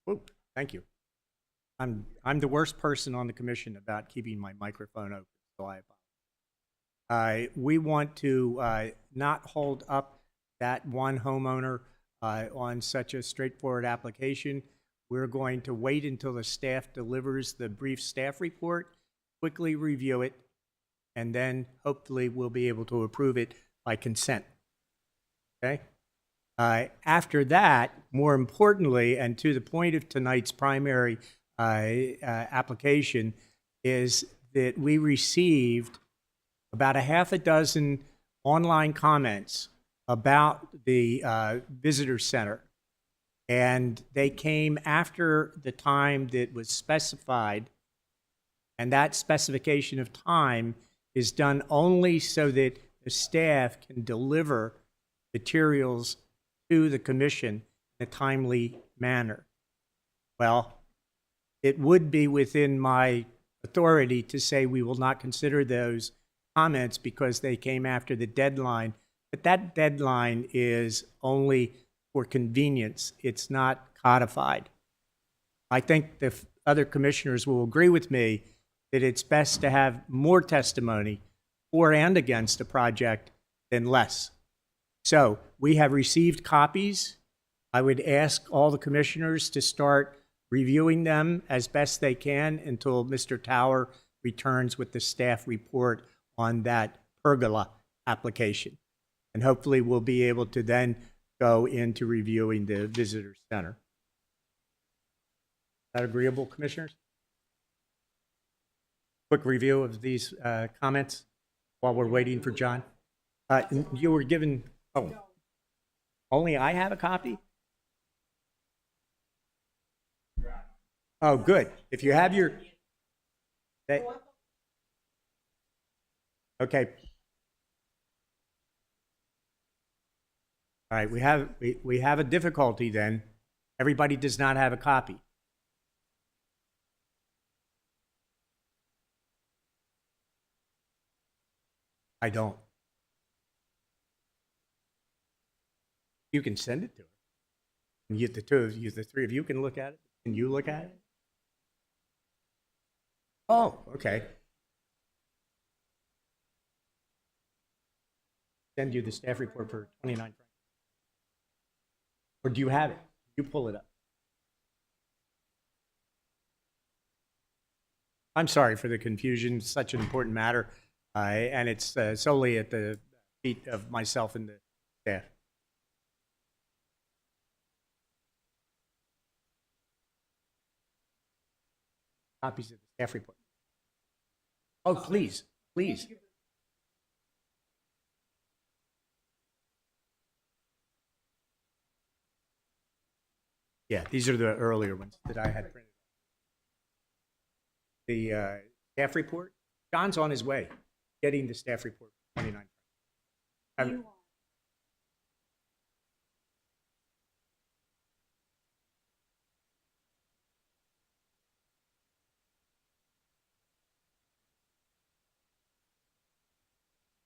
Oh, thank you. I'm the worst person on the commission about keeping my microphone open, so I apologize. We want to not hold up that one homeowner on such a straightforward application. We're going to wait until the staff delivers the brief staff report, quickly review it, and then hopefully we'll be able to approve it by consent. Okay? After that, more importantly, and to the point of tonight's primary application, is that we received about a half a dozen online comments about the visitor center. And they came after the time that was specified, and that specification of time is done only so that the staff can deliver materials to the commission in a timely manner. Well, it would be within my authority to say we will not consider those comments because they came after the deadline, but that deadline is only for convenience. It's not codified. I think the other commissioners will agree with me that it's best to have more testimony for and against a project than less. So we have received copies. I would ask all the commissioners to start reviewing them as best they can until Mr. Tower returns with the staff report on that Pergula application. And hopefully we'll be able to then go into reviewing the visitor center. Is that agreeable, commissioners? Quick review of these comments while we're waiting for John. You were given, oh, only I have a copy? Oh, good. If you have your, okay. All right, we have a difficulty then. Everybody does not have a copy. I don't. You can send it to her. And you, the two of you, the three of you can look at it. Can you look at it? Oh, okay. Send you the staff report for 29. Or do you have it? You pull it up. I'm sorry for the confusion. It's such an important matter. And it's solely at the feet of myself and the staff. Copies of the staff report. Oh, please, please. Yeah, these are the earlier ones that I had printed. The staff report. John's on his way, getting the staff report. 29.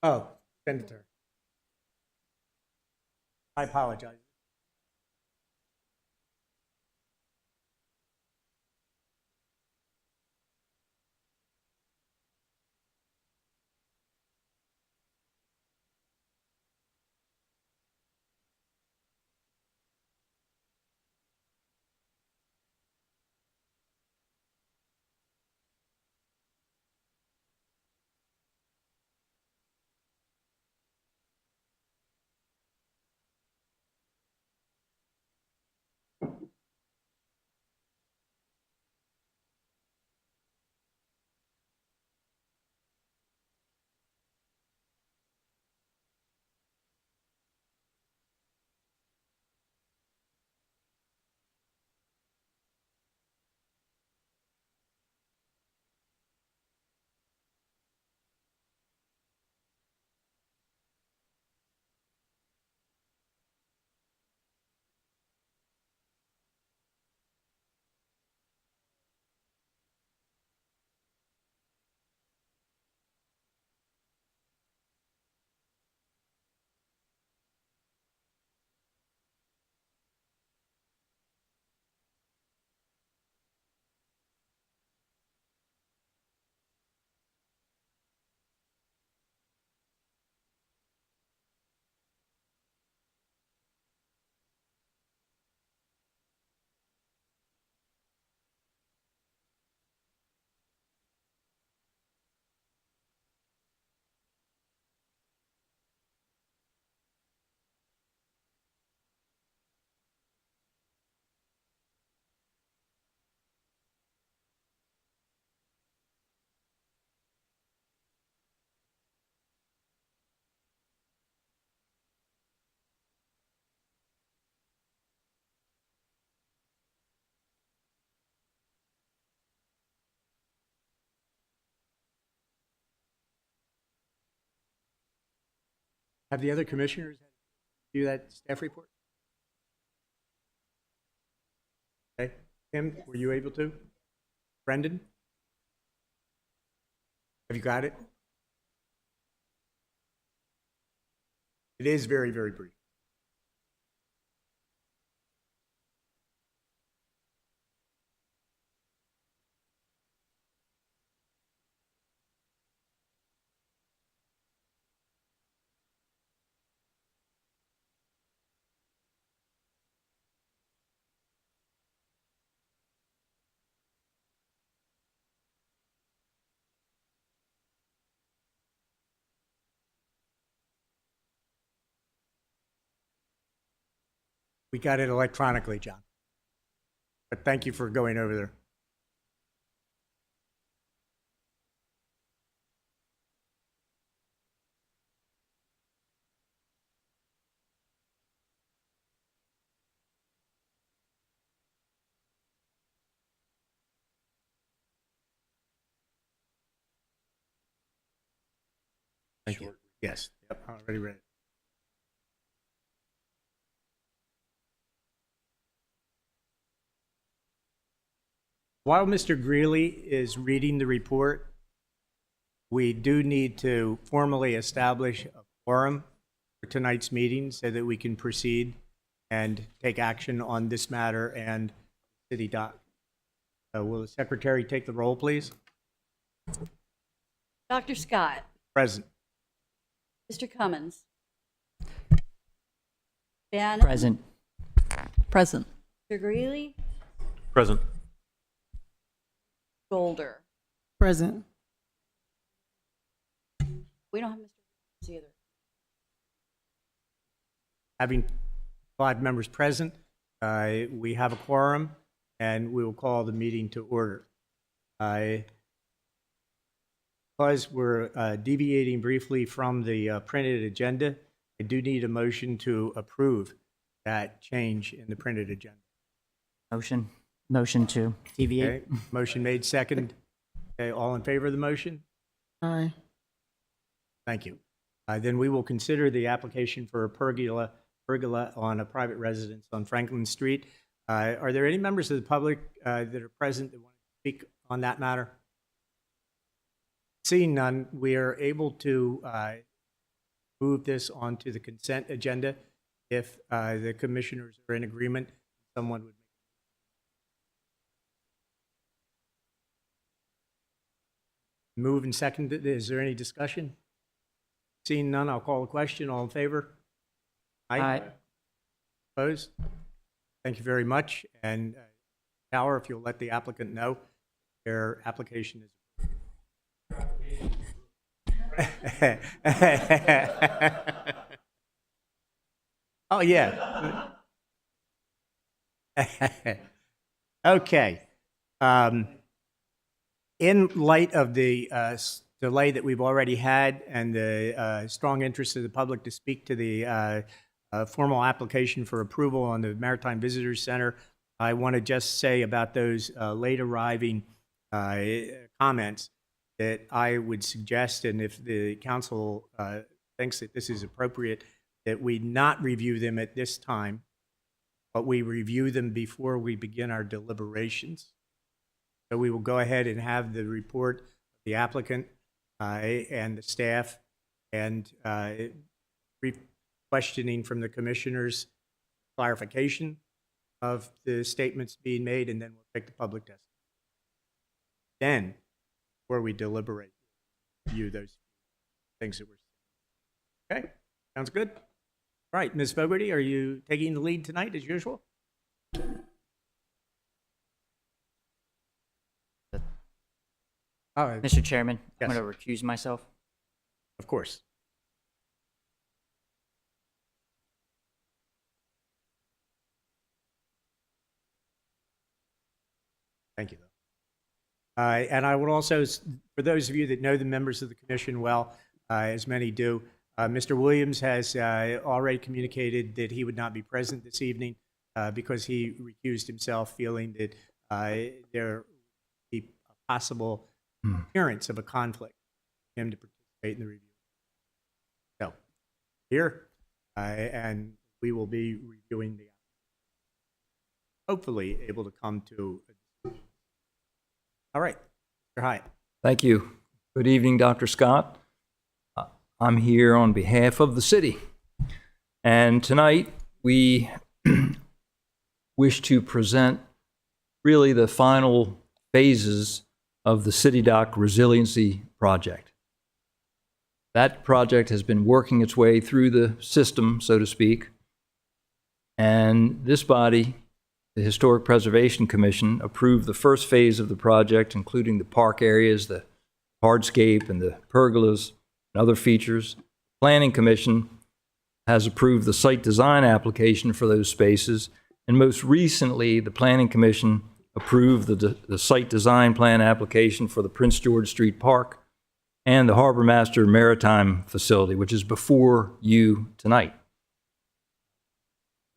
Oh, send it to her. I apologize. Have the other commissioners do that staff report? Okay. Tim, were you able to? Brendan? Have you got it? It is very, very brief. We got it electronically, John. But thank you for going over there. Thank you. Yes. Yep. I already read it. While Mr. Greeley is reading the report, we do need to formally establish a quorum for tonight's meeting so that we can proceed and take action on this matter and city doc. Will the secretary take the roll, please? Dr. Scott, Present. Mr. Cummins, Dan, Present. Present. Mr. Greeley, Present. Golder. Present. We don't have Mr. Williams either. Having 5 members present, we have a quorum, and we will call the meeting to order. Because we're deviating briefly from the printed agenda, I do need a motion to approve that change in the printed agenda. Motion to deviate. Okay, motion made, second. Okay, all in favor of the motion? Aye. Thank you. Then we will consider the application for a pergola on a private residence on Franklin Street. Are there any members of the public that are present that want to speak on that matter? Seeing none, we are able to move this onto the consent agenda if the commissioners are in agreement. Someone would move and second it. Is there any discussion? Seeing none, I'll call a question. All in favor? Aye. Opposed? Thank you very much. And Tower, if you'll let the applicant know, their application is. Oh, yeah. Okay. In light of the delay that we've already had and the strong interest of the public to speak to the formal application for approval on the Maritime Visitors Center, I want to just say about those late arriving comments that I would suggest, and if the council thinks that this is appropriate, that we not review them at this time, but we review them before we begin our deliberations. So we will go ahead and have the report of the applicant and the staff and brief questioning from the commissioners, clarification of the statements being made, and then we'll take the public testimony. Then, before we deliberate, review those things that we're saying. Okay, sounds good. All right, Ms. Fogarty, are you taking the lead tonight as usual? Oh, Mr. Chairman, Yes. I'm going to recuse myself. of course. Thank you. And I would also, for those of you that know the members of the commission well, as many do, Mr. Williams has already communicated that he would not be present this evening because he recused himself, feeling that there would be a possible appearance of a conflict for him to participate in the review. So, here, and we will be reviewing the, hopefully able to come to a decision. All right, Mr. Hyatt. Thank you. Good evening, Dr. Scott. I'm here on behalf of the city. And tonight we wish to present really the final phases of the City Dock Resiliency Project. That project has been working its way through the system, so to speak. And this body, the Historic Preservation Commission, approved the first phase of the project, including the park areas, the hardscape, and the pergolas, and other features. Planning Commission has approved the site design application for those spaces. And most recently, the Planning Commission approved the site design plan application for the Prince George Street Park and the Harbor Master Maritime facility, which is before you tonight.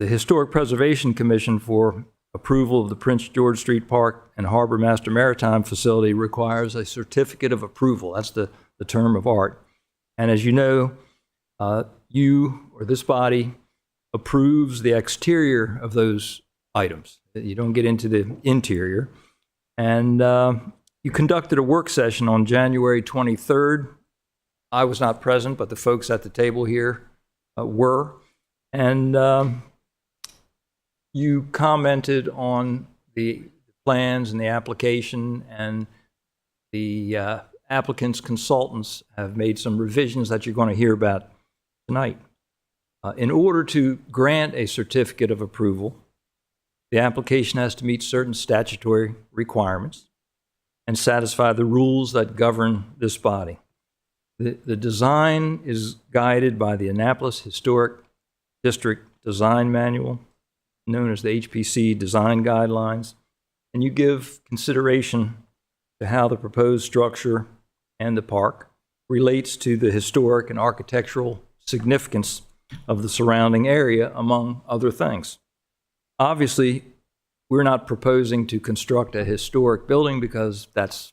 The Historic Preservation Commission for approval of the Prince George Street Park and Harbor Master Maritime facility requires a certificate of approval. That's the term of art. And as you know, you or this body approves the exterior of those items. You don't get into the interior. And you conducted a work session on January 23rd. I was not present, but the folks at the table here were. And you commented on the plans and the application, and the applicant's consultants have made some revisions that you're going to hear about tonight. In order to grant a certificate of approval, the application has to meet certain statutory requirements and satisfy the rules that govern this body. The design is guided by the Annapolis Historic District Design Manual, known as the HPC Design Guidelines, and you give consideration to how the proposed structure and the park relates to the historic and architectural significance of the surrounding area, among other things. Obviously, we're not proposing to construct a historic building because that's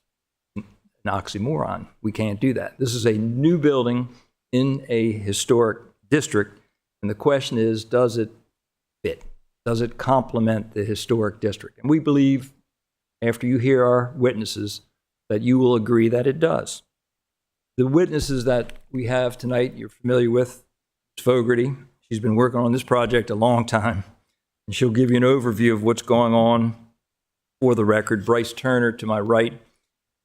an oxymoron. We can't do that. This is a new building in a historic district, and the question is, does it fit? Does it complement the historic district? And we believe, after you hear our witnesses, that you will agree that it does. The witnesses that we have tonight, you're familiar with, Ms. Fogarty. She's been working on this project a long time, and she'll give you an overview of what's going on for the record. Bryce Turner, to my right,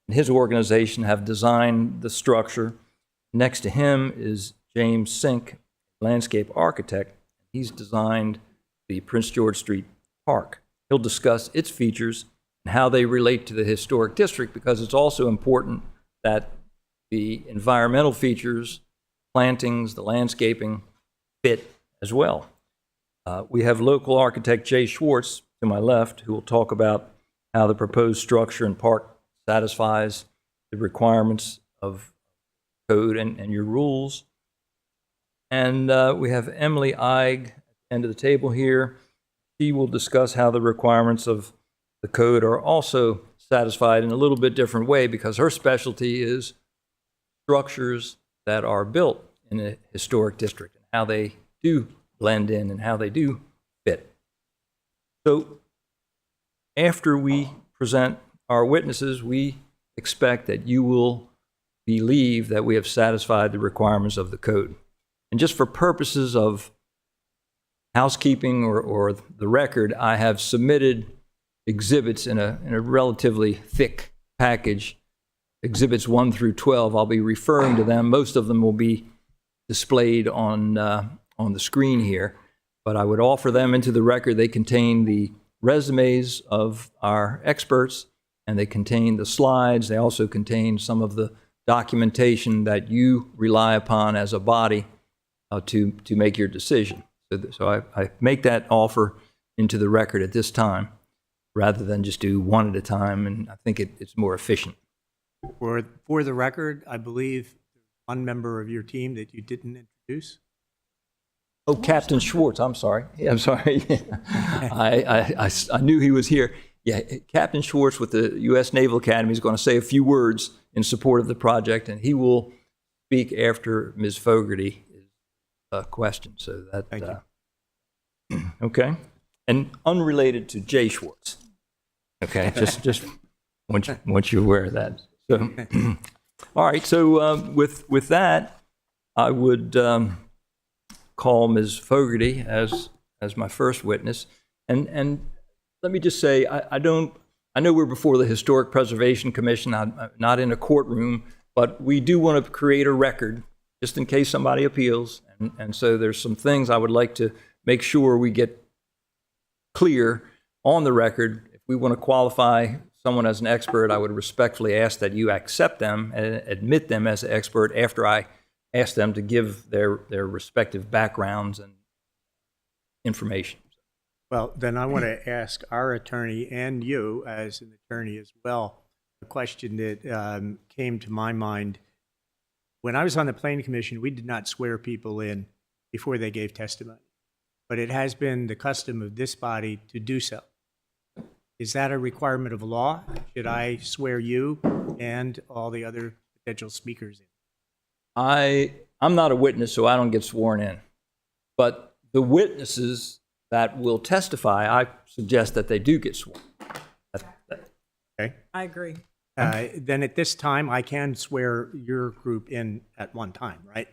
and his organization have designed the structure. Next to him is James Sink, landscape architect. He's designed the Prince George Street Park. He'll discuss its features and how they relate to the historic district, because it's also important that the environmental features, plantings, the landscaping fit as well. We have local architect Jay Schwartz to my left, who will talk about how the proposed structure and park satisfies the requirements of code and your rules. And we have Emily Eig at the end of the table here. She will discuss how the requirements of the code are also satisfied in a little bit different way, because her specialty is structures that are built in a historic district and how they do blend in and how they do fit. So after we present our witnesses, we expect that you will believe that we have satisfied the requirements of the code. And just for purposes of housekeeping or the record, I have submitted exhibits in a relatively thick package, exhibits 1 through 12. I'll be referring to them. Most of them will be displayed on the screen here, but I would offer them into the record. They contain the resumes of our experts, and they contain the slides. They also contain some of the documentation that you rely upon as a body to make your decision. So I make that offer into the record at this time, rather than just do one at a time, and I think it's more efficient. For the record, I believe one member of your team that you didn't introduce. Oh, Captain Schwartz, I'm sorry. Yeah, I'm sorry. I knew he was here. Yeah, Captain Schwartz with the U.S. Naval Academy is going to say a few words in support of the project, and he will speak after Ms. Fogarty is question. So that, Thank you. okay. And unrelated to Jay Schwartz. Okay, just want you aware of that. So, all right. So with that, I would call Ms. Fogarty as my first witness, and let me just say I know we're before the Historic Preservation Commission. I'm not in a courtroom, but we do want to create a record just in case somebody appeals, and so there's some things I would like to make sure we get clear on the record. If we want to qualify someone as an expert, I would respectfully ask that you accept them and admit them as an expert after I ask them to give their respective backgrounds and information. Well, then I want to ask our attorney and you as an attorney as well, a question that came to my mind. When I was on the Planning Commission, we did not swear people in before they gave testimony, but it has been the custom of this body to do so. Is that a requirement of law? Should I swear you and all the other potential speakers in? I'm not a witness, so I don't get sworn in. But the witnesses that will testify, I suggest that they do get sworn. Okay. I agree. Then at this time, I can swear your group in at one time, right?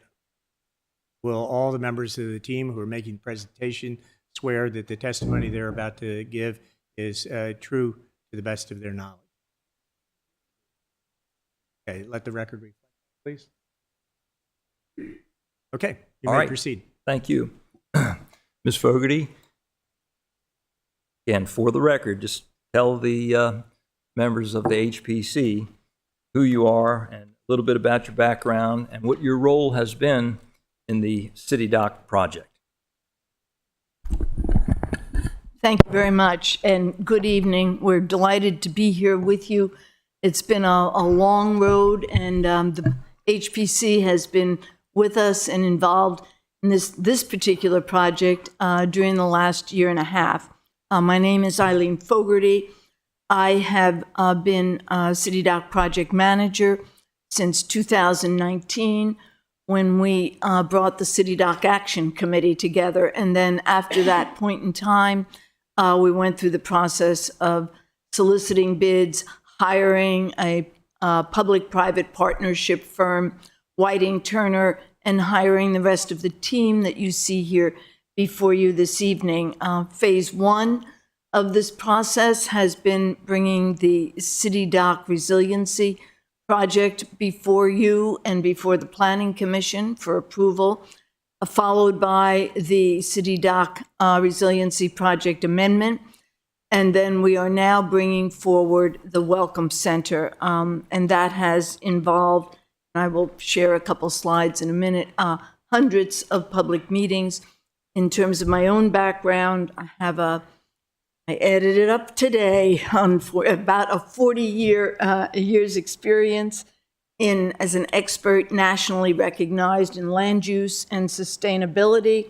Will all the members of the team who are making the presentation swear that the testimony they're about to give is true to the best of their knowledge? Okay, let the record reflect, please. Okay, you All may right. proceed. Thank you. Ms. Fogarty, again, for the record, just tell the members of the HPC who you are and a little bit about your background and what your role has been in the City Dock project. Thank you very much, and good evening. We're delighted to be here with you. It's been a long road, and the HPC has been with us and involved in this particular project during the last year and a half. My name is Eileen Fogarty. I have been City Dock project manager since 2019, when we brought the City Dock Action Committee together. And then after that point in time, we went through the process of soliciting bids, hiring a public-private partnership firm, Whiting Turner, and hiring the rest of the team that you see here before you this evening. Phase one of this process has been bringing the City Dock Resiliency Project before you and before the Planning Commission for approval, followed by the City Dock Resiliency Project Amendment. And then we are now bringing forward the Welcome Center, and that has involved, and I will share a couple slides in a minute, hundreds of public meetings. In terms of my own background, I added it up today for about a 40 years experience as an expert nationally recognized in land use and sustainability.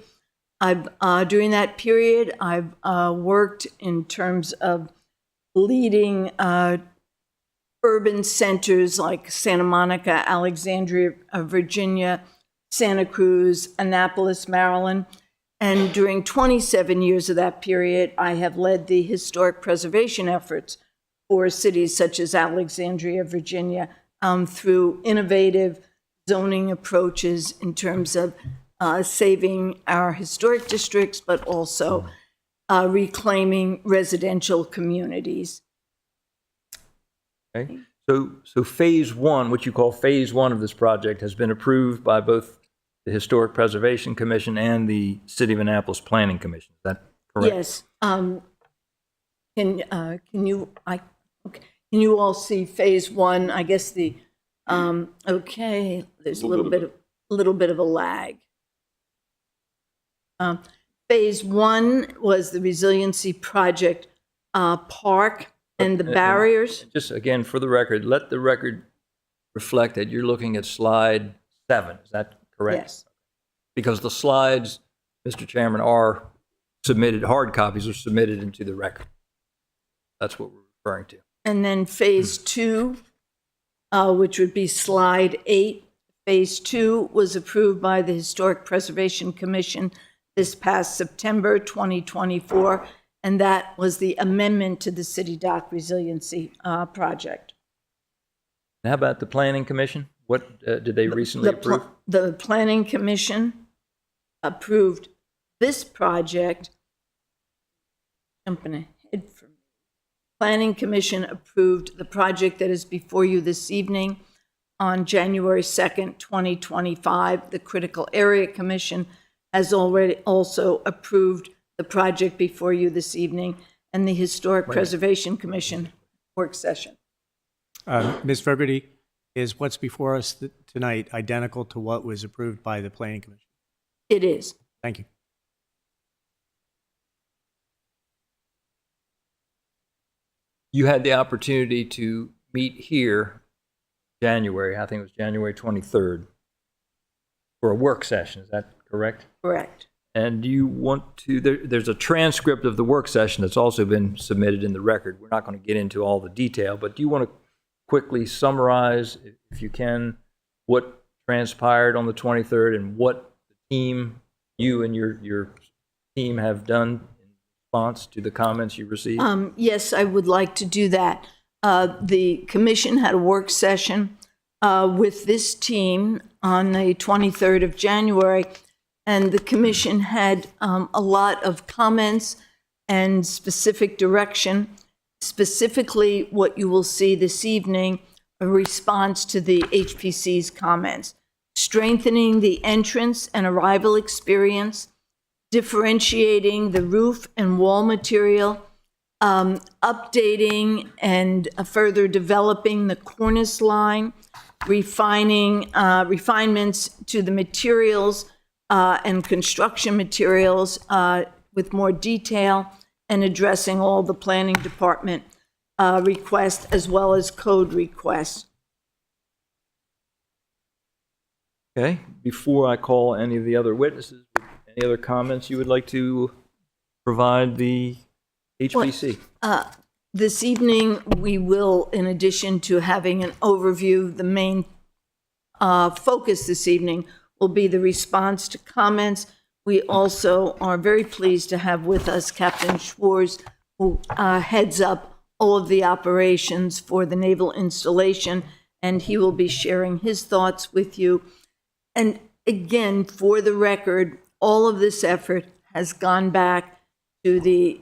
During that period, I've worked in terms of leading urban centers like Santa Monica, Alexandria, Virginia, Santa Cruz, Annapolis, Maryland. And during 27 years of that period, I have led the historic preservation efforts for cities such as Alexandria, Virginia, through innovative zoning approaches in terms of saving our historic districts, but also reclaiming residential communities. Okay. So phase one, what you call phase one of this project, has been approved by both the Historic Preservation Commission and the City of Annapolis Planning Commission. Is that correct? Yes. Can you all see phase one? I guess okay. There's a little bit of a lag. Phase one was the resiliency project park and the barriers. Just again, for the record, let the record reflect that you're looking at slide 7. Is that correct? Yes. Because the slides, Mr. Chairman, are submitted, hard copies are submitted into the record. That's what we're referring to. And then phase two, which would be slide 8, Phase 2 was approved by the Historic Preservation Commission this past September 2024, and that was the amendment to the City Dock Resiliency Project. How about the Planning Commission? What did they recently approve? The Planning Commission approved this project. Jumping ahead for me. Planning Commission approved the project that is before you this evening on January 2nd, 2025. The Critical Area Commission has already also approved the project before you this evening, and the Historic Preservation Commission work session. Ms. Fogarty, is what's before us tonight identical to what was approved by the Planning Commission? It is. Thank you. You had the opportunity to meet here January, I think it was January 23rd, for a work session. Is that correct? Correct. And do you want to, there's a transcript of the work session that's also been submitted in the record. We're not going to get into all the detail, but do you want to quickly summarize, if you can, what transpired on the 23rd and what the team, you and your team have done in response to the comments you received? Yes, I would like to do that. The commission had a work session with this team on the 23rd of January, and the commission had a lot of comments and specific direction. Specifically, what you will see this evening, a response to the HPC's comments, strengthening the entrance and arrival experience, differentiating the roof and wall material, updating and further developing the cornice line, refinements to the materials and construction materials with more detail, and addressing all the planning department requests as well as code requests. Okay, before I call any of the other witnesses, any other comments you would like to provide the HPC? This evening, we will, in addition to having an overview, the main focus this evening will be the response to comments. We also are very pleased to have with us Captain Schwarz, who heads up all of the operations for the naval installation, and he will be sharing his thoughts with you. And again, for the record, all of this effort has gone back to the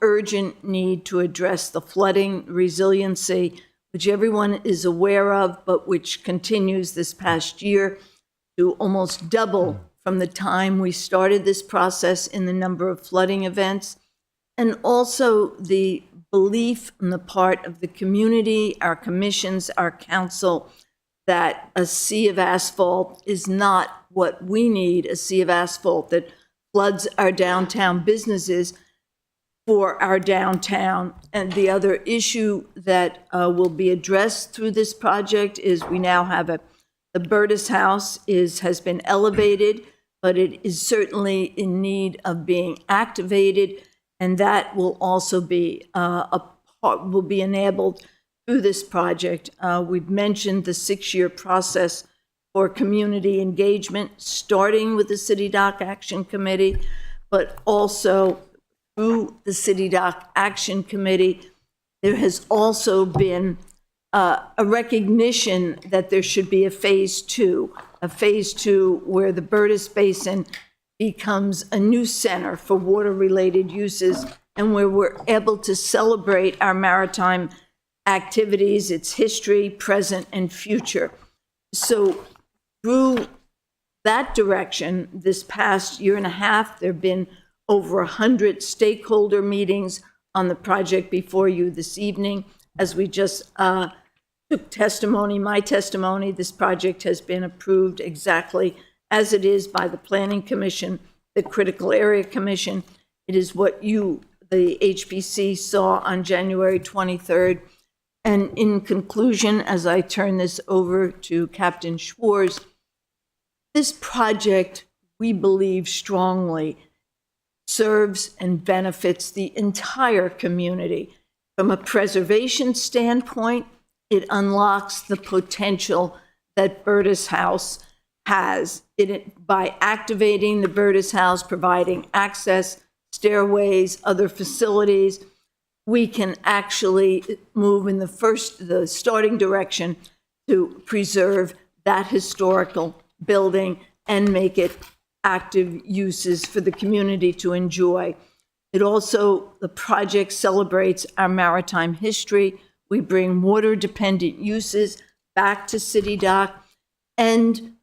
urgent need to address the flooding resiliency, which everyone is aware of, but which continues this past year to almost double from the time we started this process in the number of flooding events, and also the belief on the part of the community, our commissions, our council, that a sea of asphalt is not what we need, a sea of asphalt that floods our downtown businesses for our downtown. And the other issue that will be addressed through this project is we now have the Burtis House has been elevated, but it is certainly in need of being activated, and that will also be will be enabled through this project. We've mentioned the 6-year process for community engagement, starting with the City Dock Action Committee, but also through the City Dock Action Committee. There has also been a recognition that there should be a phase two where the Burtis Basin becomes a new center for water-related uses, and where we're able to celebrate our maritime activities, its history, present, and future. So through that direction, this past year and a half, there have been over 100 stakeholder meetings on the project before you this evening. As we just took testimony, my testimony, this project has been approved exactly as it is by the Planning Commission, the Critical Area Commission. It is what you, the HPC, saw on January 23rd. And in conclusion, as I turn this over to Captain Schwarz, this project, we believe strongly, serves and benefits the entire community. From a preservation standpoint, it unlocks the potential that Burtis House has. By activating the Burtis House, providing access, stairways, other facilities, we can actually move in the starting direction to preserve that historical building and make it active uses for the community to enjoy. The project celebrates our maritime history. We bring water-dependent uses back to City Dock, and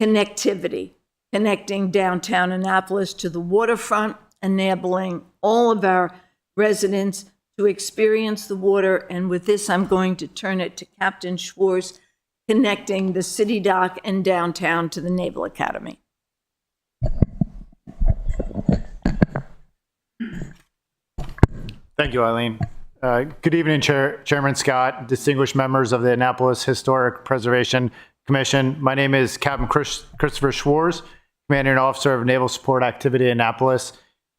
connectivity, connecting downtown Annapolis to the waterfront, enabling all of our residents to experience the water. And with this, I'm going to turn it to Captain Schwartz, connecting the City Dock and downtown to the Naval Academy. Thank you, Eileen. Good evening, Chairman Scott, distinguished members of the Annapolis Historic Preservation Commission. My name is Captain Christopher Schwartz, Commanding Officer of Naval Support Activity Annapolis.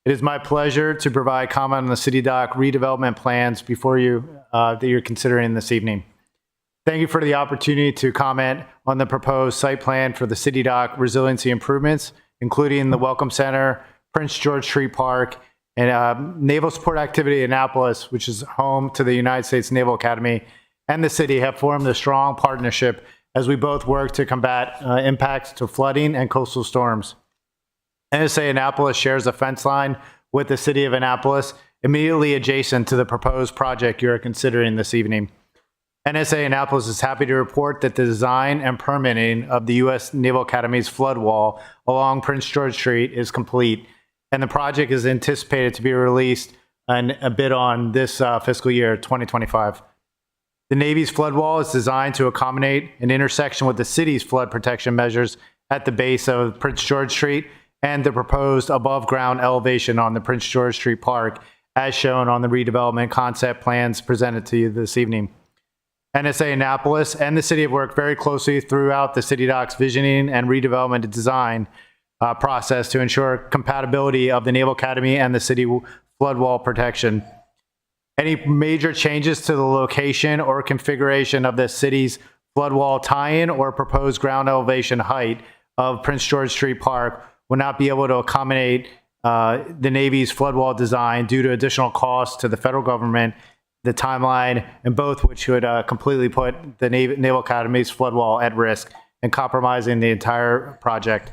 It is my pleasure to provide comment on the City Dock redevelopment plans before you that you're considering this evening. Thank you for the opportunity to comment on the proposed site plan for the City Dock resiliency improvements, including the Welcome Center, Prince George Street Park, and Naval Support Activity Annapolis, which is home to the United States Naval Academy, and the city have formed a strong partnership as we both work to combat impacts to flooding and coastal storms. NSA Annapolis shares a fence line with the city of Annapolis, immediately adjacent to the proposed project you are considering this evening. NSA Annapolis is happy to report that the design and permitting of the U.S. Naval Academy's flood wall along Prince George Street is complete, and the project is anticipated to be released in a bid on this fiscal year, 2025. The Navy's flood wall is designed to accommodate an intersection with the city's flood protection measures at the base of Prince George Street and the proposed above-ground elevation on the Prince George Street Park, as shown on the redevelopment concept plans presented to you this evening. NSA Annapolis and the city have worked very closely throughout the City Dock's visioning and redevelopment design process to ensure compatibility of the Naval Academy and the city flood wall protection. Any major changes to the location or configuration of the city's flood wall tie-in or proposed ground elevation height of Prince George Street Park will not be able to accommodate the Navy's flood wall design due to additional costs to the federal government, the timeline, and both which would completely put the Naval Academy's flood wall at risk and compromising the entire project.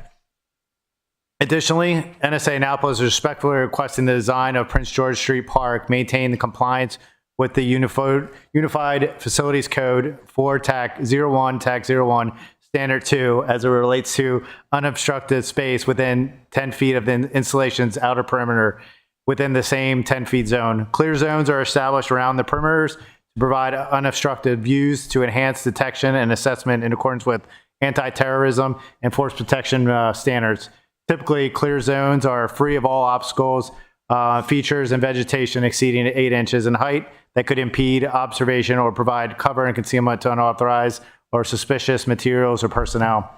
Additionally, NSA Annapolis is respectfully requesting the design of Prince George Street Park maintain the compliance with the Unified Facilities Code 4 TAC 01, TAC 01, Standard 2, as it relates to unobstructed space within 10 feet of the installation's outer perimeter within the same 10 feet zone. Clear zones are established around the perimeters to provide unobstructed views to enhance detection and assessment in accordance with anti-terrorism and force protection standards. Typically, clear zones are free of all obstacles, features, and vegetation exceeding 8 inches in height that could impede observation or provide cover and concealment to unauthorized or suspicious materials or personnel.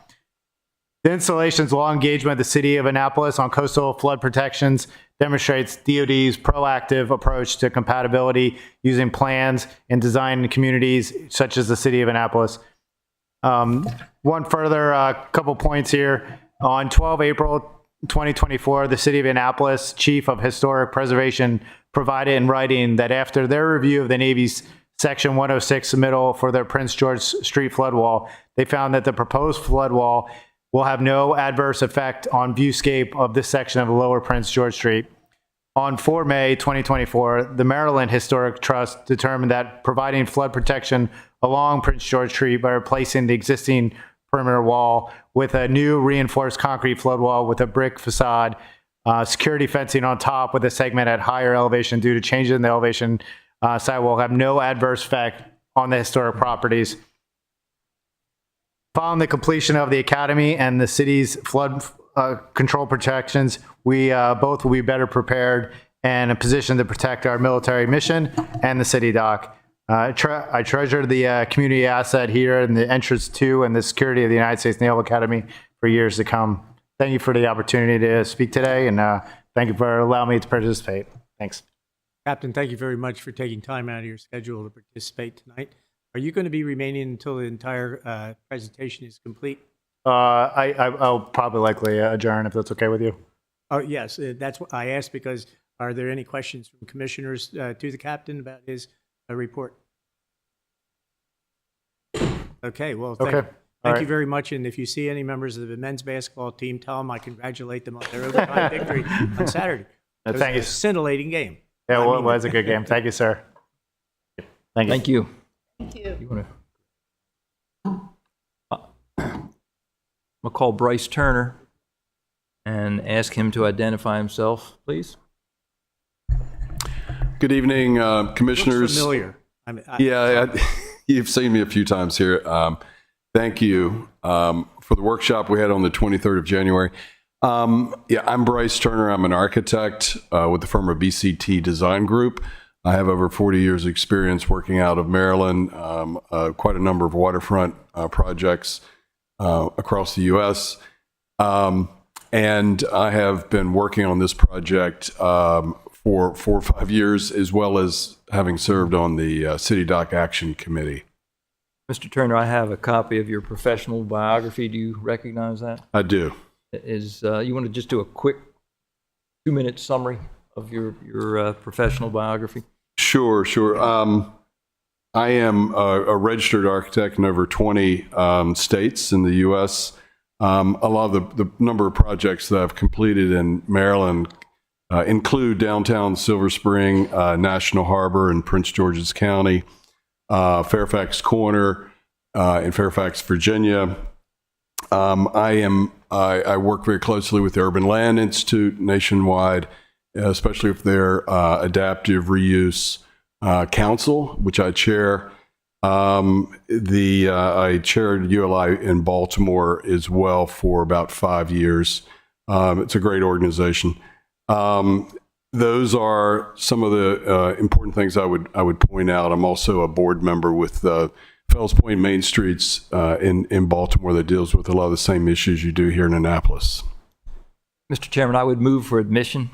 The installation's long engagement with the city of Annapolis on coastal flood protections demonstrates DoD's proactive approach to compatibility using plans and design in communities such as the city of Annapolis. One further couple points here. On 12 April 2024, the city of Annapolis Chief of Historic Preservation provided in writing that after their review of the Navy's Section 106 submittal for their Prince George Street flood wall, they found that the proposed flood wall will have no adverse effect on viewscape of this section of lower Prince George Street. On 4 May 2024, the Maryland Historic Trust determined that providing flood protection along Prince George Street by replacing the existing perimeter wall with a new reinforced concrete flood wall with a brick facade, security fencing on top with a segment at higher elevation due to changes in the elevation site will have no adverse effect on the historic properties. Following the completion of the Academy and the city's flood control protections, we both will be better prepared and in a position to protect our military mission and the City Dock. I treasure the community asset here and the entrance to and the security of the United States Naval Academy for years to come. Thank you for the opportunity to speak today, and thank you for allowing me to participate. Thanks. Captain, thank you very much for taking time out of your schedule to participate tonight. Are you going to be remaining until the entire presentation is complete? I'll probably likely adjourn if that's okay with you. Oh, yes, that's what I asked, because are there any questions from commissioners to the captain about his report? Okay, well, Okay. thank All you right. very much. And if you see any members of the men's basketball team, tell them I congratulate them on their overtime victory on Saturday. It was Thank you. a scintillating game. Yeah, I well, it mean- was a good game. Thank you, sir. Thank you. Thank you. Thank you. You want to? I'm gonna call Bryce Turner and ask him to identify himself, please. Good evening, Looks commissioners. familiar. I mean, You've seen me a few times here. Thank you for the workshop we had on the 23rd of January. I'm Bryce Turner. I'm an architect with the firm of BCT Design Group. I have over 40 years experience working out of Maryland, quite a number of waterfront projects across the U.S. And I have been working on this project for 4 or 5 years, as well as having served on the City Dock Action Committee. Mr. Turner, I have a copy of your professional biography. Do you recognize that? I do. You want to just do a quick 2-minute summary of your professional biography? Sure. I am a registered architect in over 20 states in the U.S. A lot of the number of projects that I've completed in Maryland include downtown Silver Spring, National Harbor in Prince George's County, Fairfax Corner in Fairfax, Virginia. I work very closely with the Urban Land Institute nationwide, especially with their Adaptive Reuse Council, which I chair. I chaired ULI in Baltimore as well for about 5 years. It's a great organization. Those are some of the important things I would point out. I'm also a board member with Fells Point Main Streets in Baltimore that deals with a lot of the same issues you do here in Annapolis. Mr. Chairman, I would move for admission.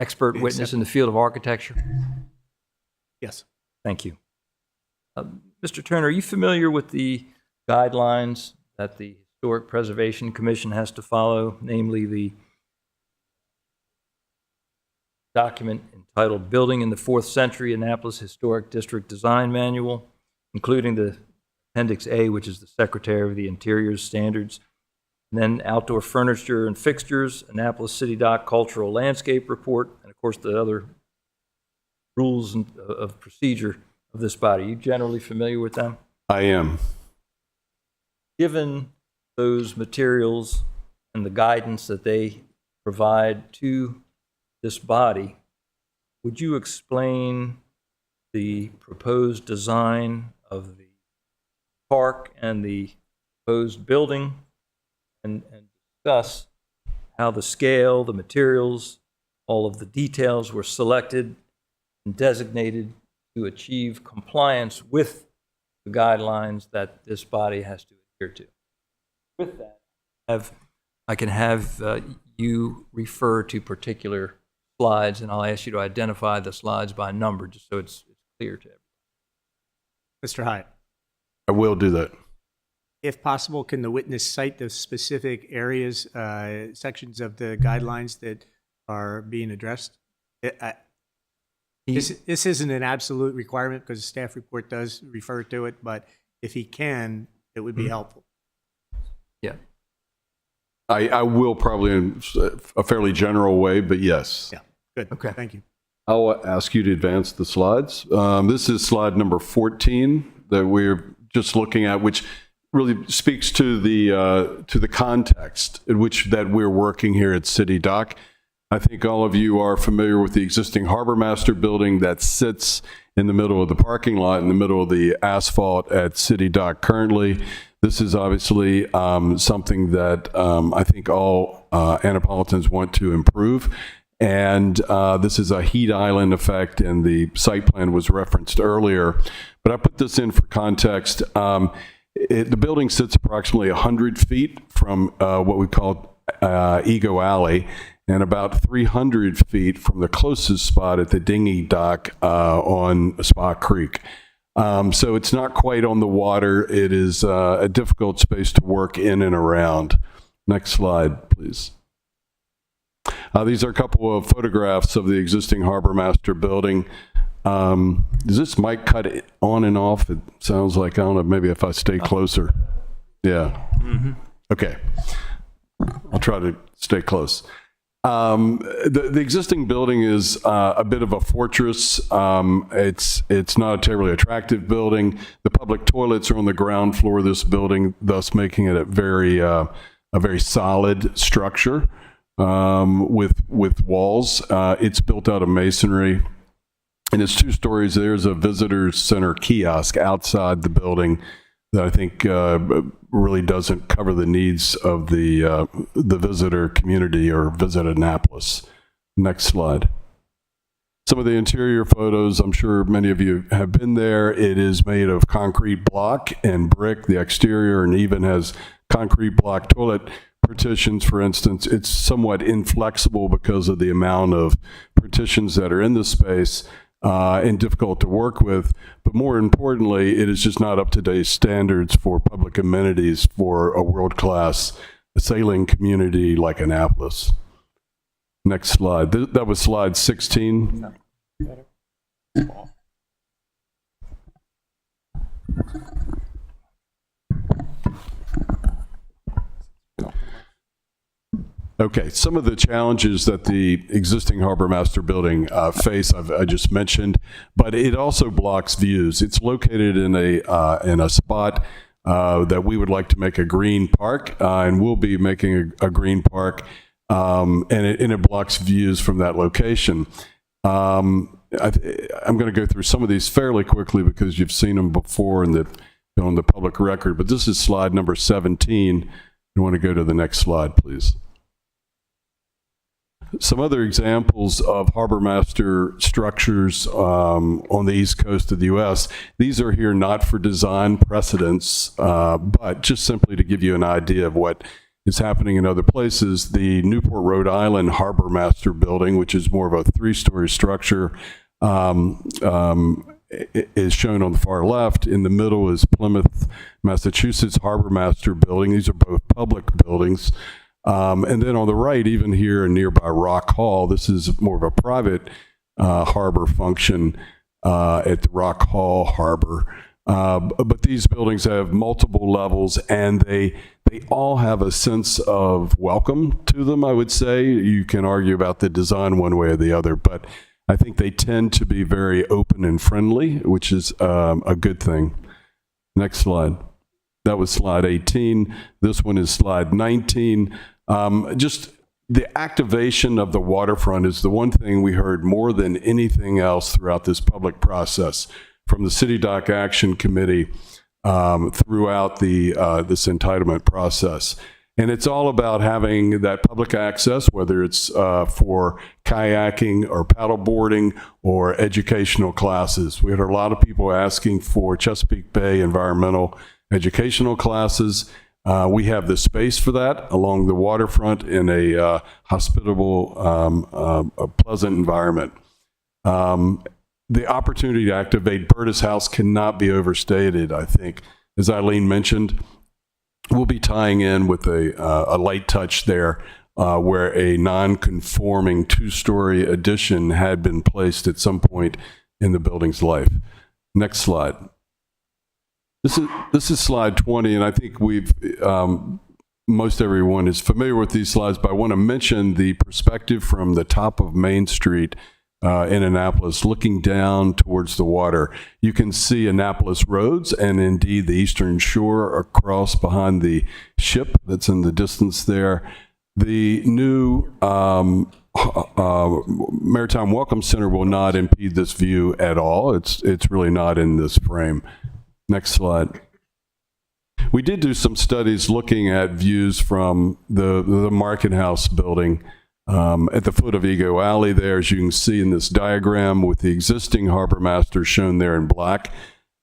Expert witness in the field of architecture. yes. Thank you. Mr. Turner, are you familiar with the guidelines that the Historic Preservation Commission has to follow, namely the document entitled Building in the 4th Century Annapolis Historic District Design Manual, including the Appendix A, which is the Secretary of the Interior's standards, and then Outdoor Furniture and Fixtures, Annapolis City Dock Cultural Landscape Report, and of course the other rules of procedure of this body. Are you generally familiar with them? I am. Given those materials and the guidance that they provide to this body, would you explain the proposed design of the park and the proposed building and discuss how the scale, the materials, all of the details were selected and designated to achieve compliance with the guidelines that this body has to adhere to? With that, I can have you refer to particular slides, and I'll ask you to identify the slides by number, just so it's clear to everyone. Mr. Hyatt, I will do that. if possible, can the witness cite the specific areas, sections of the guidelines that are being addressed? This isn't an absolute requirement because the staff report does refer to it, but if he can, it would be helpful. Yeah. I will probably in a fairly general way, but yes. Yeah, good. Okay. Thank you. I'll ask you to advance the slides. This is slide number 14 that we're just looking at, which really speaks to the context in which that we're working here at City Dock. I think all of you are familiar with the existing Harbor Master building that sits in the middle of the parking lot, in the middle of the asphalt at City Dock currently. This is obviously something that I think all Annapolitans want to improve. And this is a heat island effect, and the site plan was referenced earlier. But I put this in for context. The building sits approximately 100 feet from what we call Ego Alley, and about 300 feet from the closest spot at the dinghy dock on Spa Creek. So it's not quite on the water. It is a difficult space to work in and around. Next slide, please. These are a couple of photographs of the existing Harbor Master building. Does this mic cut it on and off? It sounds like, I don't know, maybe if I stay closer. Yeah. Okay. I'll try to stay close. The existing building is a bit of a fortress. It's not a terribly attractive building. The public toilets are on the ground floor of this building, thus making it a very solid structure with walls. It's built out of masonry, and it's 2 stories. There's a visitor center kiosk outside the building that I think really doesn't cover the needs of the visitor community or Visit Annapolis. Next slide. Some of the interior photos, I'm sure many of you have been there. It is made of concrete block and brick, the exterior, and even has concrete block toilet partitions, for instance. It's somewhat inflexible because of the amount of partitions that are in the space. And difficult to work with, but more importantly, it is just not up to date standards for public amenities for a world-class sailing community like Annapolis. Next slide. That was slide 16. Okay, some of the challenges that the existing Harbor Master building face, I just mentioned, but it also blocks views. It's located in a spot that we would like to make a green park, and we'll be making a green park, and it blocks views from that location. I'm going to go through some of these fairly quickly because you've seen them before on the public record, but this is slide number 17. You want to go to the next slide, please. Some other examples of Harbor Master structures on the east coast of the U.S. These are here not for design precedents, but just simply to give you an idea of what is happening in other places. The Newport, Rhode Island Harbor Master building, which is more of a 3-story structure, is shown on the far left. In the middle is Plymouth, Massachusetts Harbor Master building. These are both public buildings. And then on the right, even here in nearby Rock Hall, this is more of a private harbor function at the Rock Hall Harbor. But these buildings have multiple levels, and they all have a sense of welcome to them, I would say. You can argue about the design one way or the other, but I think they tend to be very open and friendly, which is a good thing. Next slide. That was slide 18. This one is slide 19. Just the activation of the waterfront is the one thing we heard more than anything else throughout this public process from the City Dock Action Committee throughout this entitlement process. And it's all about having that public access, whether it's for kayaking or paddleboarding or educational classes. We had a lot of people asking for Chesapeake Bay environmental educational classes. We have the space for that along the waterfront in a hospitable, a pleasant environment. The opportunity to activate Bertus House cannot be overstated, I think. As Eileen mentioned, we'll be tying in with a light touch there where a non-conforming 2-story addition had been placed at some point in the building's life. Next slide. This is slide 20, and I think most everyone is familiar with these slides, but I want to mention the perspective from the top of Main Street in Annapolis, looking down towards the water. You can see Annapolis roads and indeed the eastern shore across behind the ship that's in the distance there. The new Maritime Welcome Center will not impede this view at all. It's really not in this frame. Next slide. We did do some studies looking at views from the Market House building at the foot of Ego Alley there, as you can see in this diagram, with the existing Harbor Master shown there in black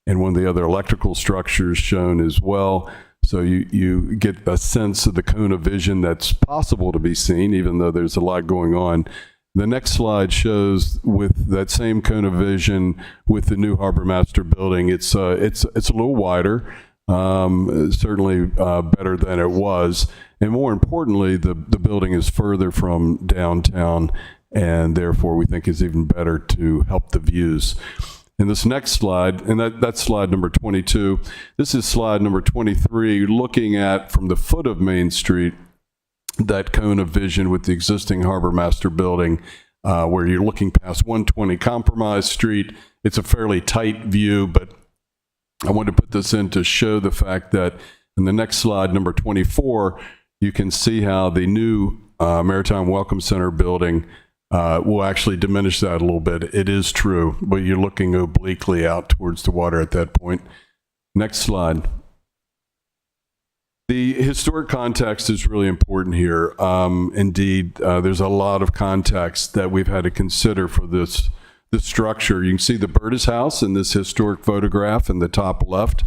and one of the other electrical structures shown as well. So you get a sense of the cone of vision that's possible to be seen, even though there's a lot going on The next slide shows with that same cone of vision with the new Harbor Master building. It's a little wider, certainly better than it was, and more importantly, the building is further from downtown, and therefore we think is even better to help the views. In this next slide, and that's slide number 22. This is slide number 23, looking at from the foot of Main Street, that cone of vision with the existing Harbor Master building, where you're looking past 120 Compromise Street. It's a fairly tight view, but I wanted to put this in to show the fact that in the next slide, number 24, you can see how the new Maritime Welcome Center building will actually diminish that a little bit. It is true, but you're looking obliquely out towards the water at that point. Next slide. The historic context is really important here. Indeed, there's a lot of context that we've had to consider for this structure. You can see the Burtis House in this historic photograph in the top left.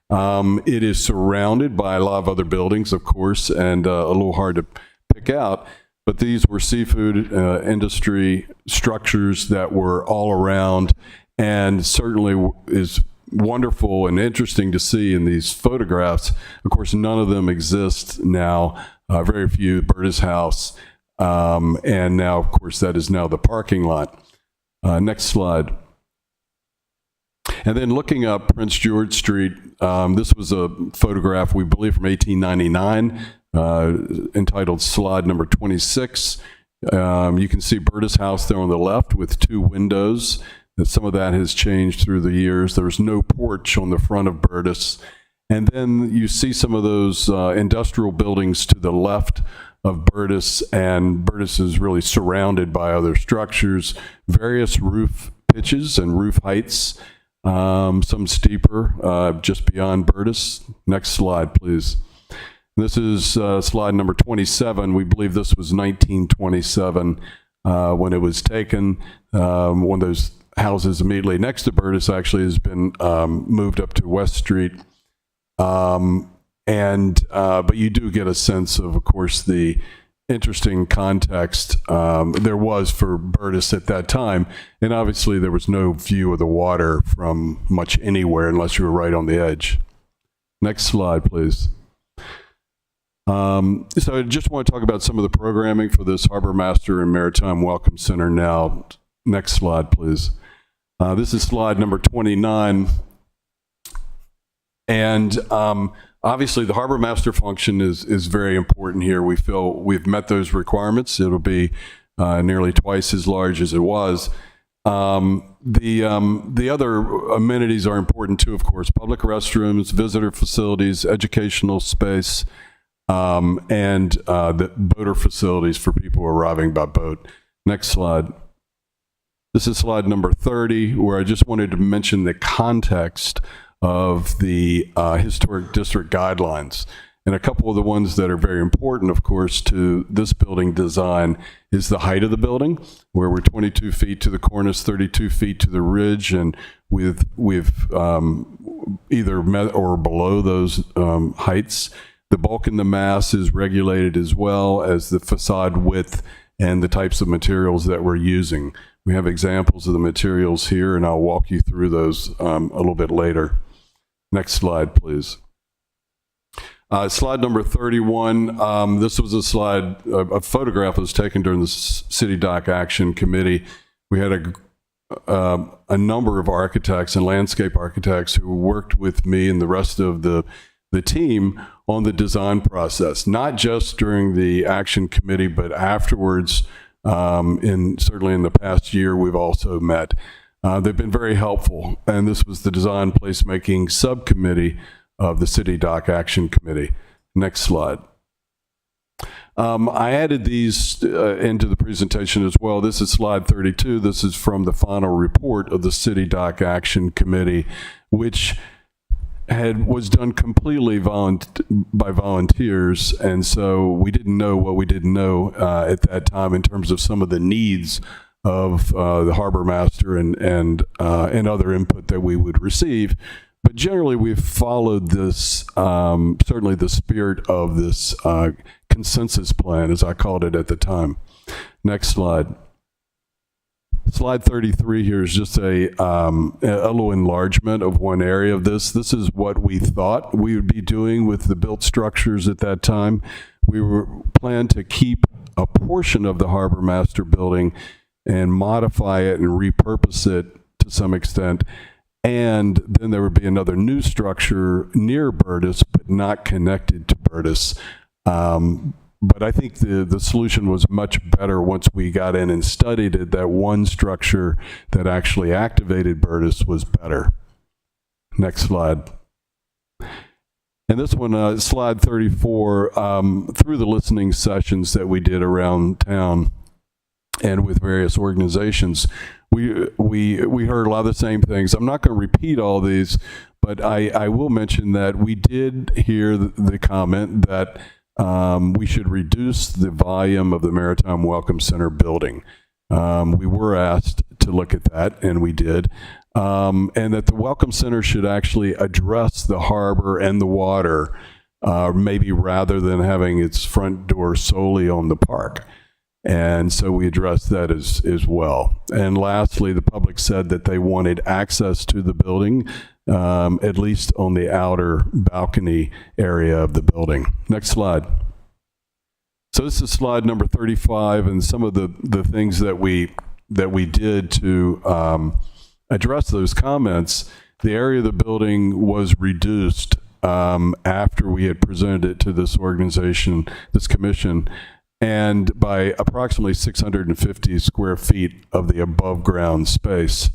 It is surrounded by a lot of other buildings, of course, and a little hard to pick out. But these were seafood industry structures that were all around, and certainly is wonderful and interesting to see in these photographs. Of course, none of them exist now, very few. Burtis House, and now, of course, that is now the parking lot. Next slide. And then looking up Prince George Street, this was a photograph, we believe, from 1899, entitled slide number 26. You can see Burtis House there on the left with 2 windows. Some of that has changed through the years. There's no porch on the front of Burtis. And then you see some of those industrial buildings to the left of Burtis, and Burtis is really surrounded by other structures, various roof pitches and roof heights, some steeper just beyond Burtis. Next slide, please. This is slide number 27. We believe this was 1927 when it was taken. One of those houses immediately next to Burtis actually has been moved up to West Street. But you do get a sense of course, the interesting context there was for Burtis at that time. And obviously there was no view of the water from much anywhere unless you were right on the edge. Next slide, please. So I just want to talk about some of the programming for this Harbor Master and Maritime Welcome Center now. Next slide, please. This is slide number 29. And obviously the Harbor Master function is very important here. We feel we've met those requirements. It'll be nearly twice as large as it was. The other amenities are important too, of course. Public restrooms, visitor facilities, educational space, and the boater facilities for people arriving by boat. Next slide. This is slide number 30, where I just wanted to mention the context of the historic district guidelines. And a couple of the ones that are very important, of course, to this building design is the height of the building, where we're 22 feet to the cornice, 32 feet to the ridge, and we've either met or below those heights. The bulk in the mass is regulated as well as the facade width and the types of materials that we're using. We have examples of the materials here, and I'll walk you through those a little bit later. Next slide, please. Slide number 31. This was a slide, a photograph that was taken during the City Dock Action Committee. We had a number of architects and landscape architects who worked with me and the rest of the team on the design process, not just during the action committee, but afterwards. Certainly in the past year, we've also met. They've been very helpful, and this was the Design Placemaking Subcommittee of the City Dock Action Committee. Next slide. I added these into the presentation as well. This is slide 32. This is from the final report of the City Dock Action Committee, which was done completely by volunteers, and so we didn't know what we didn't know at that time in terms of some of the needs of the Harbor Master and other input that we would receive. But generally, we've followed this, certainly the spirit of this consensus plan, as I called it at the time. Next slide. Slide 33 here is just a little enlargement of one area of this. This is what we thought we would be doing with the built structures at that time. We were planned to keep a portion of the Harbor Master building and modify it and repurpose it to some extent. And then there would be another new structure near Burtis, but not connected to Burtis. But I think the solution was much better once we got in and studied it, that one structure that actually activated Burtis was better. Next slide. And this one, slide 34, through the listening sessions that we did around town and with various organizations, we heard a lot of the same things. I'm not going to repeat all these, but I will mention that we did hear the comment that we should reduce the volume of the Maritime Welcome Center building. We were asked to look at that, and we did. And that the Welcome Center should actually address the harbor and the water, maybe rather than having its front door solely on the park. And so we addressed that as well. And lastly, the public said that they wanted access to the building, at least on the outer balcony area of the building. Next slide. So this is slide number 35, and some of the things that we did to address those comments. The area of the building was reduced after we had presented it to this organization, this commission, and by approximately 650 square feet of the above ground space.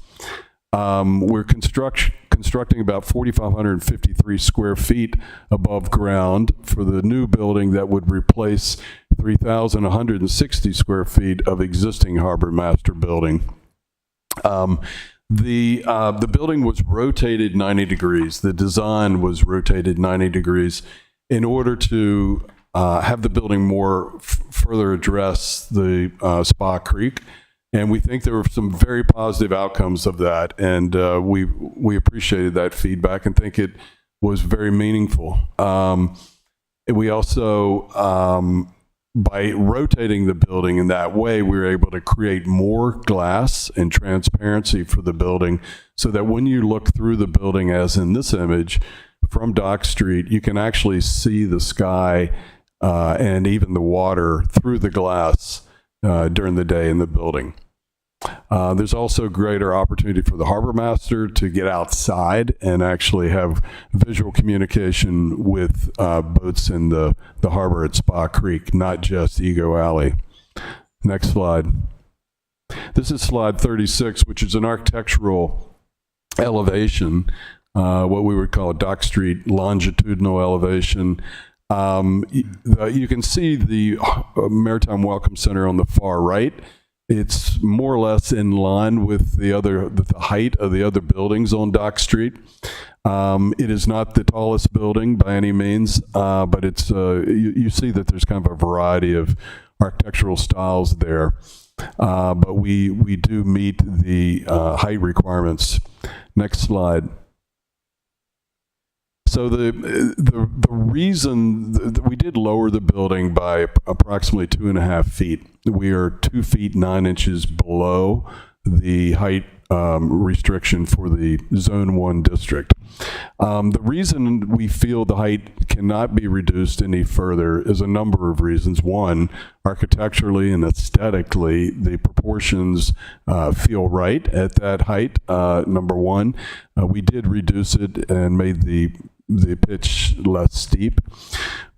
We're constructing about 4,553 square feet above ground for the new building that would replace 3,160 square feet of existing Harbor Master building. The building was rotated 90 degrees. The design was rotated 90 degrees in order to have the building more further address the Spa Creek. And we think there were some very positive outcomes of that, and we appreciated that feedback and think it was very meaningful. We also, by rotating the building in that way, we were able to create more glass and transparency for the building so that when you look through the building, as in this image, from Dock Street, you can actually see the sky and even the water through the glass during the day in the building. There's also greater opportunity for the Harbor Master to get outside and actually have visual communication with boats in the harbor at Spa Creek, not just Ego Alley. Next slide. This is slide 36, which is an architectural elevation, what we would call a Dock Street longitudinal elevation. You can see the Maritime Welcome Center on the far right. It's more or less in line with the height of the other buildings on Dock Street. It is not the tallest building by any means, but it's you see that there's kind of a variety of architectural styles there. But we do meet the height requirements. Next slide. So the reason that we did lower the building by approximately 2.5 feet. We are 2 feet 9 inches below the height restriction for the Zone 1 district. The reason we feel the height cannot be reduced any further is a number of reasons. One, architecturally and aesthetically, the proportions feel right at that height. Number one, we did reduce it and made the pitch less steep,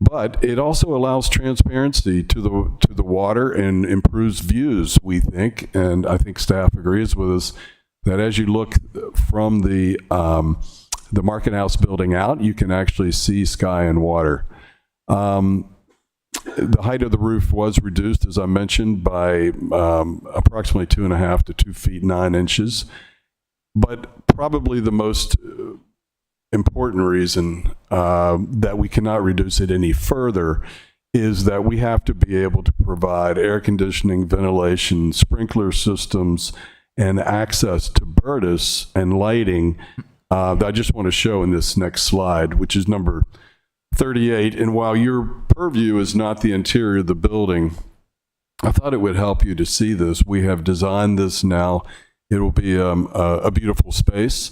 but it also allows transparency to the water and improves views, we think, and I think staff agrees with us that as you look from the Market House building out, you can actually see sky and water. The height of the roof was reduced, as I mentioned, by approximately 2.5 to 2 feet 9 inches, but probably the most important reason that we cannot reduce it any further is that we have to be able to provide air conditioning, ventilation, sprinkler systems, and access to Burtis and lighting that I just want to show in this next slide, which is number 38. And while your purview is not the interior of the building, I thought it wowould help you to see this. We have designed this now. It will be a beautiful space,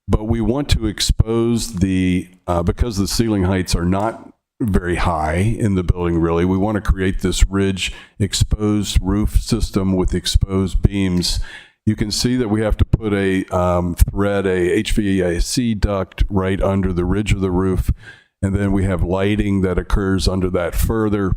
but we want to expose because the ceiling heights are not very high in the building, really. We want to create this ridge exposed roof system with exposed beams. You can see that we have to put a HVAC duct right under the ridge of the roof, and then we have lighting that occurs under that further.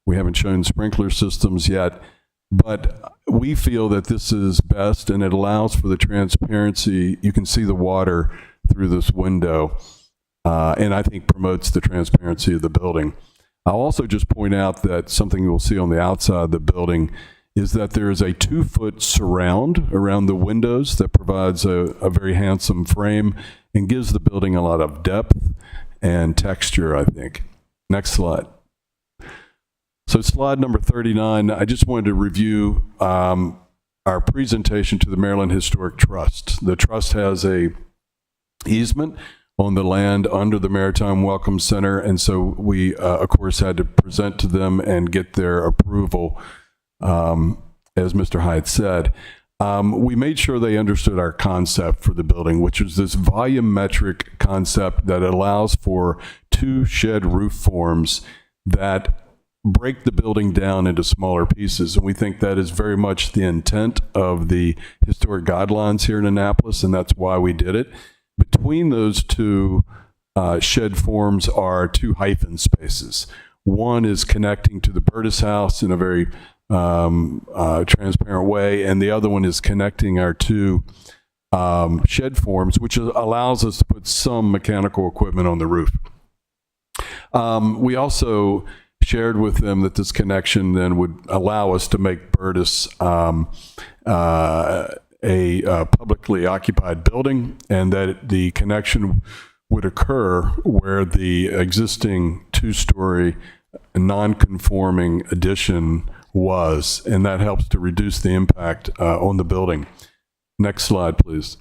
We haven't shown sprinkler systems yet, but we feel that this is best, and it allows for the transparency. You can see the water through this window, and I think promotes the transparency of the building. I'll also just point out that something you'll see on the outside of the building is that there is a 2-foot surround around the windows that provides a very handsome frame and gives the building a lot of depth and texture, I think. Next slide. So slide number 39, I just wanted to review our presentation to the Maryland Historic Trust. The trust has a easement on the land under the Maritime Welcome Center, and so we, of course, had to present to them and get their approval, as Mr. Hyatt said. We made sure they understood our concept for the building, which is this volumetric concept that allows for 2 shed roof forms that break the building down into smaller pieces. And we think that is very much the intent of the historic guidelines here in Annapolis, and that's why we did it. Between those 2 shed forms are 2 hyphen spaces. One is connecting to the Burtis House in a very transparent way, and the other one is connecting our 2 shed forms, which allows us to put some mechanical equipment on the roof. We also shared with them that this connection then would allow us to make Burtis a publicly occupied building, and that the connection would occur where the existing 2-story non-conforming addition was, and that helps to reduce the impact on the building. Next slide, please.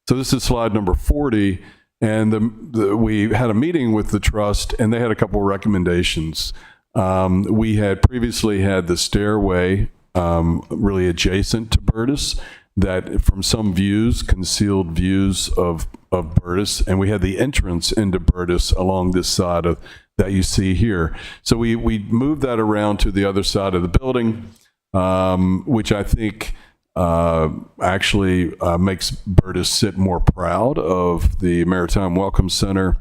So this is slide number 40, and we had a meeting with the trust, and they had a couple of recommendations. We had previously had the stairway really adjacent to Burtis, that from some views concealed views of Burtis, and we had the entrance into Burtis along this side of that you see here. So we moved that around to the other side of the building, which I think actually makes Burtis sit more proud of the Maritime Welcome Center.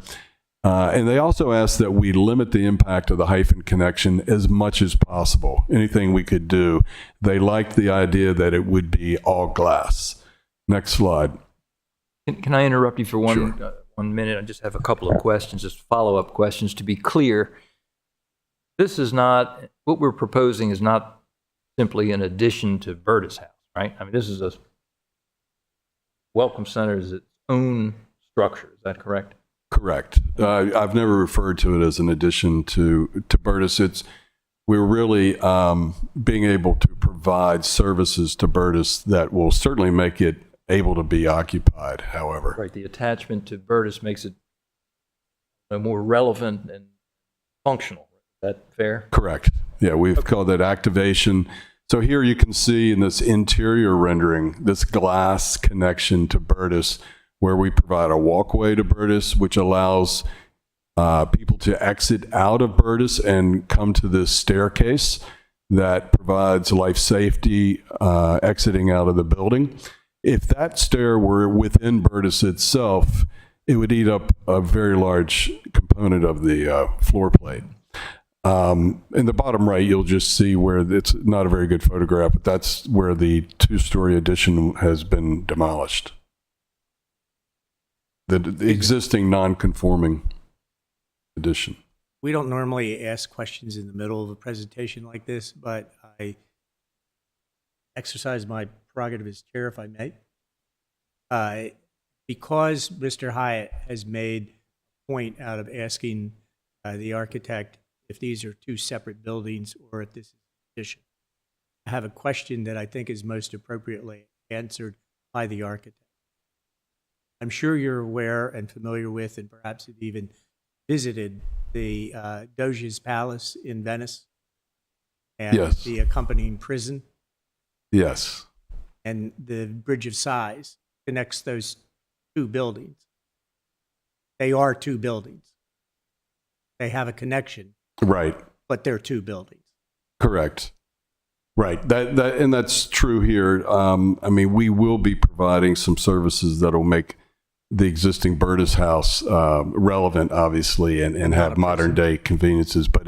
And they also asked that we limit the impact of the hyphen connection as much as possible, anything we could do. They liked the idea that it would be all glass. Next slide. Can I interrupt you for one Sure. 1 minute? I just have a couple of questions, just follow-up questions. To be clear, this is not, what we're proposing is not simply an addition to Burtis House, right? I mean, this is a Welcome Center is its own structure. Is that correct? Correct. I've never referred to it as an addition to Burtis. We're really being able to provide services to Burtis that will certainly make it able to be occupied, however. Right. The attachment to Burtis makes it more relevant and functional. Is that fair? Correct. Yeah, we've called that activation. So here you can see in this interior rendering, this glass connection to Burtis, where we provide a walkway to Burtis, which allows people to exit out of Burtis and come to this staircase that provides life safety exiting out of the building. If that stair were within Burtis itself, it would eat up a very large component of the floor plate. In the bottom right, you'll just see where it's not a very good photograph, but that's where the 2-story addition has been demolished. The existing non-conforming addition. We don't normally ask questions in the middle of a presentation like this, but I exercise my prerogative as chair, if I may. Because Mr. Hyatt has made a point out of asking the architect if these are 2 separate buildings or if this is an addition, I have a question that I think is most appropriately answered by the architect. I'm sure you're aware and familiar with, and perhaps have even visited the Doge's Palace in Venice. and Yes. the accompanying prison, Yes. and the Bridge of Sighs connects those two buildings. They are two buildings. They have a connection, Right. but they're two buildings. Correct. Right. And that's true here. I mean, we will be providing some services that will make the existing Burtis House relevant, obviously, and have modern day conveniences. But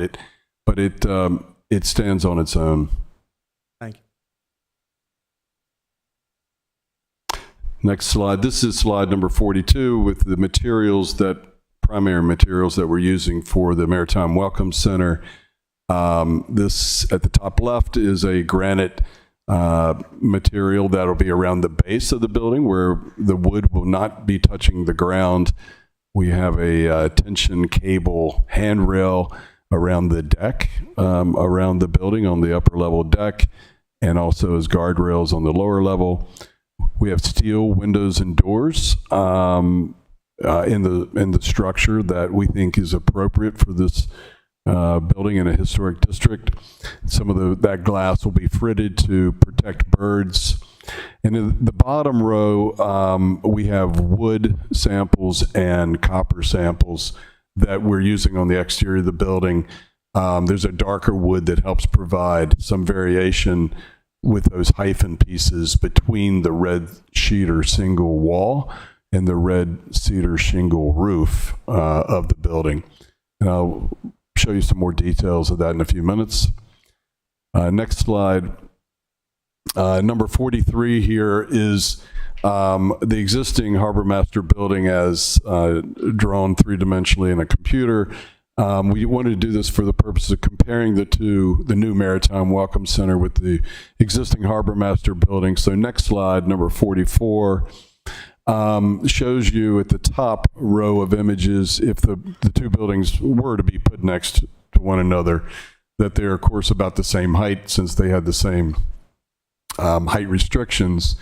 it stands on its own. Thank you. Next slide. This is slide number 42 with the primary materials that we're using for the Maritime Welcome Center. This at the top left is a granite material that'll be around the base of the building where the wood will not be touching the ground. We have a tension cable handrail around the deck, around the building on the upper level deck, and also as guardrails on the lower level. We have steel windows and doors in the structure that we think is appropriate for this building in a historic district. Some of that glass will be fritted to protect birds. And in the bottom row, we have wood samples and copper samples that we're using on the exterior of the building. There's a darker wood that helps provide some variation with those hyphen pieces between the red cedar shingle wall and the red cedar shingle roof of the building. And I'll show you some more details of that in a few minutes. Next slide. Number 43 here is the existing Harbor Master building as drawn three-dimensionally in a computer. We wanted to do this for the purpose of comparing the new Maritime Welcome Center with the existing Harbor Master building. So next slide, number 44, shows you at the top row of images, if the two buildings were to be put next to one another, that they're of course about the same height since they had the same height restrictions,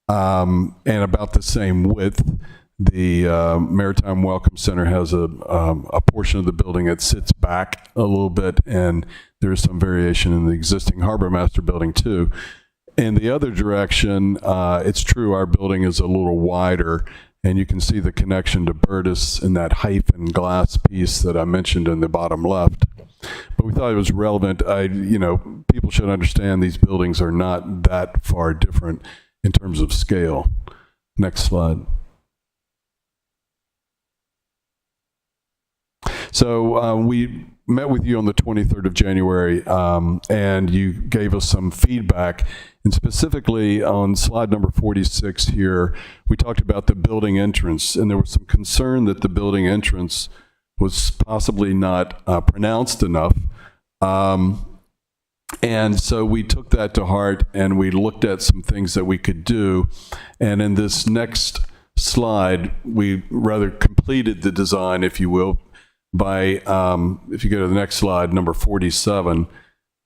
and about the same width. The Maritime Welcome Center has a portion of the building that sits back a little bit, and there's some variation in the existing Harbor Master building too. In the other direction, it's true our building is a little wider, and you can see the connection to Burtis in that hyphen glass piece that I mentioned in the bottom left. But we thought it was relevant. People should understand these buildings are not that far different in terms of scale. Next slide. So we met with you on the 23rd of January, and you gave us some feedback. And specifically on slide number 46 here, we talked about the building entrance, and there was some concern that the building entrance was possibly not pronounced enough. And so we took that to heart, and we looked at some things that we could do. And in this next slide, we rather completed the design, if you will, by, if you go to the next slide, number 47,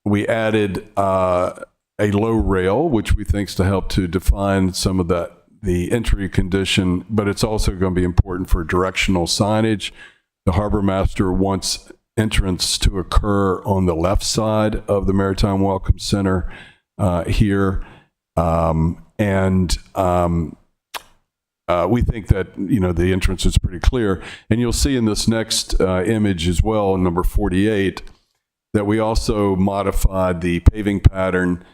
we added a low rail, which we think is to help to define some of the entry condition, but it's also going to be important for directional signage. The Harbor Master wants entrance to occur on the left side of the Maritime Welcome Center here. We think that, the entrance is pretty clear. And you'll see in this next image as well, number 48, that we also modified the paving pattern,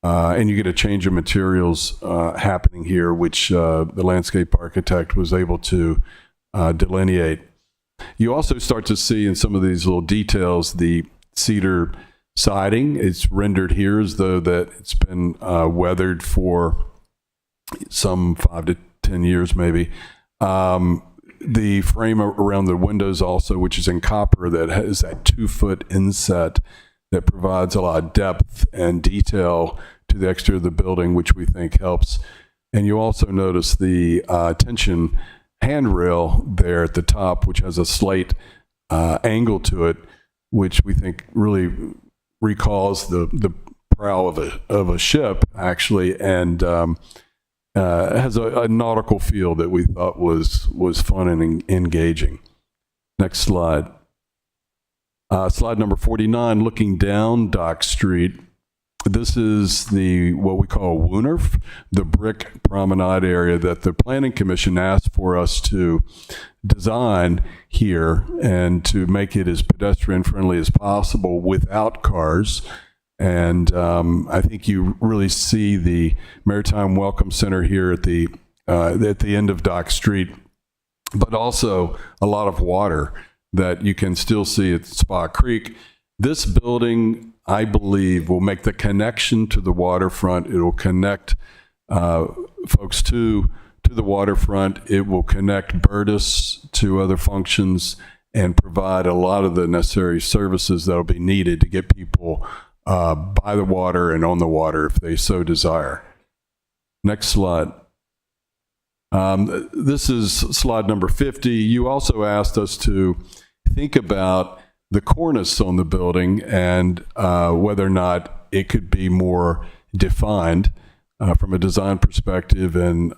and you get a change of materials happening here, which the landscape architect was able to delineate. You also start to see in some of these little details the cedar siding. It's rendered here as though that it's been weathered for some 5 to 10 years maybe. The frame around the windows also, which is in copper, that has that 2-foot inset that provides a lot of depth and detail to the exterior of the building, which we think helps. And you also notice the tension handrail there at the top, which has a slight angle to it, which we think really recalls the prow of a ship, actually, and has a nautical feel that we thought was fun and engaging. Next slide. Slide number 49, looking down Dock Street. This is what we call Woonerf, the brick promenade area that the Planning Commission asked for us to design here and to make it as pedestrian friendly as possible without cars. And I think you really see the Maritime Welcome Center here at the end of Dock Street, but also a lot of water that you can still see at Spa Creek. This building, I believe, will make the connection to the waterfront. It will connect folks to the waterfront. It will connect Burtis to other functions and provide a lot of the necessary services that will be needed to get people by the water and on the water if they so desire. Next slide. This is slide number 50. You also asked us to think about the cornice on the building and whether or not it could be more defined from a design perspective. And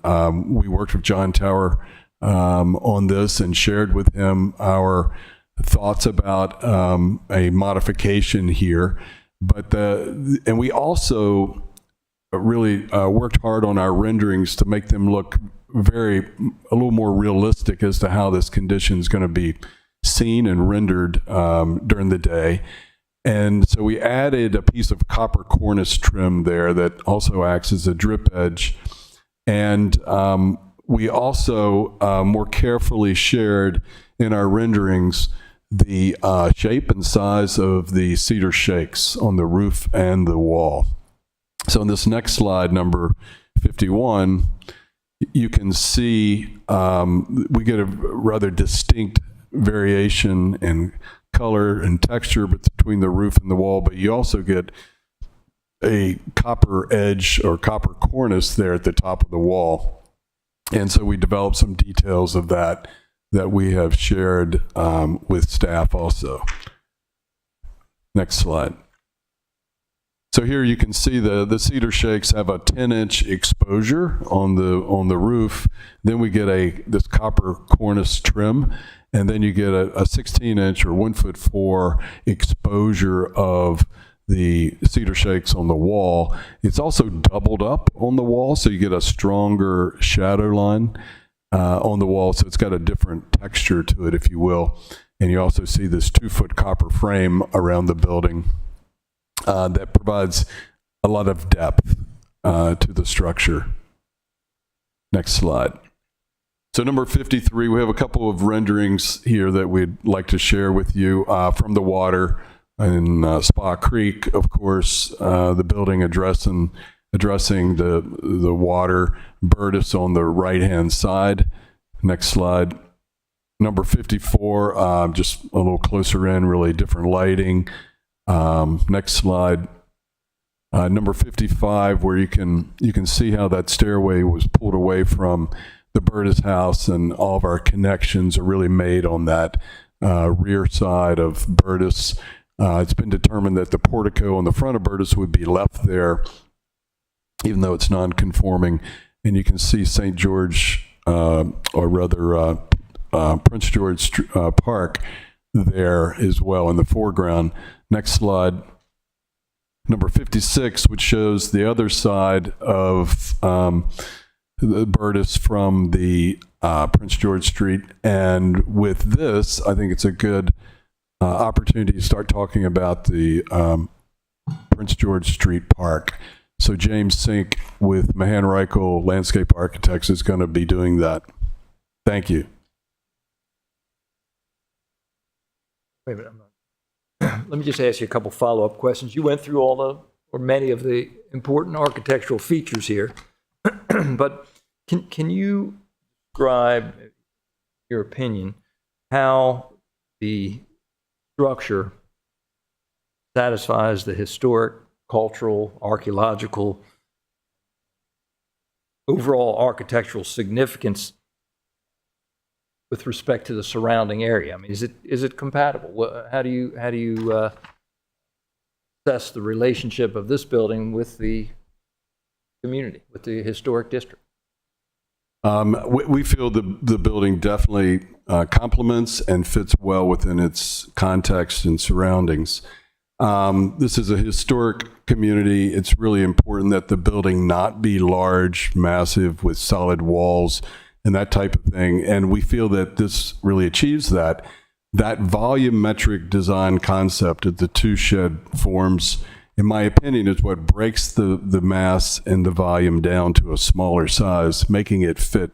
we worked with John Tower on this and shared with him our thoughts about a modification here. And we also really worked hard on our renderings to make them look a little more realistic as to how this condition is going to be seen and rendered during the day. And so we added a piece of copper cornice trim there that also acts as a drip edge. And we also more carefully shared in our renderings the shape and size of the cedar shakes on the roof and the wall. So in this next slide, number 51, you can see we get a rather distinct variation in color and texture between the roof and the wall, but you also get a copper edge or copper cornice there at the top of the wall. And so we developed some details of that we have shared with staff also. Next slide. So here you can see the cedar shakes have a 10-inch exposure on the roof. Then we get this copper cornice trim, and then you get a 16-inch or 1'4" exposure of the cedar shakes on the wall. It's also doubled up on the wall, so you get a stronger shadow line on the wall, so it's got a different texture to it, if you will. And you also see this 2-foot copper frame around the building that provides a lot of depth to the structure. Next slide. So number 53, we have a couple of renderings here that we'd like to share with you from the water in Spa Creek, of course, the building addressing the water, Burtis on the right-hand side. Next slide. Number 54, just a little closer in, really different lighting. Next slide. Number 55, where you can see how that stairway was pulled away from the Burtis house, and all of our connections are really made on that rear side of Burtis. It's been determined that the portico on the front of Burtis would be left there, even though it's non-conforming. And you can see St. George, or rather Prince George Park there as well in the foreground. Next slide. Number 56, which shows the other side of the Burtis from the Prince George Street. And with this, I think it's a good opportunity to start talking about the Prince George Street Park. So James Sink with Mahan Reichel Landscape Architects is going to be doing that. Thank you. Wait a minute, let me just ask you a couple follow-up questions. You went through or many of the important architectural features here, but can you describe, your opinion, how the structure satisfies the historic, cultural, archaeological, overall architectural significance with respect to the surrounding area? I mean, is it compatible? How do you assess the relationship of this building with the community, with the historic district? We feel the building definitely complements and fits well within its context and surroundings. This is a historic community. It's really important that the building not be large, massive, with solid walls and that type of thing. And we feel that this really achieves that. That volumetric design concept of the two shed forms, in my opinion, is what breaks the mass and the volume down to a smaller size, making it fit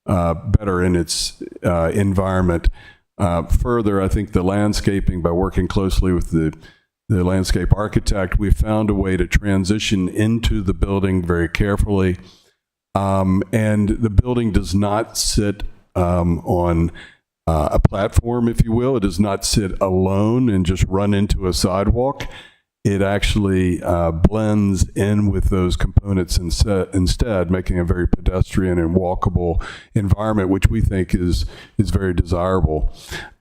better in its environment. Further, I think the landscaping, by working closely with the landscape architect, we found a way to transition into the building very carefully. And the building does not sit on a platform, if you will. It does not sit alone and just run into a sidewalk. It actually blends in with those components instead, making a very pedestrian and walkable environment, which we think is very desirable.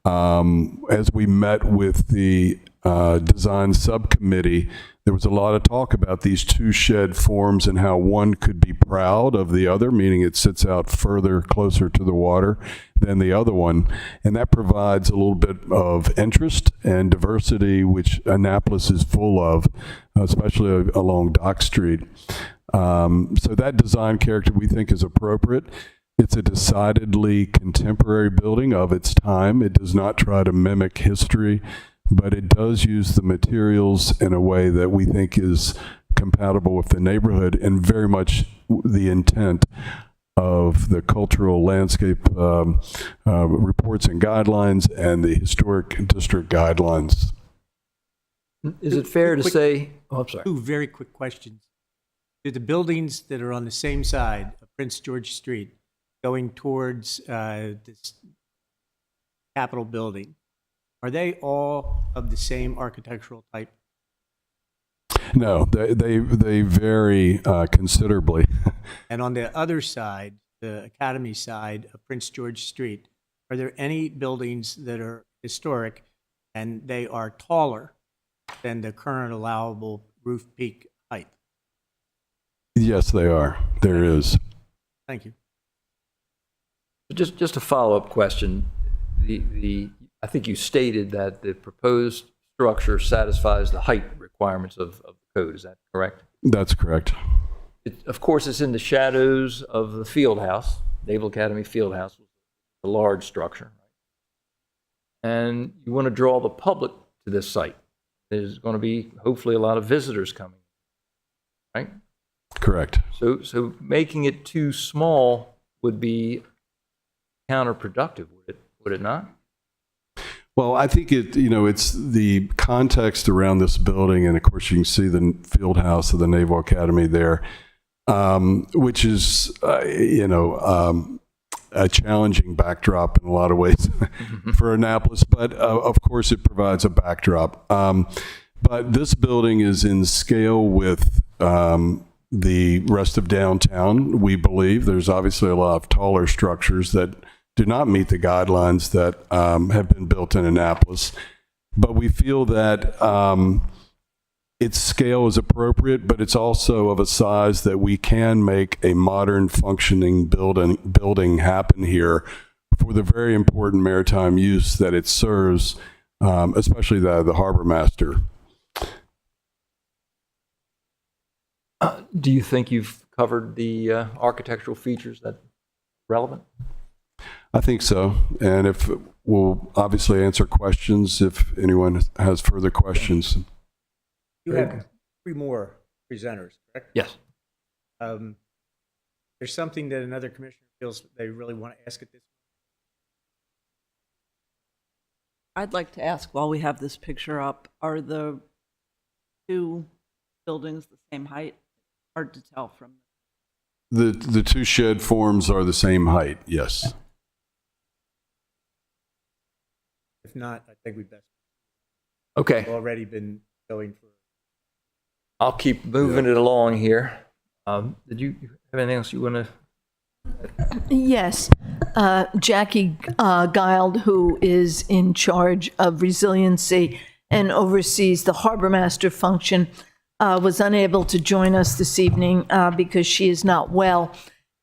As we met with the design subcommittee, there was a lot of talk about these two shed forms and how one could be proud of the other, meaning it sits out further, closer to the water than the other one. And that provides a little bit of interest and diversity, which Annapolis is full of, especially along Dock Street. So that design character we think is appropriate. It's a decidedly contemporary building of its time. It does not try to mimic history, but it does use the materials in a way that we think is compatible with the neighborhood and very much the intent of the cultural landscape reports and guidelines and the historic district guidelines. Is it fair to say, oh, I'm sorry. Two very quick questions. Do the buildings that are on the same side of Prince George Street going towards this Capitol building, are they all of the same architectural type? No, they vary considerably. And on the other side, the Academy side of Prince George Street, are there any buildings that are historic and they are taller than the current allowable roof peak height? Yes, they are. There is. Thank you. Just a follow-up question. I think you stated that the proposed structure satisfies the height requirements of the code. Is that correct? That's correct. Of course, it's in the shadows of the field house. Naval Academy field house was a large structure. And you want to draw the public to this site. There's going to be hopefully a lot of visitors coming, right? Correct. So making it too small would be counterproductive, would it not? Well, I think it's the context around this building, and of course you can see the field house of the Naval Academy there, which is, a challenging backdrop in a lot of ways for Annapolis, but of course it provides a backdrop. But this building is in scale with the rest of downtown, we believe. There's obviously a lot of taller structures that do not meet the guidelines that have been built in Annapolis. But we feel that its scale is appropriate, but it's also of a size that we can make a modern functioning building happen here for the very important maritime use that it serves, especially the harbor master. Do you think you've covered the architectural features that are relevant? I think so. And if we'll obviously answer questions if anyone has further questions. You have three more presenters, correct? Yes. There's something that another commissioner feels they really want to ask at this. I'd like to ask, while we have this picture up, are the two buildings the same height? Hard to tell from. The two shed forms are the same height, yes. If not, I think we best. Okay. We've already been going for. I'll keep moving it along here. Did you have anything else you want to? Yes. Jackie Guild, who is in charge of resiliency and oversees the harbor master function, was unable to join us this evening because she is not well.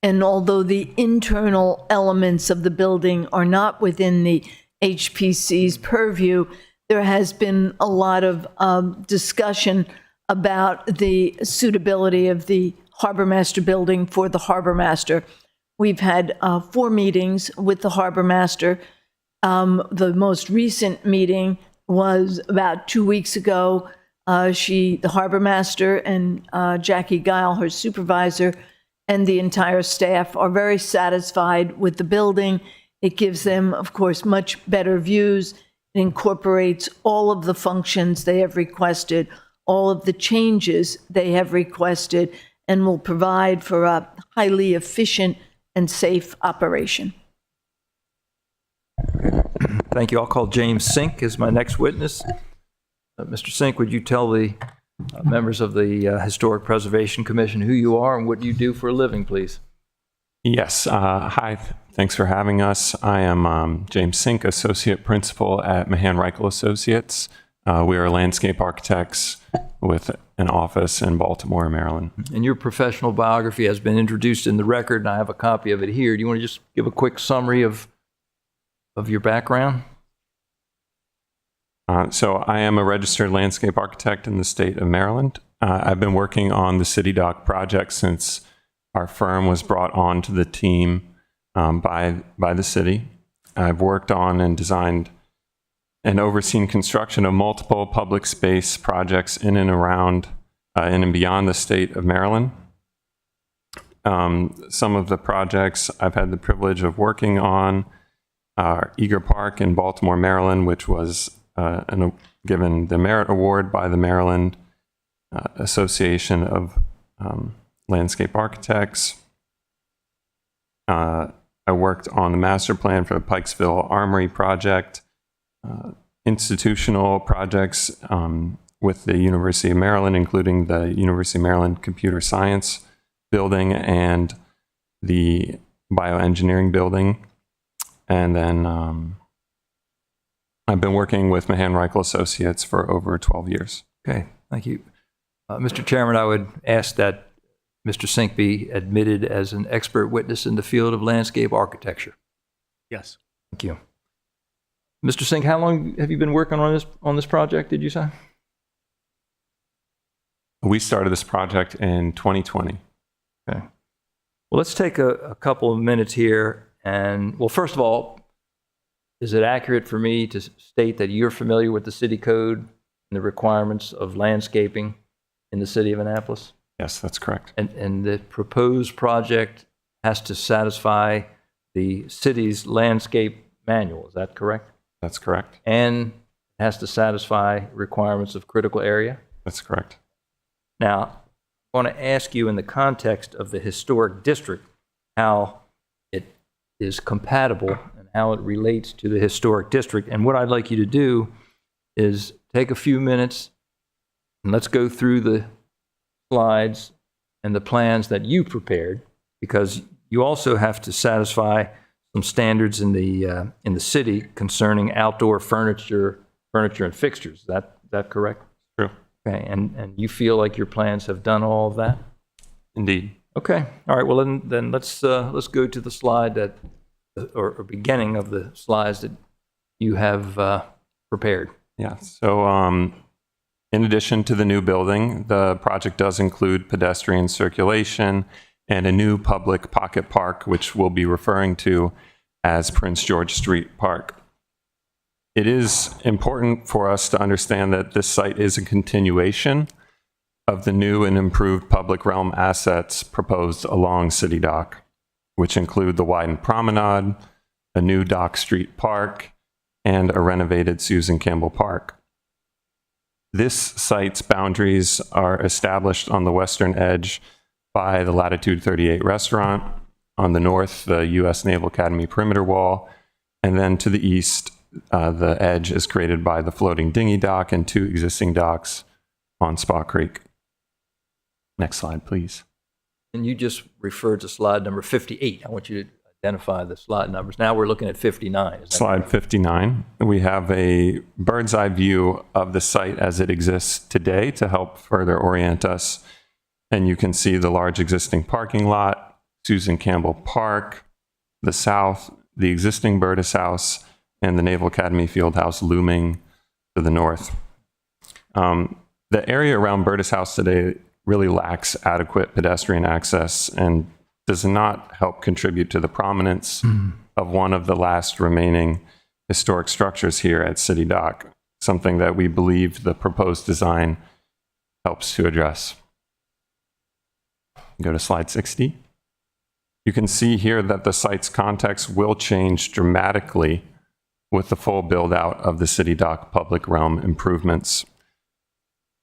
And although the internal elements of the building are not within the HPC's purview, there has been a lot of discussion about the suitability of the Harbor Master building for the Harbor Master. We've had 4 meetings with the Harbor Master. The most recent meeting was about 2 weeks ago. The Harbor Master and Jackie Guile, her supervisor, and the entire staff are very satisfied with the building. It gives them, of course, much better views. It incorporates all of the functions they have requested, all of the changes they have requested, and will provide for a highly efficient and safe operation. Thank you. I'll call James Sink as my next witness. Mr. Sink, would you tell the members of the Historic Preservation Commission who you are and what you do for a living, please? Yes. Hi. Thanks for having us. I am James Sink, Associate Principal at Mahan Reichel Associates. We are landscape architects with an office in Baltimore, Maryland. And your professional biography has been introduced in the record, and I have a copy of it here. Do you want to just give a quick summary of your background? So I am a registered landscape architect in the state of Maryland. I've been working on the City Dock project since our firm was brought on to the team by the city. I've worked on and designed and overseen construction of multiple public space projects in and around in and beyond the state of Maryland. Some of the projects I've had the privilege of working on are Eager Park in Baltimore, Maryland, which was given the Merit Award by the Maryland Association of Landscape Architects. I worked on the master plan for the Pikesville Armory project, institutional projects with the University of Maryland, including the University of Maryland Computer Science building and the bioengineering building. And then I've been working with Mahan Reichel Associates for over 12 years. Okay, thank you. Mr. Chairman, I would ask that Mr. Sink be admitted as an expert witness in the field of landscape architecture. Yes. Thank you. Mr. Sink, how long have you been working on this project, did you say? We started this project in 2020. Okay. Well, let's take a couple of minutes here. And, well, first of all, is it accurate for me to state that you're familiar with the city code and the requirements of landscaping in the city of Annapolis? Yes, that's correct. And the proposed project has to satisfy the city's landscape manual, is that correct? That's correct. And has to satisfy requirements of critical area? That's correct. Now, I want to ask you in the context of the historic district how it is compatible and how it relates to the historic district. And what I'd like you to do is take a few minutes and let's go through the slides and the plans that you prepared, because you also have to satisfy some standards in the city concerning outdoor furniture and fixtures. Is that correct? True. Okay, and you feel like your plans have done all of that? Indeed. Okay. All right. Well, then let's go to the slide that, or beginning of the slides that you have prepared. Yeah. So, in addition to the new building, the project does include pedestrian circulation and a new public pocket park, which we'll be referring to as Prince George Street Park. It is important for us to understand that this site is a continuation of the new and improved public realm assets proposed along City Dock, which include the widened promenade, a new Dock Street Park, and a renovated Susan Campbell Park. This site's boundaries are established on the western edge by the Latitude 38 restaurant, on the north, the U.S. Naval Academy perimeter wall, and then to the east, the edge is created by the floating dinghy dock and 2 existing docks on Spa Creek. Next slide, please. And you just referred to slide number 58. I want you to identify the slide numbers. Now we're looking at 59. Is that Slide correct? 59. We have a bird's eye view of the site as it exists today to help further orient us. And you can see the large existing parking lot, Susan Campbell Park, the south, the existing Burtis House, and the Naval Academy Fieldhouse looming to the north. The area around Burtis House today really lacks adequate pedestrian access and does not help contribute to the prominence of one of the last remaining historic structures here at City Dock, something that we believe the proposed design helps to address. Go to slide 60. You can see here that the site's context will change dramatically with the full build out of the City Dock public realm improvements.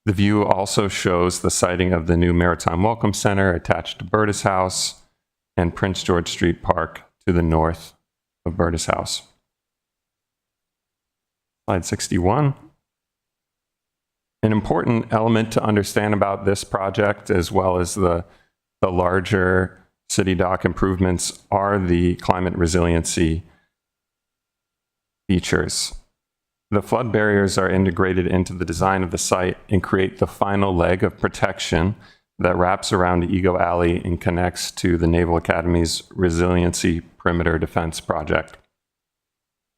The view also shows the siting of the new Maritime Welcome Center attached to Burtis House and Prince George Street Park to the north of Burtis House. Slide 61. An important element to understand about this project, as well as the larger City Dock improvements, are the climate resiliency features. The flood barriers are integrated into the design of the site and create the final leg of protection that wraps around Ego Alley and connects to the Naval Academy's Resiliency Perimeter Defense Project.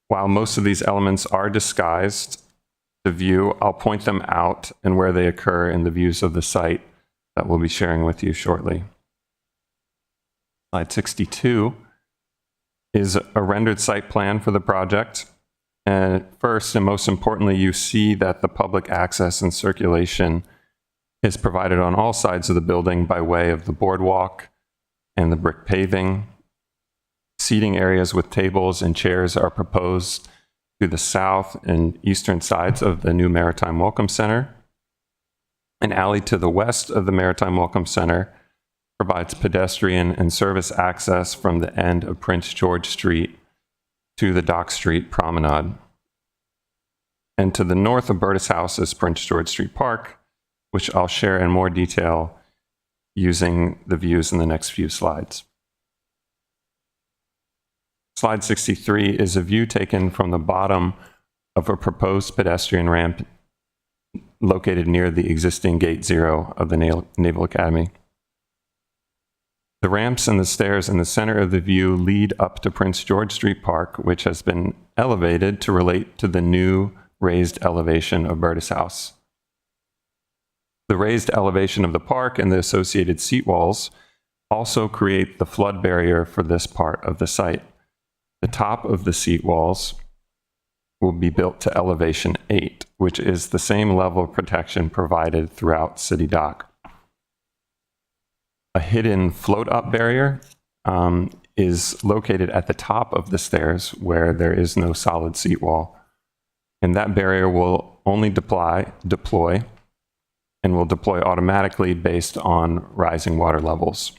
While most of these elements are disguised to view, I'll point them out and where they occur in the views of the site that we'll be sharing with you shortly. Slide 62 is a rendered site plan for the project. And first and most importantly, you see that the public access and circulation is provided on all sides of the building by way of the boardwalk and the brick paving. Seating areas with tables and chairs are proposed to the south and eastern sides of the new Maritime Welcome Center. An alley to the west of the Maritime Welcome Center provides pedestrian and service access from the end of Prince George Street to the Dock Street Promenade. And to the north of Burtis House is Prince George Street Park, which I'll share in more detail using the views in the next few slides. Slide 63 is a view taken from the bottom of a proposed pedestrian ramp located near the existing Gate 0 of the Naval Academy. The ramps and the stairs in the center of the view lead up to Prince George Street Park, which has been elevated to relate to the new raised elevation of Burtis House. The raised elevation of the park and the associated seat walls also create the flood barrier for this part of the site. The top of the seat walls will be built to elevation 8, which is the same level of protection provided throughout City Dock. A hidden float-up barrier is located at the top of the stairs where there is no solid seat wall. And that barrier will only deploy and will deploy automatically based on rising water levels.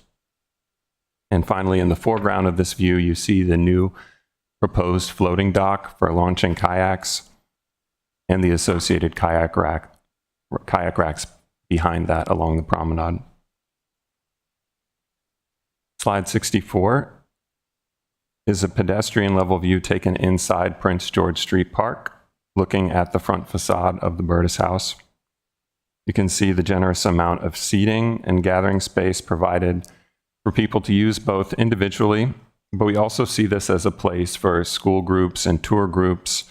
And finally, in the foreground of this view, you see the new proposed floating dock for launching kayaks and the associated kayak racks behind that along the promenade. Slide 64 is a pedestrian level view taken inside Prince George Street Park, looking at the front facade of the Burtis House. You can see the generous amount of seating and gathering space provided for people to use both individually, but we also see this as a place for school groups and tour groups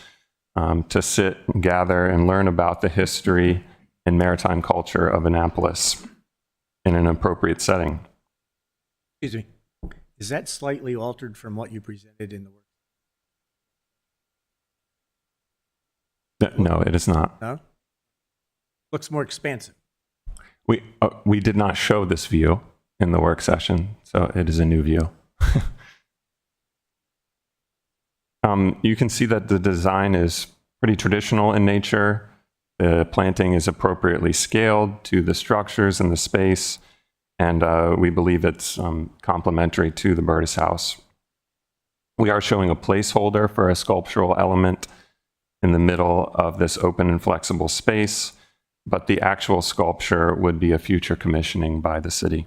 to sit and gather and learn about the history and maritime culture of Annapolis in an appropriate setting. Excuse me. Is that slightly altered from what you presented in the work? No, it is not. No? Looks more expansive. We did not show this view in the work session, so it is a new view. You can see that the design is pretty traditional in nature. The planting is appropriately scaled to the structures and the space, and we believe it's complementary to the Burtis House. We are showing a placeholder for a sculptural element in the middle of this open and flexible space, but the actual sculpture would be a future commissioning by the city.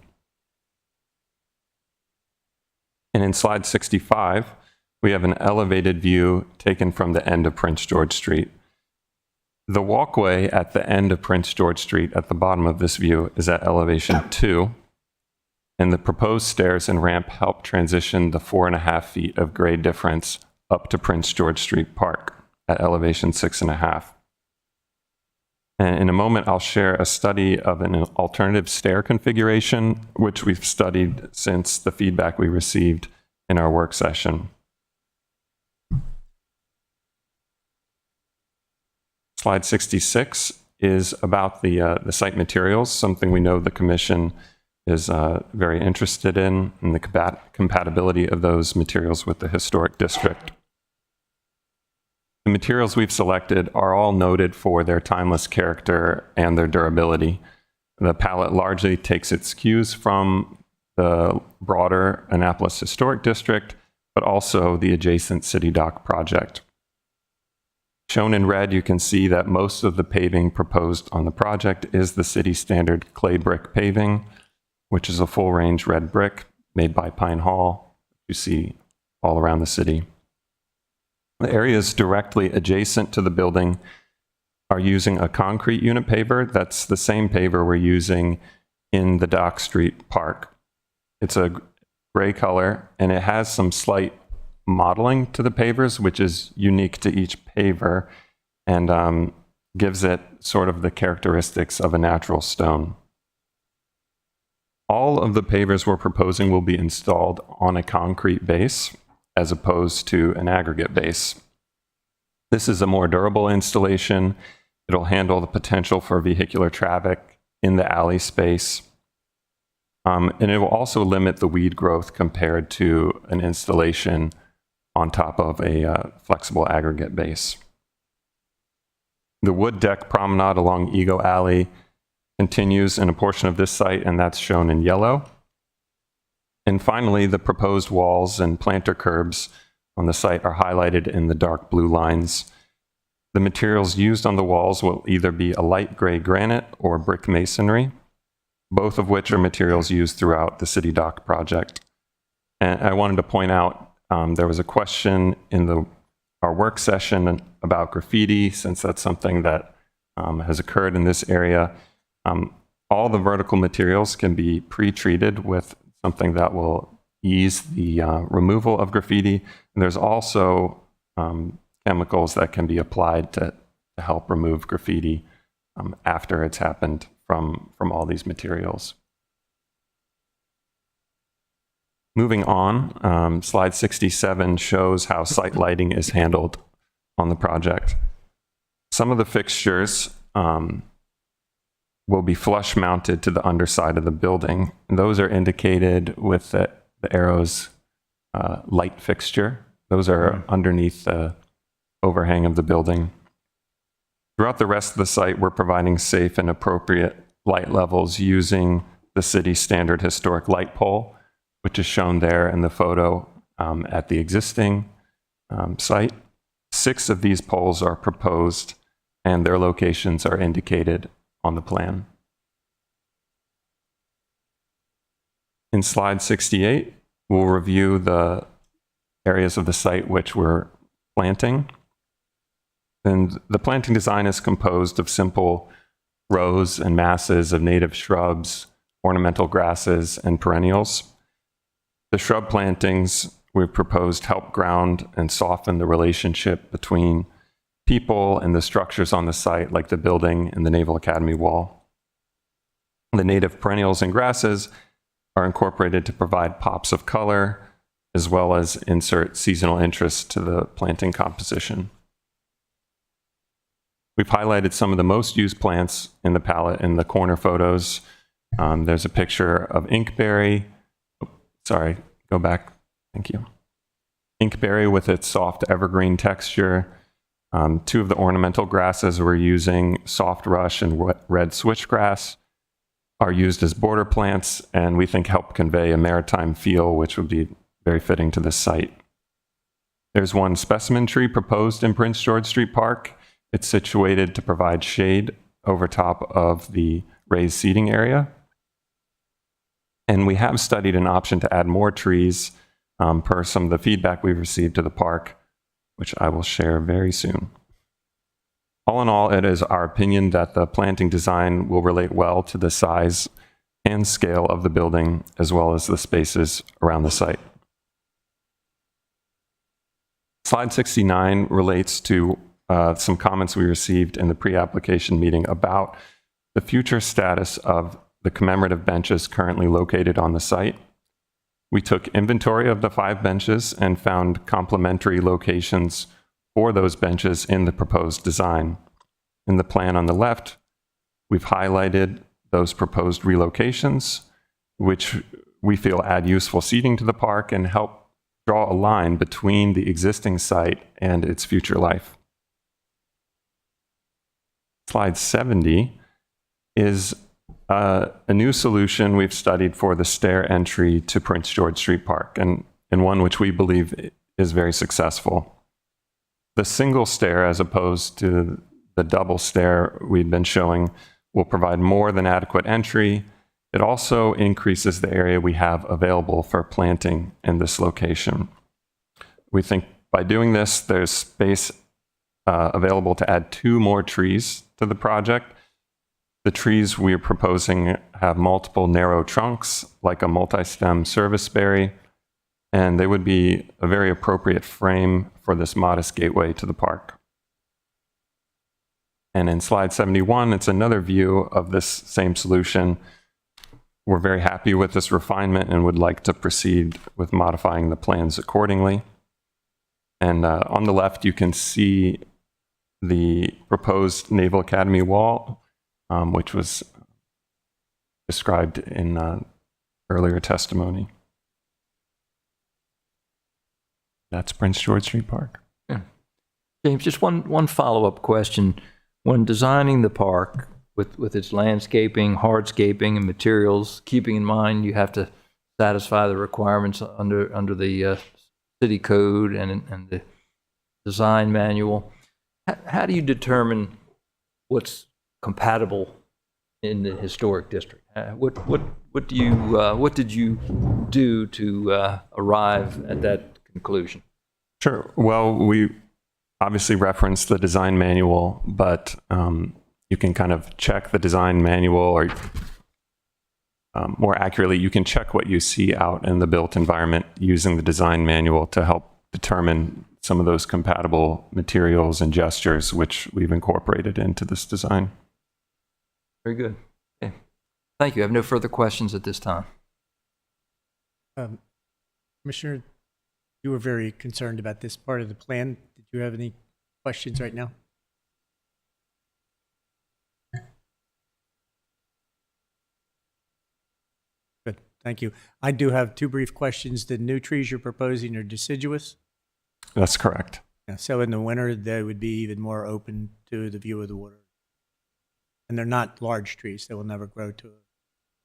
And in slide 65, we have an elevated view taken from the end of Prince George Street. The walkway at the end of Prince George Street at the bottom of this view is at elevation 2. and the proposed stairs and ramp help transition the 4.5 feet of grade difference up to Prince George Street Park at elevation 6.5. And in a moment, I'll share a study of an alternative stair configuration, which we've studied since the feedback we received in our work session. Slide 66 is about the site materials, something we know the Commission is very interested in, and the compatibility of those materials with the historic district. The materials we've selected are all noted for their timeless character and their durability. The palette largely takes its cues from the broader Annapolis Historic District, but also the adjacent City Dock project. Shown in red, you can see that most of the paving proposed on the project is the city standard clay brick paving, which is a full range red brick made by Pine Hall, you see all around the city. The areas directly adjacent to the building are using a concrete unit paver. That's the same paver we're using in the Dock Street Park. It's a gray color, and it has some slight modeling to the pavers, which is unique to each paver and gives it sort of the characteristics of a natural stone. All of the pavers we're proposing will be installed on a concrete base as opposed to an aggregate base. This is a more durable installation. It'll handle the potential for vehicular traffic in the alley space. And it will also limit the weed growth compared to an installation on top of a flexible aggregate base. The wood deck promenade along Eagle Alley continues in a portion of this site, and that's shown in yellow. And finally, the proposed walls and planter curbs on the site are highlighted in the dark blue lines. The materials used on the walls will either be a light gray granite or brick masonry, both of which are materials used throughout the City Dock project. And I wanted to point out, there was a question in our work session about graffiti, since that's something that has occurred in this area. All the vertical materials can be pre-treated with something that will ease the removal of graffiti. And there's also chemicals that can be applied to help remove graffiti after it's happened from all these materials. Moving on, slide 67 shows how site lighting is handled on the project. Some of the fixtures will be flush mounted to the underside of the building. And those are indicated with the arrow's light fixture. Those are underneath the overhang of the building. Throughout the rest of the site, we're providing safe and appropriate light levels using the city standard historic light pole, which is shown there in the photo at the existing site. 6 of these poles are proposed, and their locations are indicated on the plan. In slide 68, we'll review the areas of the site which we're planting. And the planting design is composed of simple rows and masses of native shrubs, ornamental grasses, and perennials. The shrub plantings we've proposed help ground and soften the relationship between people and the structures on the site, like the building and the Naval Academy wall. The native perennials and grasses are incorporated to provide pops of color, as well as insert seasonal interest to the planting composition. We've highlighted some of the most used plants in the palette in the corner photos. There's a picture of inkberry. Sorry, go back. Thank you. Inkberry with its soft evergreen texture. 2 of the ornamental grasses we're using, soft rush and red switchgrass, are used as border plants, and we think help convey a maritime feel, which would be very fitting to this site. There's one specimen tree proposed in Prince George Street Park. It's situated to provide shade over top of the raised seating area. And we have studied an option to add more trees per some of the feedback we've received to the park, which I will share very soon. All in all, it is our opinion that the planting design will relate well to the size and scale of the building, as well as the spaces around the site. Slide 69 relates to some comments we received in the pre-application meeting about the future status of the commemorative benches currently located on the site. We took inventory of the 5 benches and found complementary locations for those benches in the proposed design. In the plan on the left, we've highlighted those proposed relocations, which we feel add useful seating to the park and help draw a line between the existing site and its future life. Slide 70 is a new solution we've studied for the stair entry to Prince George Street Park, and one which we believe is very successful. The single stair, as opposed to the double stair we've been showing, will provide more than adequate entry. It also increases the area we have available for planting in this location. We think by doing this, there's space available to add 2 more trees to the project. The trees we are proposing have multiple narrow trunks, like a multi-stem serviceberry, and they would be a very appropriate frame for this modest gateway to the park. And in slide 71, it's another view of this same solution. We're very happy with this refinement and would like to proceed with modifying the plans accordingly. And on the left, you can see the proposed Naval Academy wall, which was described in earlier testimony. That's Prince George Street Park. Yeah. James, just one follow-up question. When designing the park with its landscaping, hardscaping, and materials, keeping in mind you have to satisfy the requirements under the city code and the design manual, how do you determine what's compatible in the historic district? What did you do to arrive at that conclusion? Sure. Well, we obviously reference the design manual, but you can kind of check the design manual, or more accurately, you can check what you see out in the built environment using the design manual to help determine some of those compatible materials and gestures which we've incorporated into this design. Very good. Okay. Thank you. I have no further questions at this time. Commissioner, you were very concerned about this part of the plan. Did you have any questions right now? Good, thank you. I do have 2 brief questions. The new trees you're proposing are deciduous? That's correct. Yeah, so in the winter, they would be even more open to the view of the water. And they're not large trees. They will never grow to a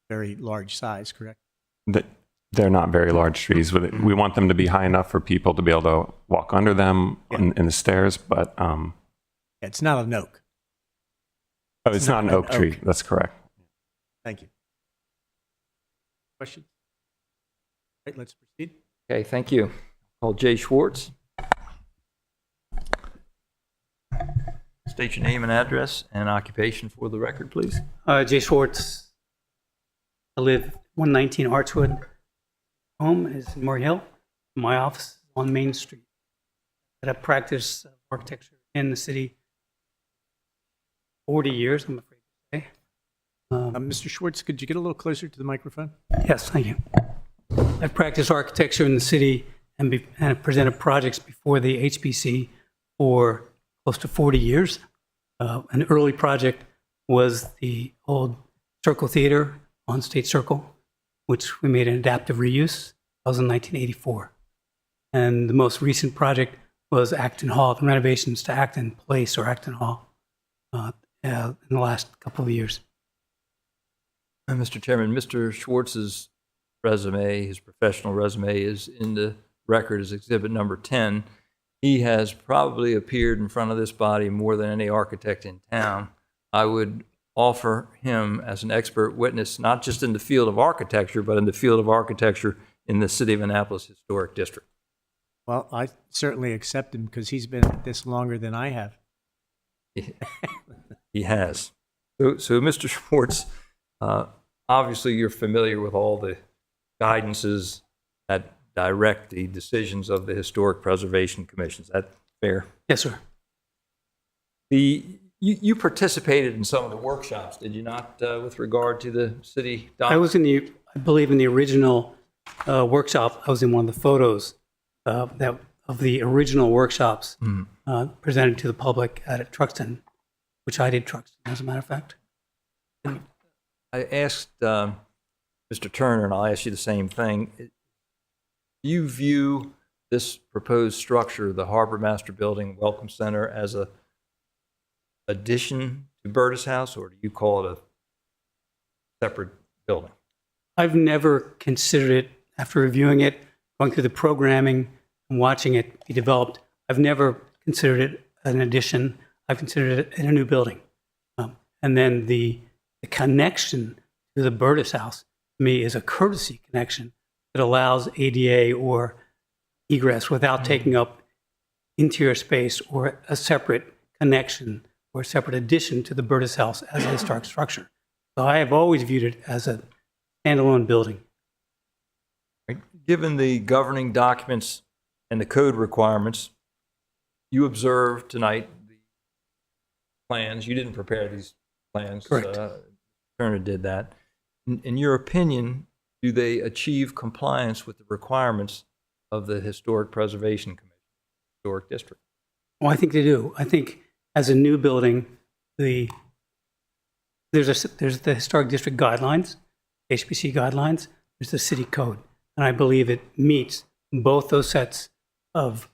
very large size, correct? They're not very large trees. We want them to be high enough for people to be able to walk under them in the stairs, but It's not an oak. oh, it's not an oak tree. That's correct. Thank you. Questions? Right, let's proceed. Okay, thank you. Call Jay Schwartz. State your name and address and occupation for the record, please. Jay Schwartz. I live 119 Archwood. Home is in Murray Hill. My office is on Main Street. I practiced architecture in the city 40 years, I'm afraid to say. Mr. Schwartz, could you get a little closer to the microphone? Yes, thank you. I've practiced architecture in the city and presented projects before the HPC for close to 40 years. An early project was the old Circle Theater on State Circle, which we made an adaptive reuse. That was in 1984. And the most recent project was Acton Hall, the renovations to Acton Place or Acton Hall in the last couple of years. Mr. Chairman, Mr. Schwartz's resume, his professional resume, is in the record as exhibit number 10. He has probably appeared in front of this body more than any architect in town. I would offer him as an expert witness, not just in the field of architecture, but in the field of architecture in the City of Annapolis Historic District. Well, I certainly accept him because he's been at this longer than I have. He has. So Mr. Schwartz, obviously you're familiar with all the guidances that direct the decisions of the Historic Preservation Commission. Is that fair? Yes, sir. You participated in some of the workshops, did you not, with regard to the city I doc? was I believe in the original workshop. I was in one of the photos of the original workshops presented to the public at Truxton, which I did Truxton, as a matter of fact. I asked Mr. Turner, and I'll ask you the same thing. Do you view this proposed structure, the Harbor Master Building Welcome Center, as a addition to Burtis House, or do you call it a separate building? I've never considered it, after reviewing it, going through the programming and watching it be developed, I've never considered it an addition. I've considered it a new building. And then the connection to the Burtis House, to me, is a courtesy connection that allows ADA or egress without taking up interior space or a separate connection or a separate addition to the Burtis House as a historic structure. So I have always viewed it as a standalone building. Right. Given the governing documents and the code requirements, you observed tonight the plans. You didn't prepare these plans. Correct. Turner did that. In your opinion, do they achieve compliance with the requirements of the Historic Preservation Commission, Historic District? Well, I think they do. I think as a new building, there's the Historic District guidelines, HPC guidelines, there's the city code. And I believe it meets both those sets of,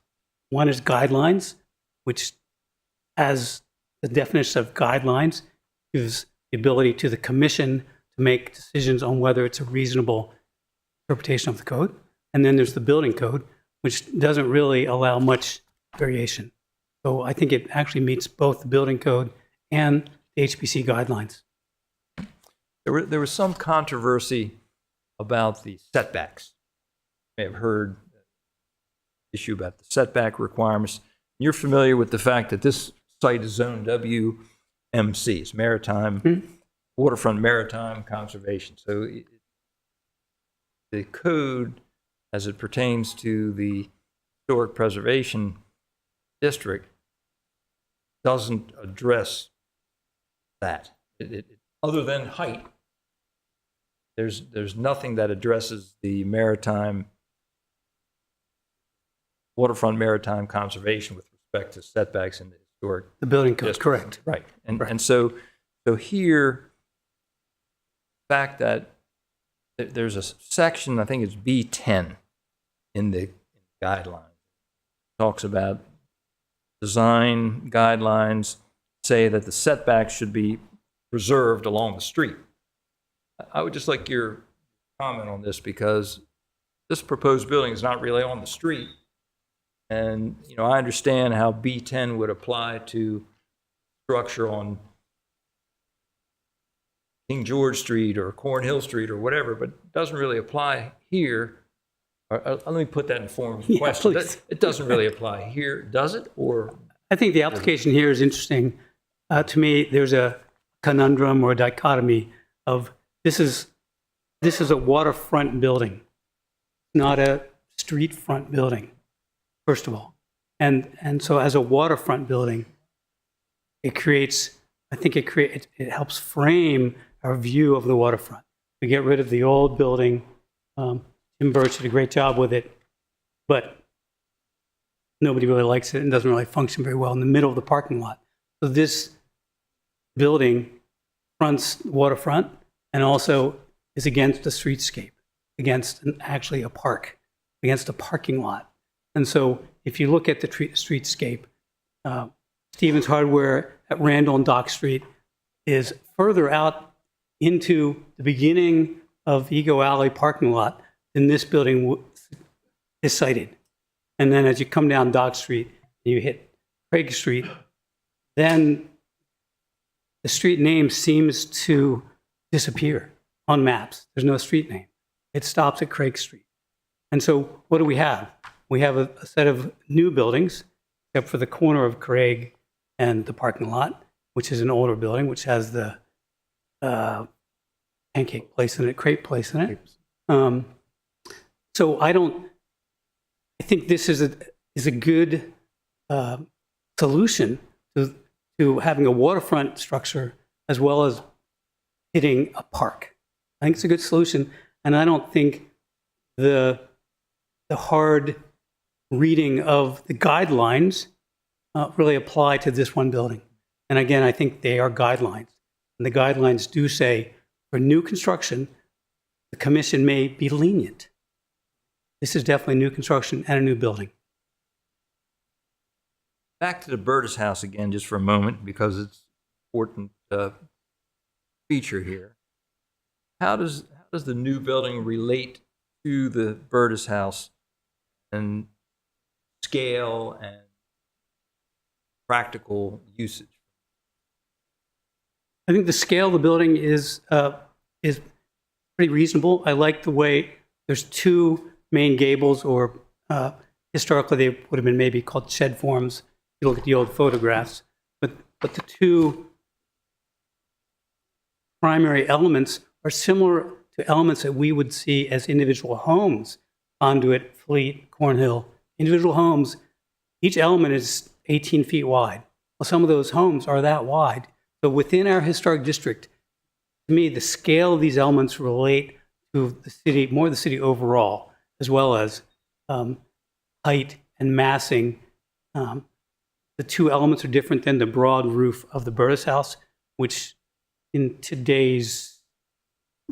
one is guidelines, which as the definition of guidelines gives the ability to the commission to make decisions on whether it's a reasonable interpretation of the code. And then there's the building code, which doesn't really allow much variation. So I think it actually meets both the building code and the HPC guidelines. There was some controversy about the setbacks. You may have heard the issue about the setback requirements. You're familiar with the fact that this site is Zone WMC, it's Maritime, Waterfront Maritime Conservation. So the code, as it pertains to the Historic Preservation District, doesn't address that. Other than height, there's nothing that addresses the waterfront maritime conservation with respect to setbacks in the historic. The building code, district. correct. Right. Right. And so here, the fact that there's a section, I think it's B10 in the guidelines, talks about design guidelines, say that the setbacks should be preserved along the street. I would just like your comment on this, because this proposed building is not really on the street. And, you know, I understand how B10 would apply to structure on King George Street or Cornhill Street or whatever, but it doesn't really apply here. Let me put that in form of a question. please. It doesn't really apply here, does it? Or I think the application here is interesting. To me, there's a conundrum or a dichotomy of this is a waterfront building, not a street front building, first of all. And so as a waterfront building, it helps frame our view of the waterfront. We get rid of the old building. Tim Birch did a great job with it, but nobody really likes it and doesn't really function very well in the middle of the parking lot. So this building fronts the waterfront and also is against the streetscape, against actually a park, against a parking lot. And so if you look at the streetscape, Stevens Hardware at Randall and Dock Street is further out into the beginning of Ego Alley parking lot than this building is sited. And then as you come down Dock Street, you hit Craig Street, then the street name seems to disappear on maps. There's no street name. It stops at Craig Street. And so what do we have? We have a set of new buildings, except for the corner of Craig and the parking lot, which is an older building, which has the pancake place in it, crepe place in it. So I think this is a good solution to having a waterfront structure as well as hitting a park. I think it's a good solution, and I don't think the hard reading of the guidelines really apply to this one building. And again, I think they are guidelines. And the guidelines do say for new construction, the commission may be lenient. This is definitely new construction and a new building. Back to the Burtis House again, just for a moment, because it's an important feature here. How does the new building relate to the Burtis House and scale and practical usage? I think the scale of the building is pretty reasonable. I like the way there's two main gables, or historically they would have been maybe called shed forms. You look at the old photographs, but the two primary elements are similar to elements that we would see as individual homes: Conduit, Fleet, Cornhill. Individual homes, each element is 18 feet wide. Well, some of those homes are that wide. So within our historic district, to me, the scale of these elements relate to the city, more the city overall, as well as height and massing. The two elements are different than the broad roof of the Burtis House, which in today's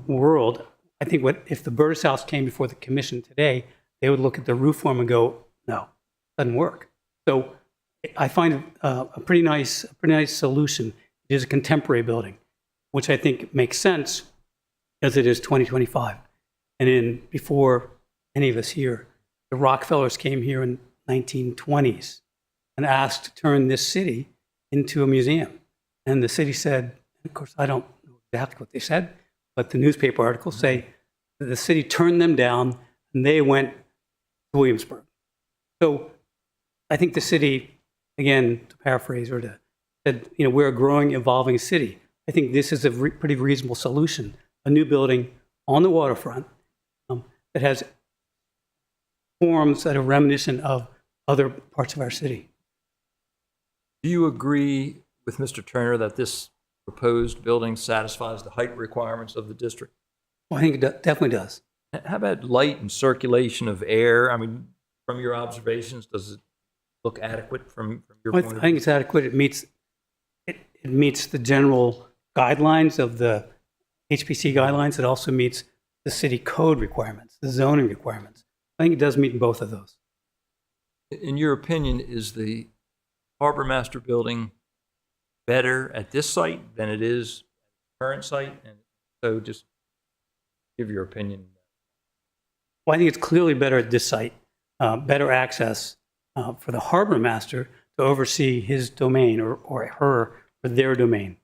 world, I think if the Burtis House came before the commission today, they would look at the roof form and go, no, doesn't work. So I find it a pretty nice solution. It is a contemporary building, which I think makes sense as it is 2025. And before any of us here, the Rockefellers came here in 1920s and asked to turn this city into a museum. And the city said, of course, I don't know exactly what they said, but the newspaper articles say that the city turned them down and they went to Williamsburg. So I think the city, again, to paraphrase or to said, we're a growing, evolving city. I think this is a pretty reasonable solution. A new building on the waterfront that has forms that are reminiscent of other parts of our city. Do you agree with Mr. Turner that this proposed building satisfies the height requirements of the district? Well, I think it definitely does. How about light and circulation of air? I mean, from your observations, does it look adequate from your point of view? I think it's adequate. It meets the general guidelines of the HPC guidelines. It also meets the city code requirements, the zoning requirements. I think it does meet both of those. In your opinion, is the Harbor Master building better at this site than it is at the current site? And so just give your opinion. Well, I think it's clearly better at this site, better access for the Harbor Master to oversee his domain or her or their domain.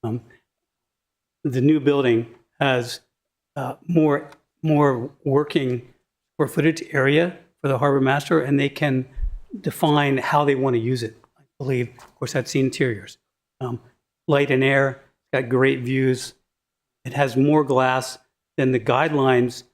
The new building has more working square footage area for the Harbor Master, and they can define how they want to use it. I believe, of course, that's the interiors. Light and air, it's got great views. It has more glass than the guidelines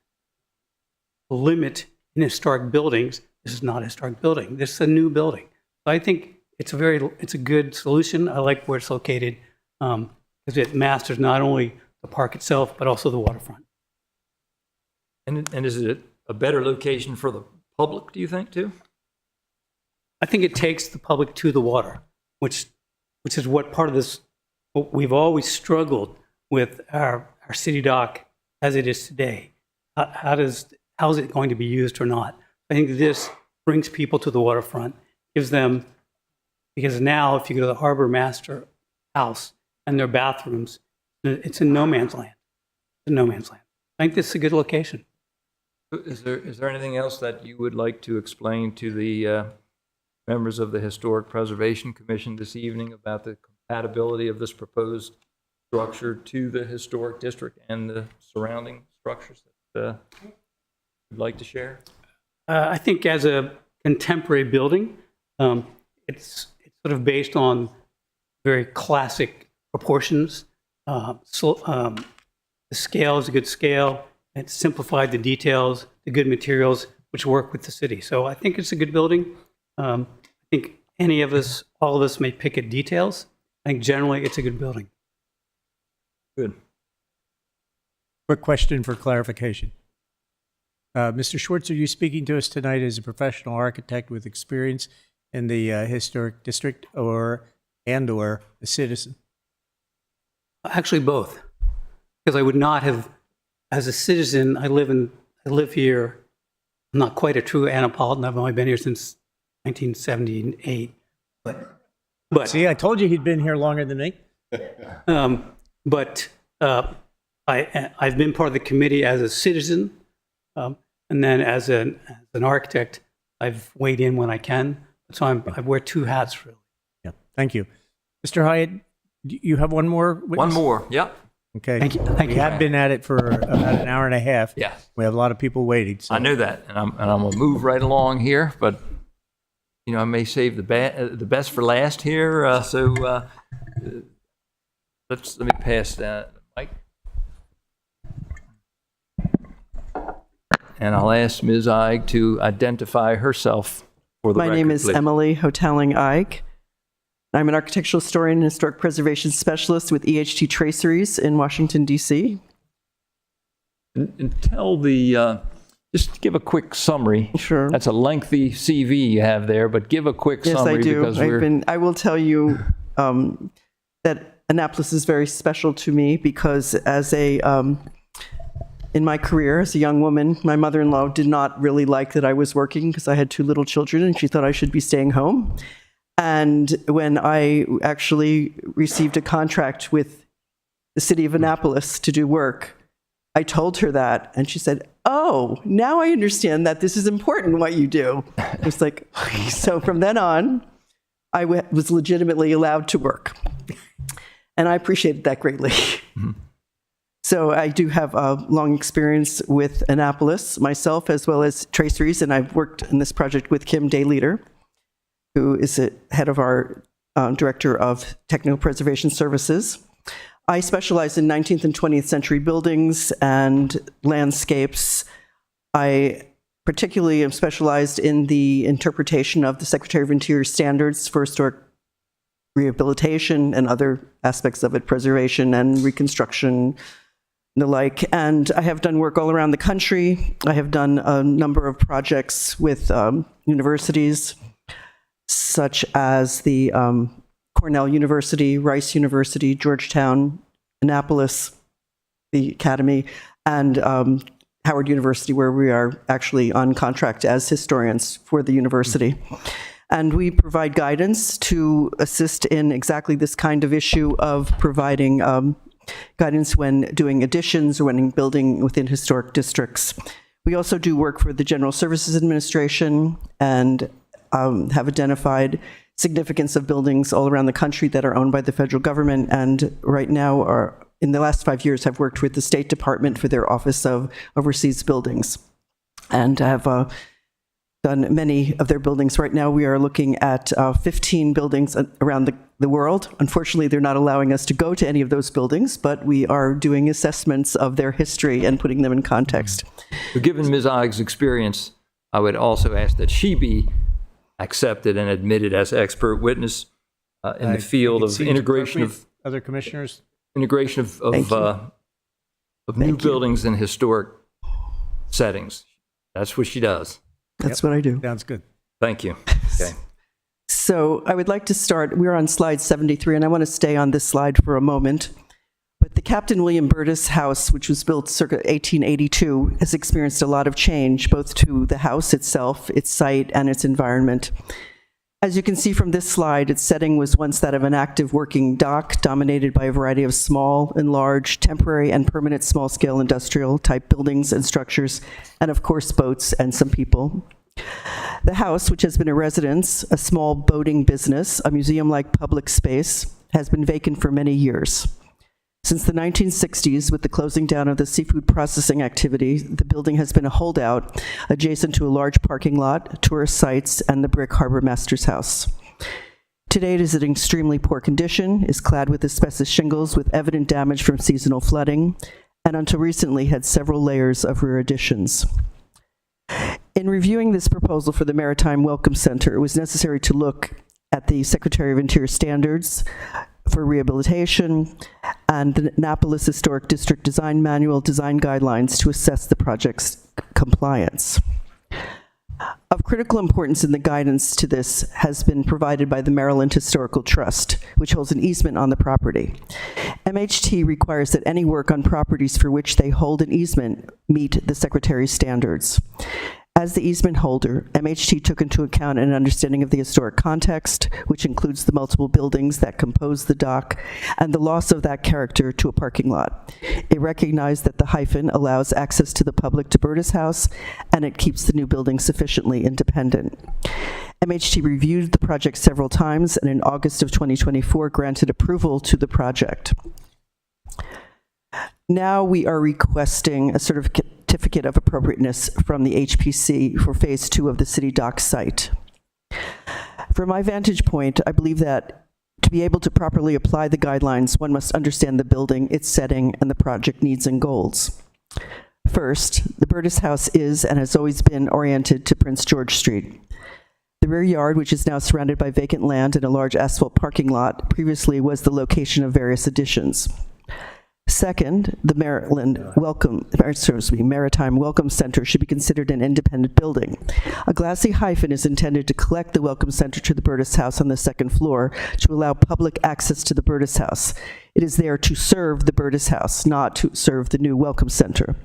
limit in historic buildings. This is not a historic building. This is a new building. So I think it's a good solution. I like where it's located because it masters not only the park itself, but also the waterfront. And is it a better location for the public, do you think, too? I think it takes the public to the water, which is what part of this, what we've always struggled with our city dock as it is today. How is it going to be used or not? I think this brings people to the waterfront, gives them, because now if you go to the Harbor Master house and their bathrooms, it's in no man's land. It's in no man's land. I think this is a good location. Is there anything else that you would like to explain to the members of the Historic Preservation Commission this evening about the compatibility of this proposed structure to the historic district and the surrounding structures that you'd like to share? I think as a contemporary building, it's sort of based on very classic proportions, The scale is a good scale. It's simplified the details, the good materials, which work with the city. So I think it's a good building. I think all of us may pick at details. I think generally it's a good building. Good. Quick question for clarification. Mr. Schwartz, are you speaking to us tonight as a professional architect with experience in the historic district or a citizen? Actually, both. Because I would not have, as a citizen, I live here. I'm not quite a true Annapolitan. I've only been here since 1978. But See, I told you he'd been here longer than me. I've been part of the committee as a citizen, and then as an architect, I've weighed in when I can. So I wear two hats, really. Yeah, thank you. Mr. Hyatt, you have one more witness? One more, yep. Okay. Thank you. We have been at it for about an hour and a half. Yeah. We have a lot of people waiting. So. I knew that, and I'm going to move right along here, but, I may save the best for last here, let me pass that mic. And I'll ask Ms. Ige to identify herself for the record, My name is please. Emily Hotelling-Ige. I'm an architectural historian and historic preservation specialist with EHT Traceries in Washington, D.C. And tell just give a quick summary. Sure. That's a lengthy CV you have there, but give a quick Yes, summary I do. because I will tell you that Annapolis is very special to me because in my career as a young woman, my mother-in-law did not really like that I was working because I had two little children and she thought I should be staying home. And when I actually received a contract with the city of Annapolis to do work, I told her that, and she said, "Oh, now I understand that this is important what you do." It was like, so from then on, I was legitimately allowed to work. And I appreciated that greatly. Mm-hmm. So I do have a long experience with Annapolis myself, as well as Traceries, and I've worked in this project with Kim Day-Leader, who is the head of our Director of Technical Preservation Services. I specialize in 19th and 20th century buildings and landscapes. I particularly am specialized in the interpretation of the Secretary of Interior standards for historic rehabilitation and other aspects of it, preservation and reconstruction and the like. And I have done work all around the country. I have done a number of projects with universities, such as the Cornell University, Rice University, Georgetown, Annapolis, the Academy, and Howard University, where we are actually on contract as historians for the university. And we provide guidance to assist in exactly this kind of issue of providing guidance when doing additions or when building within historic districts. We also do work for the General Services Administration and have identified significance of buildings all around the country that are owned by the federal government, and right now in the last 5 years have worked with the State Department for their Office of Overseas Buildings, and have done many of their buildings. Right now we are looking at 15 buildings around the world. Unfortunately, they're not allowing us to go to any of those buildings, but we are doing assessments of their history and putting them in context. But given Ms. Og's experience, I would also ask that she be accepted and admitted as expert witness in the field of integration of other commissioners. Integration of new buildings in historic settings. That's what she does. That's what I do. Sounds good. Thank you. Okay. So I would like to start, we're on slide 73, and I want to stay on this slide for a moment. But the Captain William Burtis house, which was built circa 1882, has experienced a lot of change, both to the house itself, its site, and its environment. As you can see from this slide, its setting was once that of an active working dock, dominated by a variety of small and large, temporary and permanent small-scale industrial-type buildings and structures, and of course boats and some people. The house, which has been a residence, a small boating business, a museum-like public space, has been vacant for many years. Since the 1960s, with the closing down of the seafood processing activity, the building has been a holdout adjacent to a large parking lot, tourist sites, and the brick harbor master's house. Today, it is in extremely poor condition, is clad with asbestos shingles with evident damage from seasonal flooding, and until recently had several layers of rear additions. In reviewing this proposal for the Maritime Welcome Center, it was necessary to look at the Secretary of Interior standards for rehabilitation and the Annapolis Historic District Design Manual design guidelines to assess the project's compliance. Of critical importance in the guidance to this has been provided by the Maryland Historical Trust, which holds an easement on the property. MHT requires that any work on properties for which they hold an easement meet the Secretary's standards. As the easement holder, MHT took into account an understanding of the historic context, which includes the multiple buildings that compose the dock and the loss of that character to a parking lot. It recognized that the hyphen allows access to the public to Berta's house, and it keeps the new building sufficiently independent. MHT reviewed the project several times, and in August of 2024 granted approval to the project. Now we are requesting a certificate of appropriateness from the HPC for Phase 2 of the City Dock site. From my vantage point, I believe that to be able to properly apply the guidelines, one must understand the building, its setting, and the project needs and goals. First, the Berta's house is and has always been oriented to Prince George Street. The rear yard, which is now surrounded by vacant land and a large asphalt parking lot, previously was the location of various additions. Second, the Maritime Welcome Center should be considered an independent building. A glassy hyphen is intended to collect the Welcome Center to the Berta's house on the second floor to allow public access to the Berta's house. It is there to serve the Berta's house, not to serve the new Welcome Center.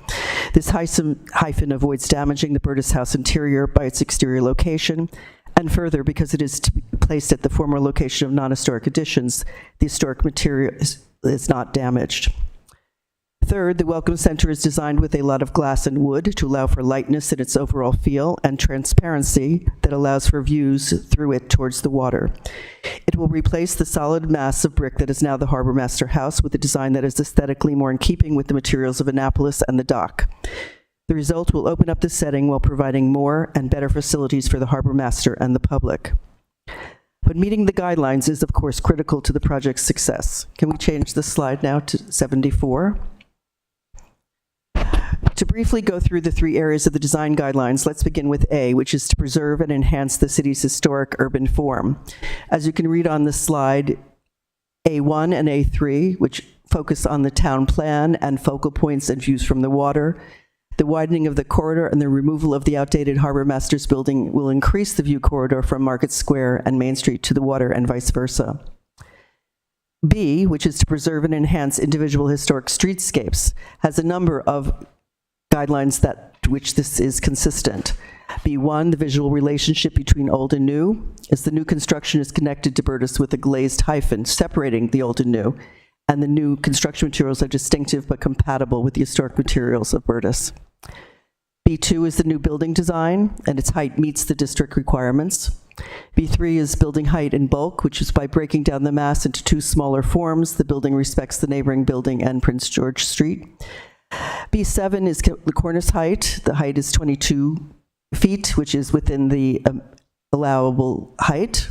This hyphen avoids damaging the Berta's house interior by its exterior location, and further, because it is placed at the former location of non-historic additions, the historic material is not damaged. Third, the Welcome Center is designed with a lot of glass and wood to allow for lightness in its overall feel and transparency that allows for views through it towards the water. It will replace the solid mass of brick that is now the Harbor Master House with a design that is aesthetically more in keeping with the materials of Annapolis and the dock. The result will open up the setting while providing more and better facilities for the Harbor Master and the public. But meeting the guidelines is, of course, critical to the project's success. Can we change the slide now to 74? To briefly go through the three areas of the design guidelines, let's begin with A, which is to preserve and enhance the city's historic urban form. As you can read on the slide, A1 and A3, which focus on the town plan and focal points and views from the water. The widening of the corridor and the removal of the outdated Harbor Master's building will increase the view corridor from Market Square and Main Street to the water and vice versa. B, which is to preserve and enhance individual historic streetscapes, has a number of guidelines to which this is consistent. B1, the visual relationship between old and new, as the new construction is connected to Berta's with a glazed hyphen separating the old and new, and the new construction materials are distinctive but compatible with the historic materials of Berta's. B2 is the new building design, and its height meets the district requirements. B3 is building height in bulk, which is by breaking down the mass into two smaller forms, the building respects the neighboring building and Prince George Street. B7 is the cornice height. The height is 22 feet, which is within the allowable height.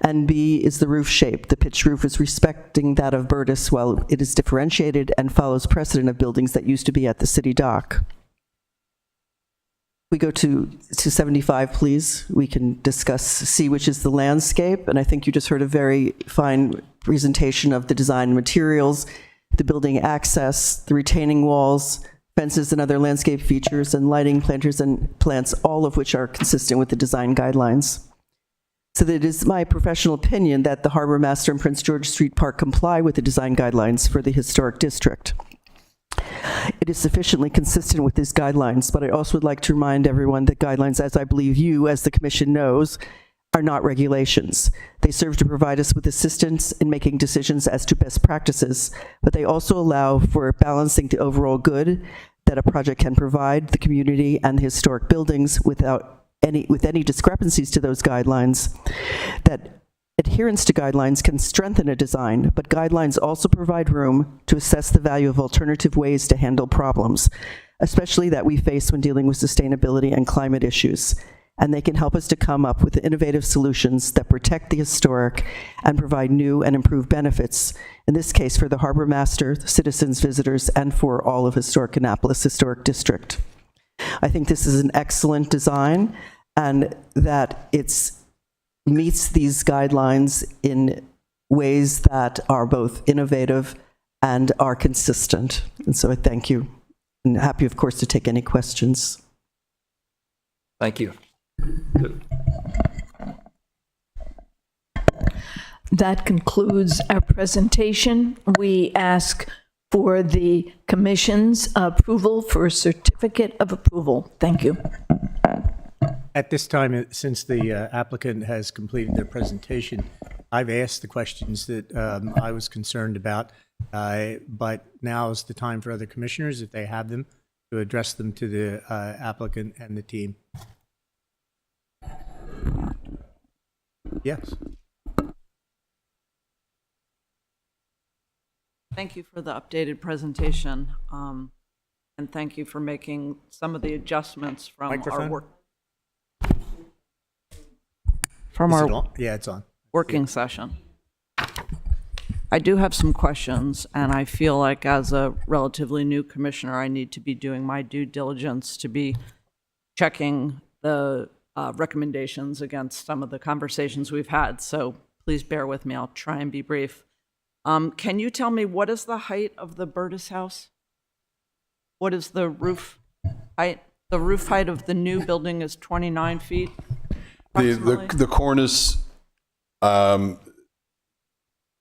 And B is the roof shape. The pitched roof is respecting that of Berta's while it is differentiated and follows precedent of buildings that used to be at the city dock. We go to 75, please. We can discuss C, which is the landscape. And I think you just heard a very fine presentation of the design materials, the building access, the retaining walls, fences and other landscape features, and lighting, planters, and plants, all of which are consistent with the design guidelines. So that it is my professional opinion that the Harbor Master and Prince George Street Park comply with the design guidelines for the historic district. It is sufficiently consistent with these guidelines, but I also would like to remind everyone that guidelines, as I believe you, as the Commission knows, are not regulations. They serve to provide us with assistance in making decisions as to best practices, but they also allow for balancing the overall good that a project can provide the community and the historic buildings with any discrepancies to those guidelines. That adherence to guidelines can strengthen a design, but guidelines also provide room to assess the value of alternative ways to handle problems, especially that we face when dealing with sustainability and climate issues. and they can help us to come up with innovative solutions that protect the historic and provide new and improved benefits, in this case for the harbor master, the citizens, visitors, and for all of Historic Annapolis Historic District. I think this is an excellent design, and that it meets these guidelines in ways that are both innovative and are consistent. And so I thank you, and happy, of course, to take any questions. Thank you. That concludes our presentation. We ask for the commission's approval for a certificate of approval. Thank you. At this time, since the applicant has completed their presentation, I've asked the questions that I was concerned about, but now is the time for other commissioners, if they have them, to address them to the applicant and the team. Yes. Thank you for the updated presentation, and thank you for making some of the adjustments from Microphone? our work. Is it on? Yeah, it's on. Working session. I do have some questions, and I feel like as a relatively new commissioner, I need to be doing my due diligence to be checking the recommendations against some of the conversations we've had. So please bear with me. I'll try and be brief. Can you tell me what is the height of the Burtis house? What is the roof height? The roof height of the new building is 29 feet. The cornice,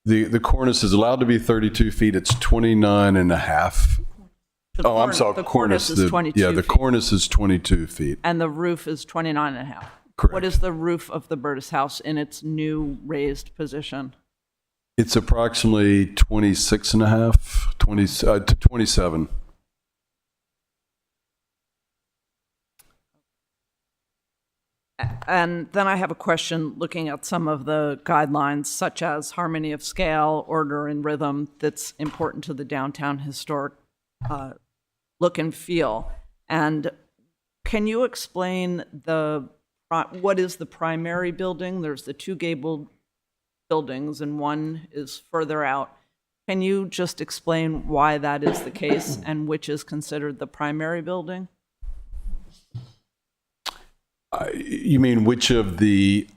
the cornice is allowed to be 32 feet. It's 29 and a half. Oh, I'm sorry. The cornice is 22 Yeah, the feet. cornice is 22 feet. And the roof is 29 and a half. Correct. What is the roof of the Burtis house in its new raised position? It's approximately 26 and a half, 20 to 27. And then I have a question looking at some of the guidelines, such as harmony of scale, order, and rhythm, that's important to the downtown historic look and feel. And can you explain what is the primary building? There's the two gabled buildings, and one is further out. Can you just explain why that is the case and which is considered the primary building? You mean which of the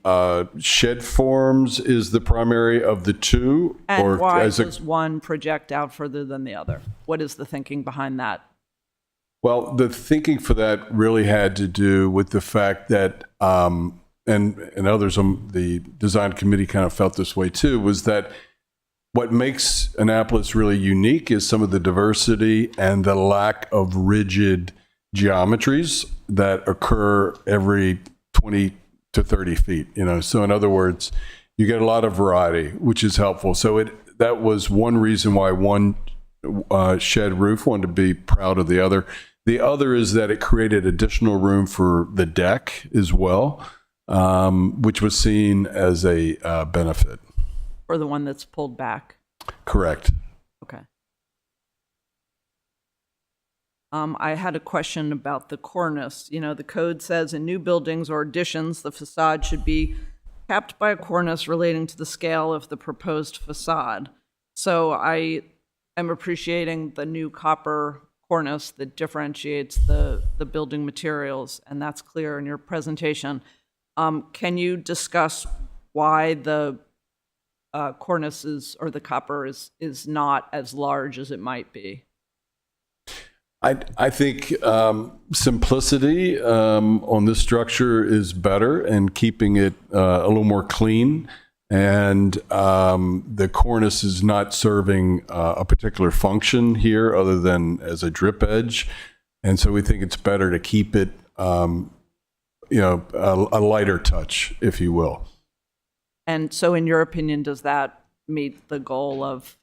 shed forms is the primary of the two? And why does one project out further than the other? What is the thinking behind that? Well, the thinking for that really had to do with the fact that, and others on the design committee kind of felt this way too, was that what makes Annapolis really unique is some of the diversity and the lack of rigid geometries that occur every 20 to 30 feet, So in other words, you get a lot of variety, which is helpful. So that was one reason why one shed roof wanted to be proud of the other. The other is that it created additional room for the deck as well, which was seen as a benefit. Or the one that's pulled back? Correct. Okay. I had a question about the cornice. The code says in new buildings or additions, the facade should be capped by a cornice relating to the scale of the proposed facade. So I am appreciating the new copper cornice that differentiates the building materials, and that's clear in your presentation. Can you discuss why the cornice or the copper is not as large as it might be? I think simplicity on this structure is better, and keeping it a little more clean. And the cornice is not serving a particular function here other than as a drip edge. And so we think it's better to keep it, a lighter touch, if you will. And so in your opinion, does that meet the goal of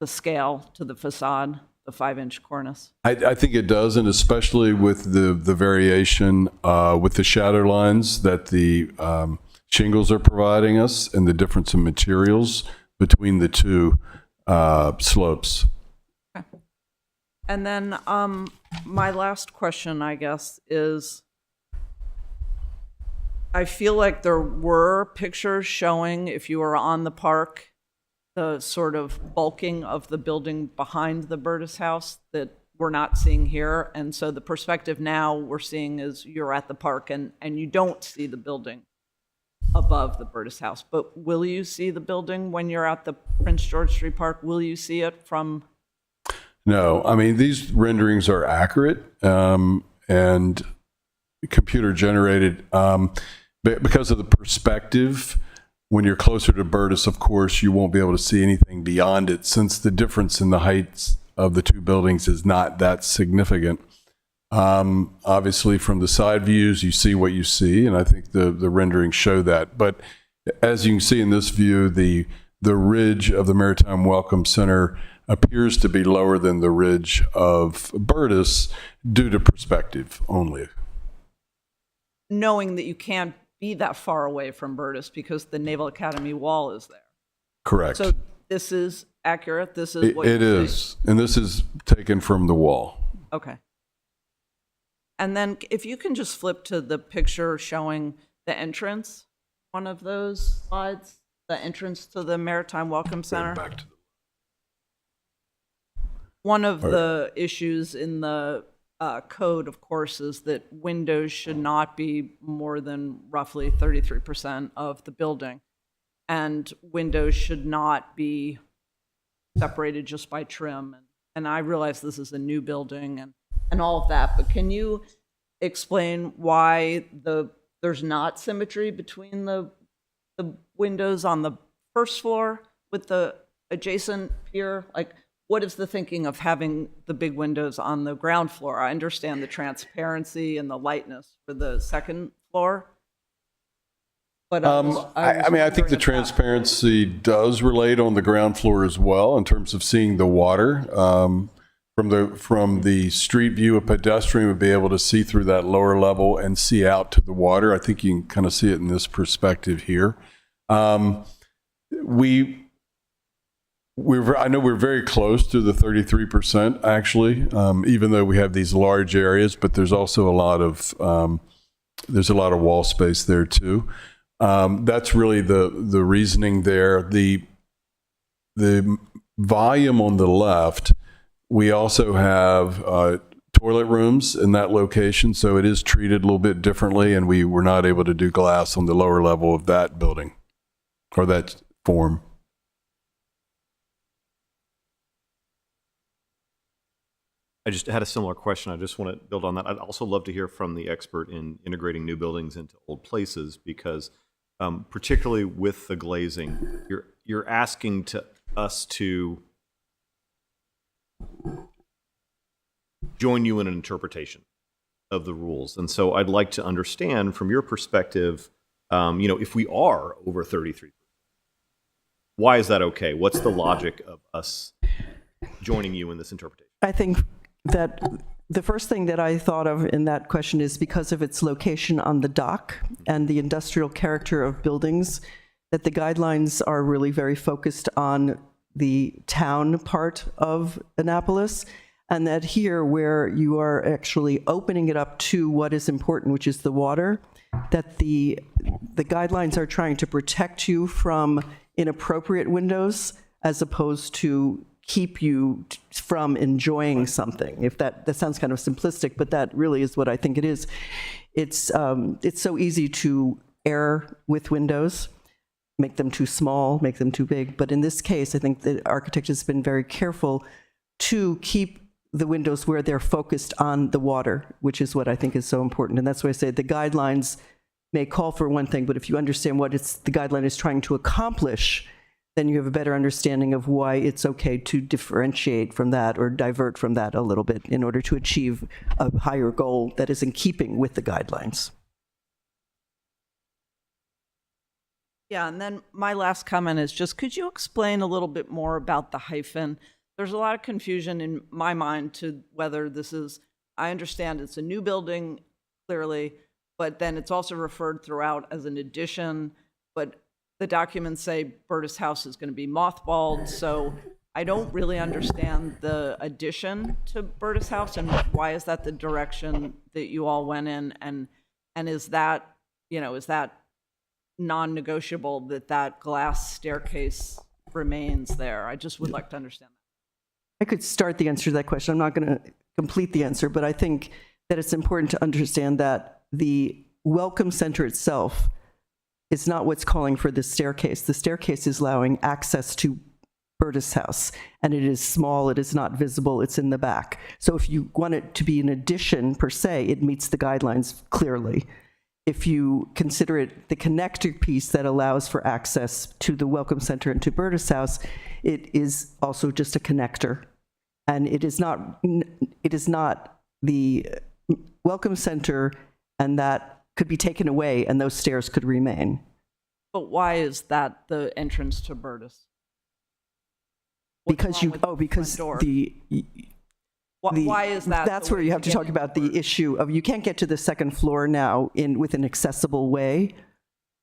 the scale to the facade? The 5-inch cornice? I think it does, and especially with the variation with the shadow lines that the shingles are providing us, and the difference in materials between the two slopes. Okay. And then my last question, I guess, is I feel like there were pictures showing, if you were on the park, the sort of bulking of the building behind the Burtis house that we're not seeing here. And so the perspective now we're seeing is you're at the park and you don't see the building above the Burtis house. But will you see the building when you're at the Prince George Street Park? Will you see it from? No, I mean, these renderings are accurate and computer generated because of the perspective. When you're closer to Burtis, of course, you won't be able to see anything beyond it, since the difference in the heights of the two buildings is not that significant. Obviously, from the side views, you see what you see, and I think the renderings show that. But as you can see in this view, the ridge of the Maritime Welcome Center appears to be lower than the ridge of Burtis due to perspective only. Knowing that you can't be that far away from Burtis because the Naval Academy wall is there. Correct. So this is accurate? This is what it you is, see? and this is taken from the wall. Okay. And then if you can just flip to the picture showing the entrance, one of those slides, the entrance to the Maritime Welcome Center. Back to One of the issues in the code, of course, is that windows should not be more than roughly 33% of the building. And windows should not be separated just by trim. And I realize this is a new building and all of that, but can you explain why there's not symmetry between the windows on the first floor with the adjacent pier? Like, what is the thinking of having the big windows on the ground floor? I understand the transparency and the lightness for the second floor. But I mean, I think the transparency does relate on the ground floor as well in terms of seeing the water. From the street view, a pedestrian would be able to see through that lower level and see out to the water. I think you can kind of see it in this perspective here. I know we're very close to the 33% actually, even though we have these large areas, but there's also a lot of wall space there too. That's really the reasoning there. The volume on the left, we also have toilet rooms in that location, so it is treated a little bit differently, and we were not able to do glass on the lower level of that building or that form. I just had a similar question. I just want to build on that. I'd also love to hear from the expert in integrating new buildings into old places, because particularly with the glazing, you're asking us to join you in an interpretation of the rules. And so I'd like to understand from your perspective, if we are over 33%, why is that okay? What's the logic of us joining you in this interpretation? I think that the first thing that I thought of in that question is because of its location on the dock and the industrial character of buildings, that the guidelines are really very focused on the town part of Annapolis, and that here, where you are actually opening it up to what is important, which is the water, that the guidelines are trying to protect you from inappropriate windows as opposed to keep you from enjoying something. If that sounds kind of simplistic, but that really is what I think it is. It's so easy to err with windows, make them too small, make them too big. But in this case, I think the architect has been very careful to keep the windows where they're focused on the water, which is what I think is so important. And that's why I say the guidelines may call for one thing, but if you understand what the guideline is trying to accomplish, then you have a better understanding of why it's okay to differentiate from that or divert from that a little bit in order to achieve a higher goal that is in keeping with the guidelines. Yeah, and then my last comment is just, could you explain a little bit more about the hyphen? There's a lot of confusion in my mind to whether this is, I understand it's a new building, clearly, but then it's also referred throughout as an addition, but the documents say Burtis House is going to be mothballed, so I don't really understand the addition to Burtis House, and why is that the direction that you all went in, and is that, is that non-negotiable that that glass staircase remains there? I just would like to understand that. I could start the answer to that question. I'm not going to complete the answer, but I think that it's important to understand that the Welcome Center itself is not what's calling for the staircase. The staircase is allowing access to Berta's house, and it is small, it is not visible, it's in the back. So if you want it to be an addition per se, it meets the guidelines clearly. If you consider it the connector piece that allows for access to the Welcome Center and to Berta's house, it is also just a connector. And it is not the Welcome Center, and that could be taken away and those stairs could remain. But why is that the entrance to Berta's? Because why is that? That's where you have to talk about the issue of you can't get to the second floor now with an accessible way,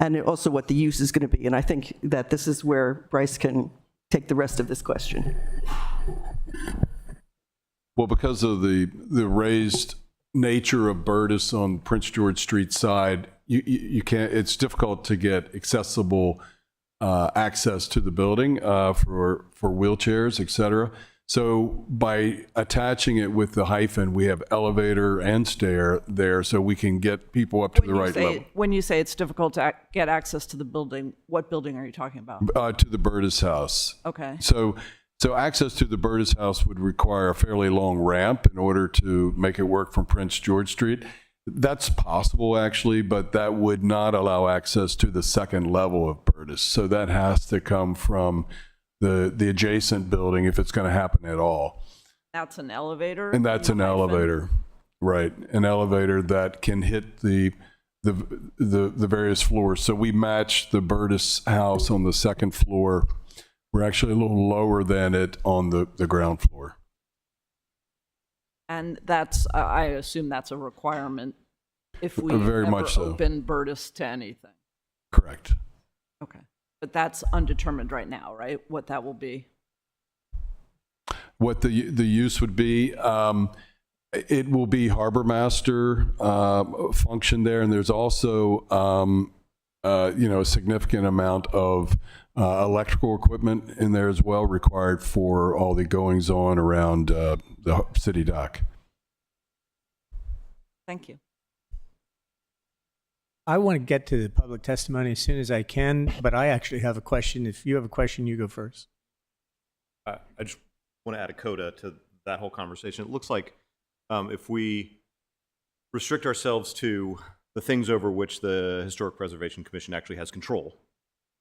and also what the use is going to be. And I think that this is where Bryce can take the rest of this question. Well, because of the raised nature of Bertis on Prince George Street side, you can't. It's difficult to get accessible access to the building for wheelchairs, etc. So by attaching it with the hyphen, we have elevator and stair there, so we can get people up to the right level. When you say it's difficult to get access to the building, what building are you talking about? To the Bertis house. Okay. So access to the Bertis house would require a fairly long ramp in order to make it work from Prince George Street. That's possible, actually, but that would not allow access to the second level of Bertis. So that has to come from the adjacent building if it's going to happen at all. That's an elevator? And that's an elevator, right? An elevator that can hit the various floors. So we match the Bertis house on the second floor. We're actually a little lower than it on the ground floor. And that's, I assume that's a requirement if we Very ever much so. open Bertis to anything. Correct. Okay. But that's undetermined right now, right? What that will be? What the use would be, it will be harbor master function there, and there's also a significant amount of electrical equipment in there as well, required for all the goings on around the city dock. Thank you. I want to get to the public testimony as soon as I can, but I actually have a question. If you have a question, you go first. I just want to add a coda to that whole conversation. It looks like if we restrict ourselves to the things over which the Historic Preservation Commission actually has control,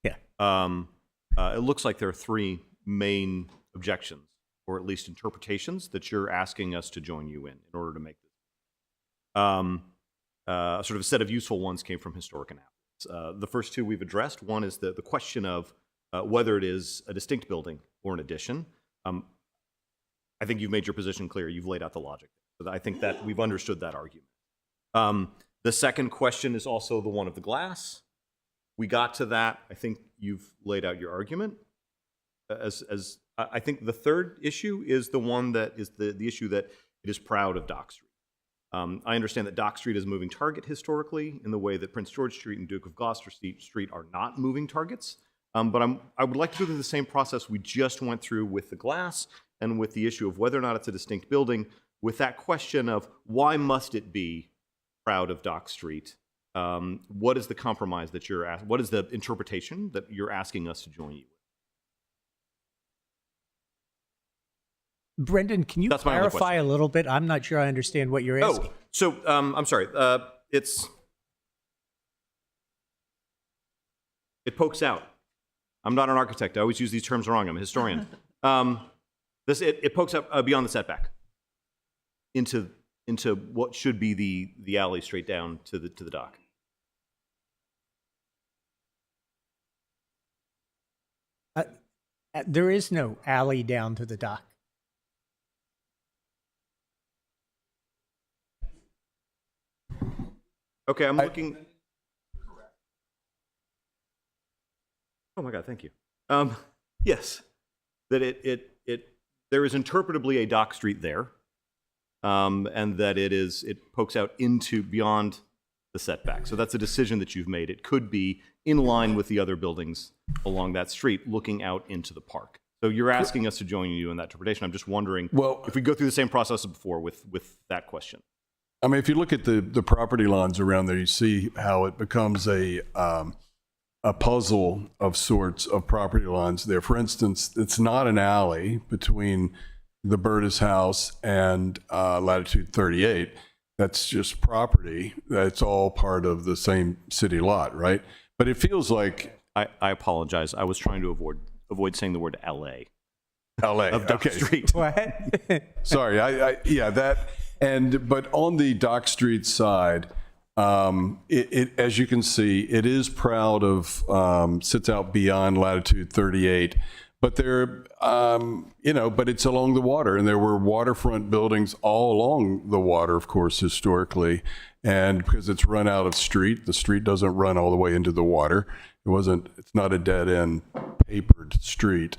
it looks like there are three main objections, or at least interpretations, that you're asking us to join you in order to make this. Sort of a set of useful ones came from Historic Annapolis. The first two we've addressed. One is the question of whether it is a distinct building or an addition. I think you've made your position clear. You've laid out the logic. So I think that we've understood that argument. The second question is also the one of the glass. We got to that. I think you've laid out your argument. As I think the third issue is the one that is the issue that it is proud of Dock Street. I understand that Dock Street is a moving target historically in the way that Prince George Street and Duke of Gloucester Street are not moving targets. But I would like to go through the same process we just went through with the glass and with the issue of whether or not it's a distinct building, with that question of why must it be proud of Dock Street? What is the compromise that you're asking? What is the interpretation that you're asking us to join you with? Brendan, can you clarify a little bit? I'm not sure I understand what you're asking. Oh, so I'm sorry. It pokes out. I'm not an architect. I always use these terms wrong. I'm a historian. It pokes out beyond the setback into what should be the alley straight down to the dock. There is no alley down to the dock. Okay, I'm looking. Oh my God, thank you. Yes, that there is interpretably a dock street there, and that it pokes out into beyond the setback. So that's a decision that you've made. It could be in line with the other buildings along that street, looking out into the park. So you're asking us to join you in that interpretation. I'm just wondering if we go through the same process as before with that question. I mean, if you look at the property lines around there, you see how it becomes a puzzle of sorts of property lines there. For instance, it's not an alley between the Burtis house and latitude 38. That's just property. That's all part of the same city lot, right? But it feels like... I apologize. I was trying to avoid saying the word LA. LA, of Dock okay. Street. What? Sorry, yeah, that... But on the Dock Street side, as you can see, it is proud of, sits out beyond latitude 38, but there, but it's along the water, and there were waterfront buildings all along the water, of course, historically, and because it's run out of street, the street doesn't run all the way into the water. It's not a dead end papered street.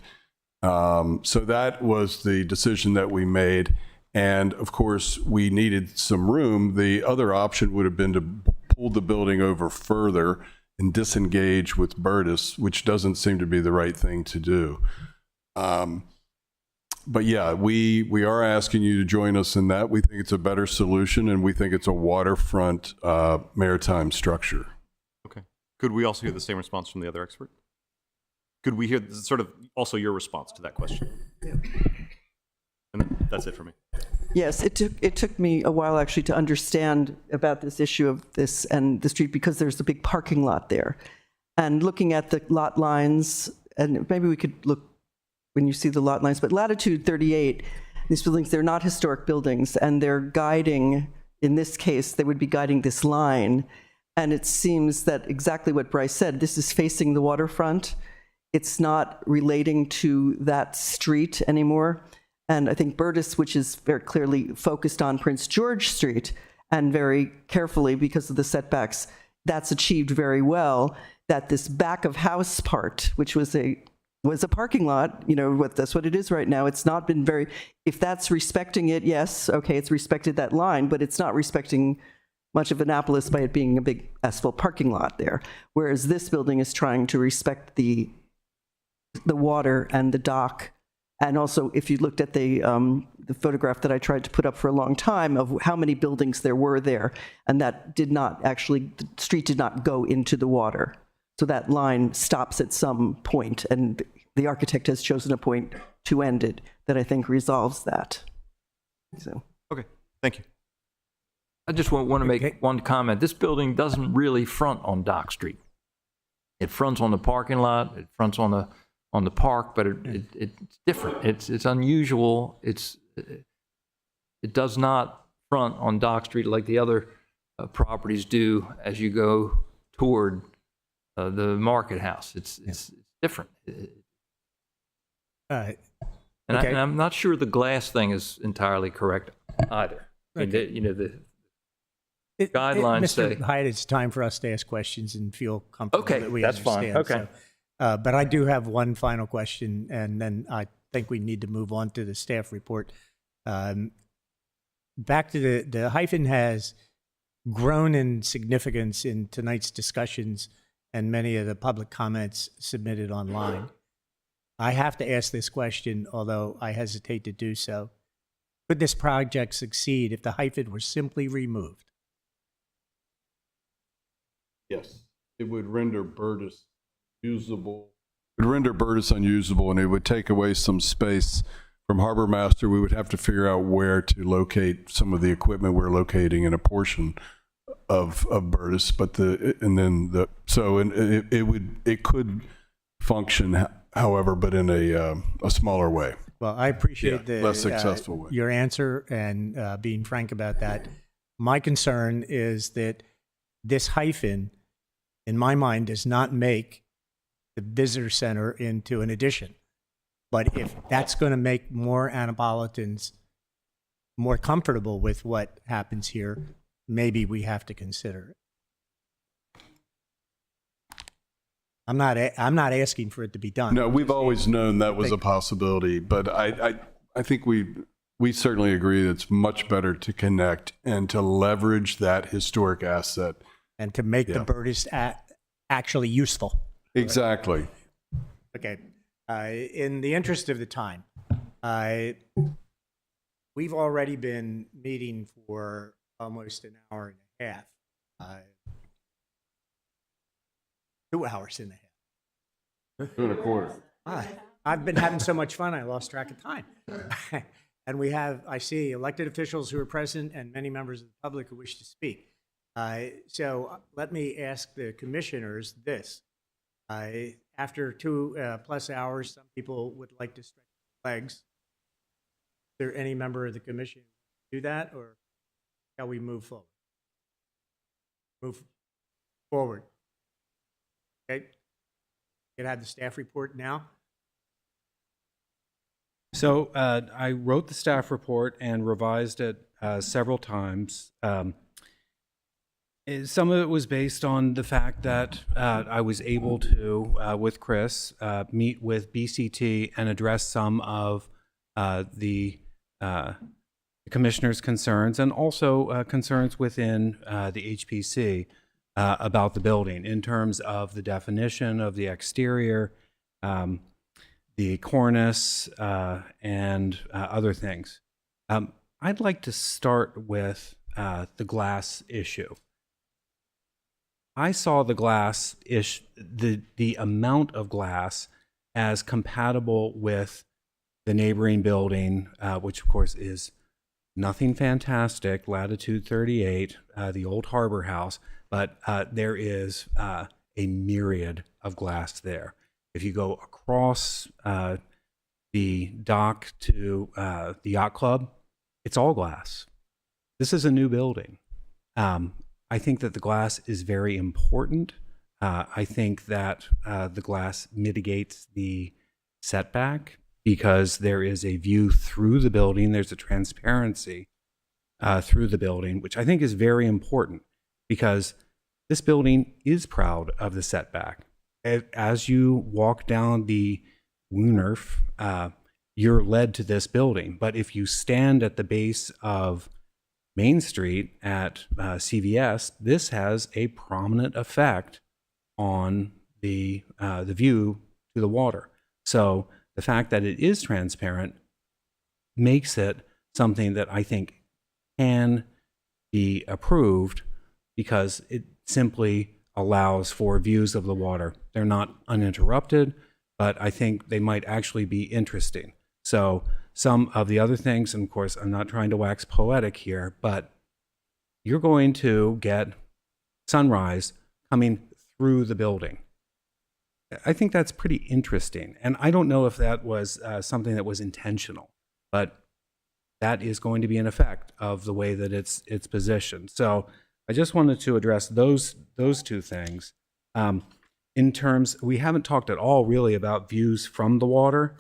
So that was the decision that we made. And of course, we needed some room. The other option would have been to pull the building over further and disengage with Burtis, which doesn't seem to be the right thing to do. But yeah, we are asking you to join us in that. We think it's a better solution, and we think it's a waterfront maritime structure. Okay. Could we also hear the same response from the other expert? Could we hear sort of also your response to that question? And that's it for me. Yes, it took me a while actually to understand about this issue of this and the street, because there's a big parking lot there. And looking at the lot lines, and maybe we could look when you see the lot lines, but latitude 38, these buildings, they're not historic buildings, and they're guiding, in this case, they would be guiding this line. And it seems that exactly what Bryce said, this is facing the waterfront. It's not relating to that street anymore. And I think Burtis, which is very clearly focused on Prince George Street and very carefully because of the setbacks, that's achieved very well. That this back of house part, which was a parking lot, that's what it is right now. It's not been very, if that's respecting it, yes, okay, it's respected that line, but it's not respecting much of Annapolis by it being a big asphalt parking lot there. Whereas this building is trying to respect the water and the dock. And also, if you looked at the photograph that I tried to put up for a long time of how many buildings there were there, and that did not actually, the street did not go into the water. So that line stops at some point, and the architect has chosen a point to end it that I think resolves that. So. Okay, thank you. I just want to make one comment. This building doesn't really front on Dock Street. It fronts on the parking lot, it fronts on the park, but it's different. It's unusual. It does not front on Dock Street like the other properties do as you go toward the market house. It's different. Okay. And I'm not sure the glass thing is entirely correct either. Okay. The guidelines say. Mr. Hyatt, it's time for us to ask questions and feel comfortable that we that's understand. fine. Okay. So, but I do have one final question, and then I think we need to move on to the staff report. Back to the hyphen has grown in significance in tonight's discussions and many of the public comments submitted online. I have to ask this question, although I hesitate to do so. Could this project succeed if the hyphen were simply removed? Yes, it would render Burtis usable. It would render Burtis unusable, and it would take away some space from Harbor Master. We would have to figure out where to locate some of the equipment we're locating in a portion of Burtis, but it could function, however, but in a smaller way. Well, I appreciate the less successful way. Your answer and being frank about that. My concern is that this hyphen, in my mind, does not make the visitor center into an addition. But if that's going to make more Annapolitans more comfortable with what happens here, maybe we have to consider it. I'm not asking for it to be done. No, we've always known that was a possibility, but I think we certainly agree that it's much better to connect and to leverage that historic asset and to make the Yeah. Burtis actually useful. Exactly. Okay. In the interest of the time, we've already been meeting for almost an hour and a half. 2 hours and a half. 2.25. I've been having so much fun, I lost track of time. And we have, I see, elected officials who are present and many members of the public who wish to speak. So let me ask the commissioners this. After 2+ hours, some people would like to stretch their legs. Is there any member of the commission do that, or shall we move forward? Move forward. Okay. You can have the staff report now. So I wrote the staff report and revised it several times. Some of it was based on the fact that I was able to, with Chris, meet with BCT and address some of the commissioner's concerns and also concerns within the HPC about the building in terms of the definition of the exterior, the cornice, and other things. I'd like to start with the glass issue. I saw the glass the amount of glass as compatible with the neighboring building, which of course is nothing fantastic, latitude 38, the old harbor house, but there is a myriad of glass there. If you go across the dock to the yacht club, it's all glass. This is a new building. I think that the glass is very important. I think that the glass mitigates the setback because there is a view through the building. There's a transparency through the building, which I think is very important because this building is proud of the setback. As you walk down the Woonerf, you're led to this building. But if you stand at the base of Main Street at CVS, this has a prominent effect on the view to the water. So the fact that it is transparent makes it something that I think can be approved because it simply allows for views of the water. They're not uninterrupted, but I think they might actually be interesting. So some of the other things, and of course, I'm not trying to wax poetic here, but you're going to get sunrise coming through the building. I think that's pretty interesting. And I don't know if that was something that was intentional, but that is going to be an effect of the way that it's positioned. So I just wanted to address those two things. In terms, we haven't talked at all really about views from the water,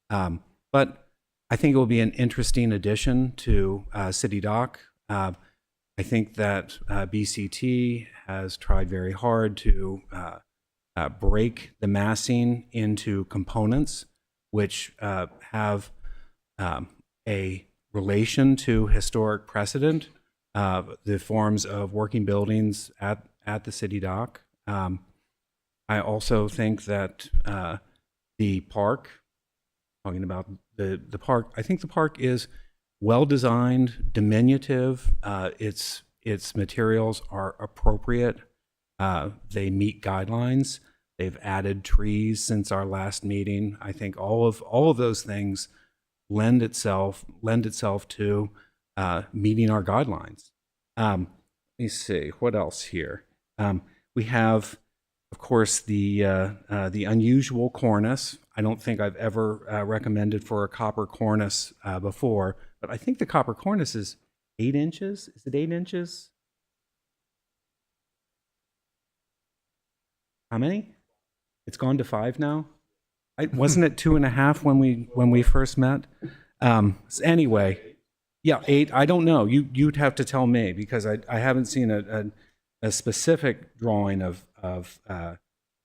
but I think it will be an interesting addition to City Dock. I think that BCT has tried very hard to break the massing into components which have a relation to historic precedent, the forms of working buildings at the City Dock. I also think that the park, talking about the park, I think the park is well designed, diminutive. Its materials are appropriate. They meet guidelines. They've added trees since our last meeting. I think all of those things lend itself to meeting our guidelines. Let me see what else here. We have, of course, the unusual cornice. I don't think I've ever recommended for a copper cornice before, but I think the copper cornice is 8 inches. Is it 8 inches? How many? It's gone to 5 now. Wasn't it 2.5 when we first met? Anyway, yeah, 8. I don't know. You'd have to tell me because I haven't seen a specific drawing of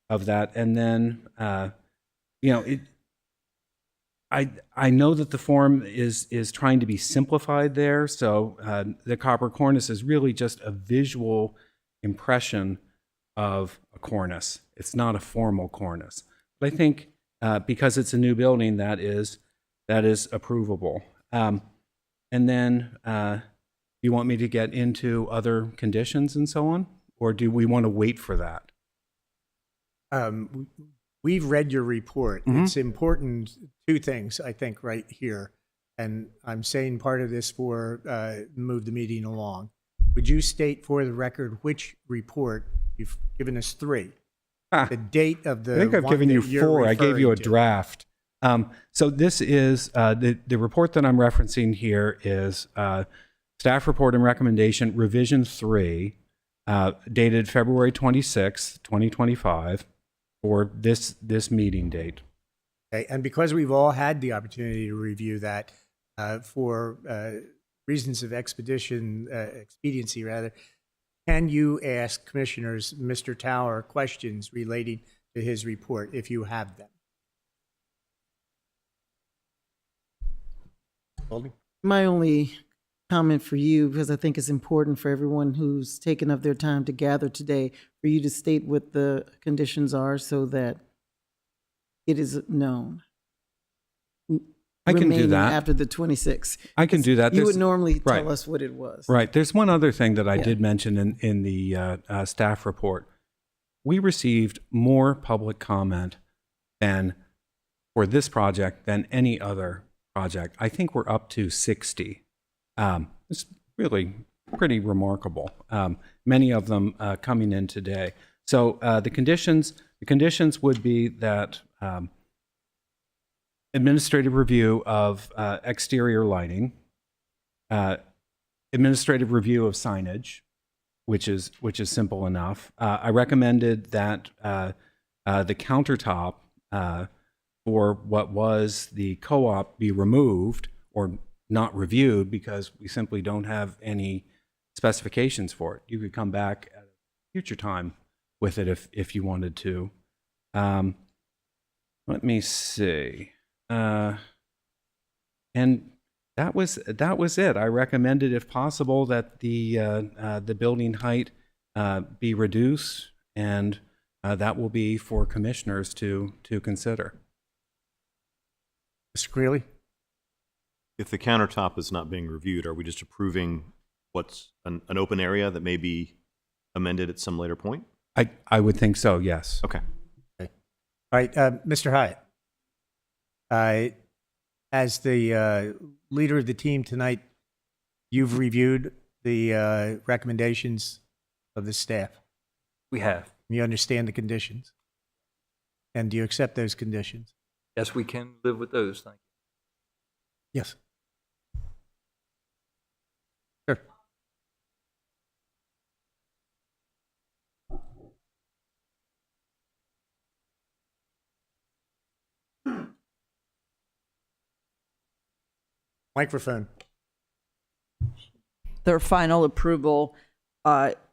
that. And then I know that the form is trying to be simplified there. So the copper cornice is really just a visual impression of a cornice. It's not a formal cornice. But I think because it's a new building, that is approvable. And then you want me to get into other conditions and so on? Or do we want to wait for that? We've read your report. It's important, two things, I think, right here. And I'm saying part of this for move the meeting along. Would you state for the record which report? You've given us 3. The date of the I think I've one given you that you're 4. I gave you a referring to. draft. So this is, the report that I'm referencing here is Staff Report and Recommendation Revision 3, dated February 26, 2025, for this meeting date. Okay, and because we've all had the opportunity to review that for reasons of expediency rather, can you ask commissioners, Mr. Tower, questions relating to his report if you have them? Goldie? My only comment for you, because I think it's important for everyone who's taken up their time to gather today, for you to state what the conditions are so that it is known. I can do Remaining that. after the 26th. I can do that. You would There's- normally right. tell us what it was. Right. There's one other thing that I Yeah. did mention in the staff report. We received more public comment than for this project than any other project. I think we're up to 60. It's really pretty remarkable. Many of them coming in today. So the conditions would be that administrative review of exterior lighting, administrative review of signage, which is simple enough. I recommended that the countertop for what was the co-op be removed or not reviewed because we simply don't have any specifications for it. You could come back at a future time with it if you wanted to. Let me see. And that was it. I recommended, if possible, that the building height be reduced, and that will be for commissioners to consider. Mr. Greeley? If the countertop is not being reviewed, are we just approving what's an open area that may be amended at some later point? I would think so, yes. Okay. All right, Mr. Hyatt. As the leader of the team tonight, you've reviewed the recommendations of the staff. We have. You understand the conditions. And do you accept those conditions? Yes, we can live with those. Thank you. Yes. Sure. Microphone. Their final approval,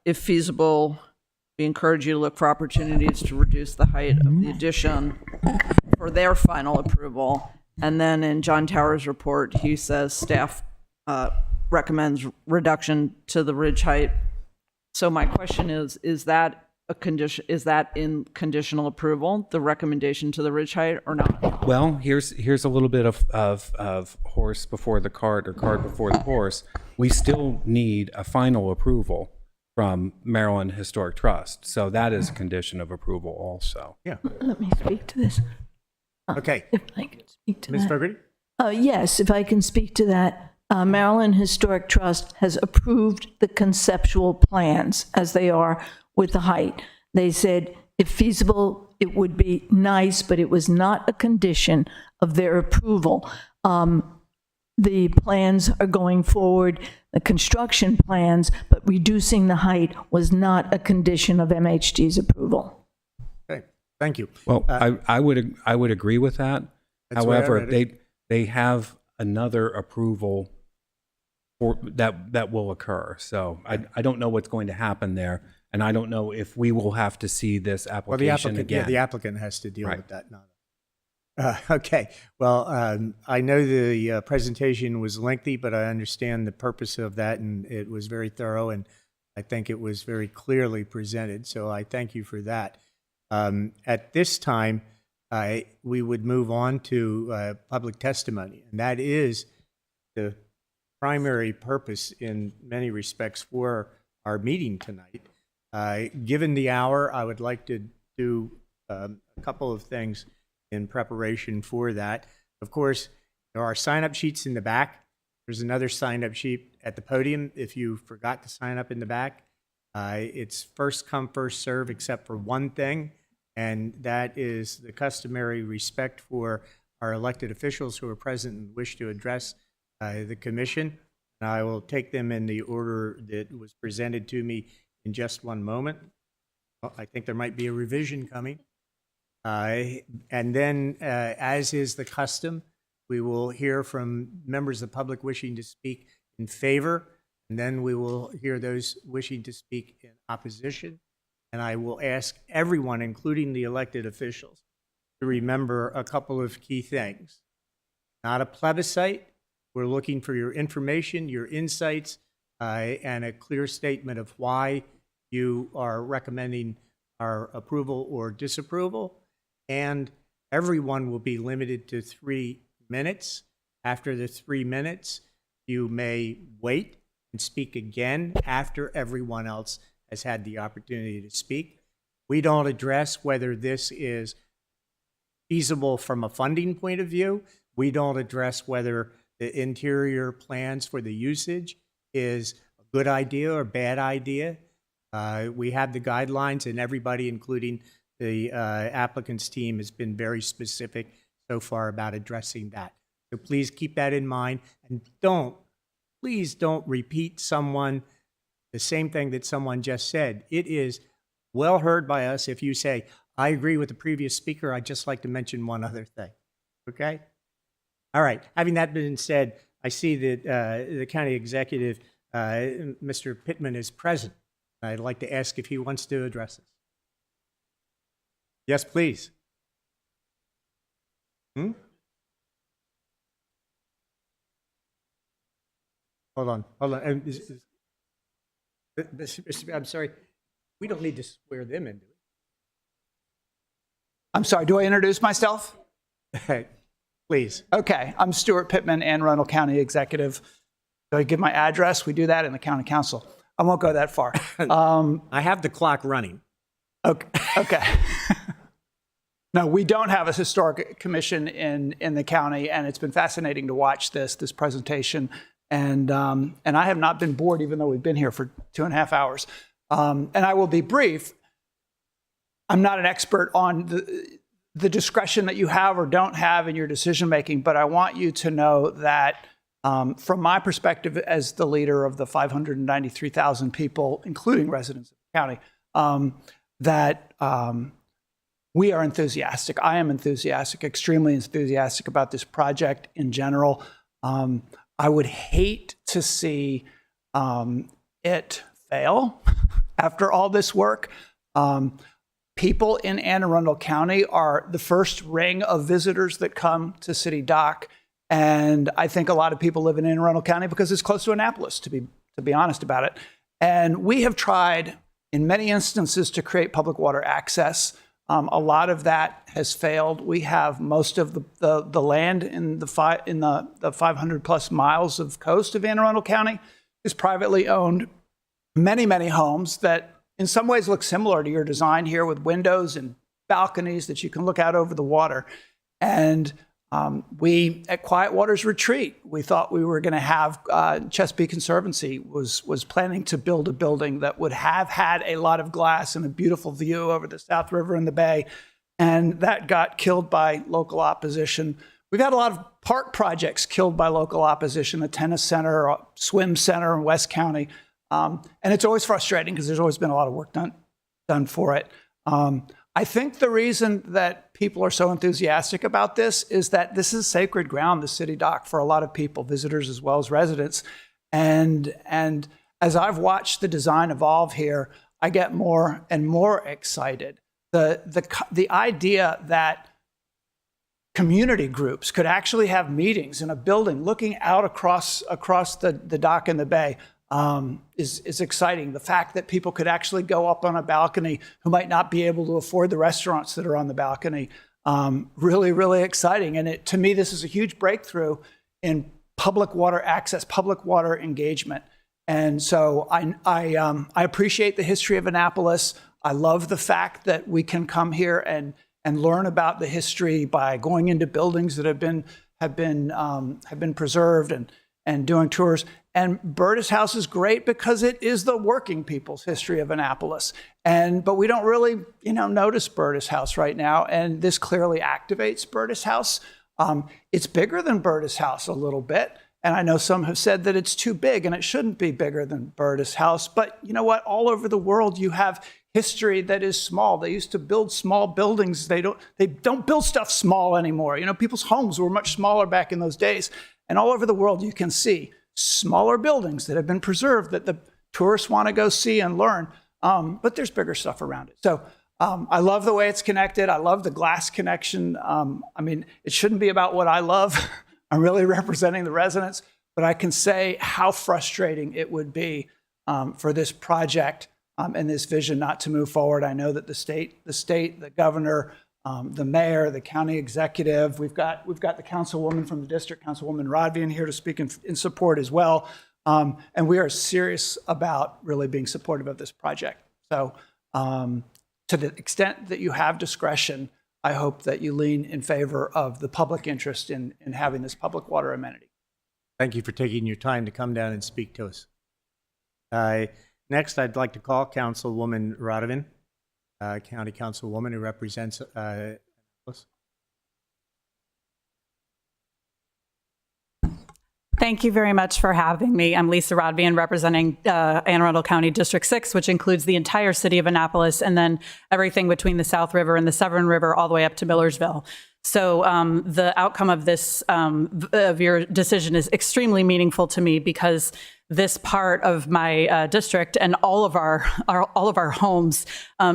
if feasible, we encourage you to look for opportunities to reduce the height of the addition for their final approval. And then in John Tower's report, he says staff recommends reduction to the ridge height. So my question is that a condition? Is that in conditional approval, the recommendation to the ridge height, or not? Well, here's a little bit of horse before the cart, or cart before the horse. We still need a final approval from Maryland Historic Trust. So that is a condition of approval also. Yeah. Let me speak to this. Okay. If I can speak to Ms. that. Fogarty? Yes, if I can speak to that. Maryland Historic Trust has approved the conceptual plans as they are with the height. They said, if feasible, it would be nice, but it was not a condition of their approval. The plans are going forward, the construction plans, but reducing the height was not a condition of MHD's approval. Okay, thank you. Well, I would agree with that. That's the way I However, read they have another approval for that will occur. So I don't know what's going to happen there, and I don't know if we will have to see this Well, application again. the applicant has to deal Right. with that. Not okay. Well, I know the presentation was lengthy, but I understand the purpose of that, and it was very thorough. And I think it was very clearly presented, so I thank you for that. At this time, we would move on to public testimony, and that is the primary purpose in many respects for our meeting tonight. Given the hour, I would like to do a couple of things in preparation for that. Of course, there are sign-up sheets in the back. There's another sign-up sheet at the podium if you forgot to sign up in the back. It's first come, first serve, except for one thing, and that is the customary respect for our elected officials who are present and wish to address the commission. And I will take them in the order that was presented to me in just one moment. Well, I think there might be a revision coming. And then, as is the custom, we will hear from members of the public wishing to speak in favor, and then we will hear those wishing to speak in opposition. And I will ask everyone, including the elected officials, to remember a couple of key things. Not a plebiscite. We're looking for your information, your insights, and a clear statement of why you are recommending our approval or disapproval. And everyone will be limited to 3 minutes. After the 3 minutes, you may wait and speak again after everyone else has had the opportunity to speak. We don't address whether this is feasible from a funding point of view. We don't address whether the interior plans for the usage is a good idea or bad idea. We have the guidelines, and everybody, including the applicant's team, has been very specific so far about addressing that. So please keep that in mind, and please don't repeat the same thing that someone just said. It is well heard by us if you say, I agree with the previous speaker, I'd just like to mention one other thing. Okay? All right. Having that been said, I see that the county executive, Mr. Pittman, is present. I'd like to ask if he wants to address us. Yes, please. Hold on. I'm sorry. We don't need to swear them in, do I'm sorry, do I introduce myself? we? Please. Okay, I'm Stuart Pittman, Anne Arundel County Executive. Do I give my address? We do that in the county council. I won't go that far. I have the clock running. Okay. No, we don't have a historic commission in the county, and it's been fascinating to watch this presentation. And I have not been bored, even though we've been here for 2.5 hours. And I will be brief. I'm not an expert on the discretion that you have or don't have in your decision making, but I want you to know that from my perspective as the leader of the 593,000 people, including residents of the county, that we are enthusiastic. I am enthusiastic, extremely enthusiastic about this project in general. I would hate to see it fail after all this work. People in Anne Arundel County are the first ring of visitors that come to City Dock. And I think a lot of people live in Anne Arundel County because it's close to Annapolis, to be honest about it. And we have tried in many instances to create public water access. A lot of that has failed. We have most of the land in the 500 plus miles of coast of Anne Arundel County is privately owned. Many, many homes that in some ways look similar to your design here with windows and balconies that you can look out over the water. And we, at Quiet Waters Retreat, we thought we were going to have, Chesapeake Conservancy was planning to build a building that would have had a lot of glass and a beautiful view over the South River and the bay. And that got killed by local opposition. We've had a lot of park projects killed by local opposition, the tennis center, swim center in West County. And it's always frustrating because there's always been a lot of work done for it. I think the reason that people are so enthusiastic about this is that this is sacred ground, the City Dock, for a lot of people, visitors as well as residents. And as I've watched the design evolve here, I get more and more excited. The idea that community groups could actually have meetings in a building looking out across the dock and the bay. is exciting. The fact that people could actually go up on a balcony who might not be able to afford the restaurants that are on the balcony, really, really exciting. And to me, this is a huge breakthrough in public water access, public water engagement. And so I appreciate the history of Annapolis. I love the fact that we can come here and learn about the history by going into buildings that have been preserved and doing tours. And Burtis House is great because it is the working people's history of Annapolis. But we don't really, notice Burtis House right now. And this clearly activates Burtis House. It's bigger than Burtis House a little bit. And I know some have said that it's too big and it shouldn't be bigger than Burtis House. But you know what? All over the world, you have history that is small. They used to build small buildings. They don't build stuff small anymore. People's homes were much smaller back in those days. And all over the world, you can see smaller buildings that have been preserved that the tourists want to go see and learn. But there's bigger stuff around it. So I love the way it's connected. I love the glass connection. It shouldn't be about what I love. I'm really representing the residents, but I can say how frustrating it would be for this project and this vision not to move forward. I know that the state, the governor, the mayor, the county executive, we've got the councilwoman from the district, Councilwoman Rodvian, here to speak in support as well. And we are serious about really being supportive of this project. So to the extent that you have discretion, I hope that you lean in favor of the public interest in having this public water amenity. Thank you for taking your time to come down and speak to us. Next, I'd like to call Councilwoman Radovan, County Councilwoman who represents Annapolis. Thank you very much for having me. I'm Lisa Rodvian, representing Anne Arundel County District 6, which includes the entire city of Annapolis and then everything between the South River and the Severn River all the way up to Millersville. So the outcome of this, of your decision is extremely meaningful to me because this part of my district and all of our homes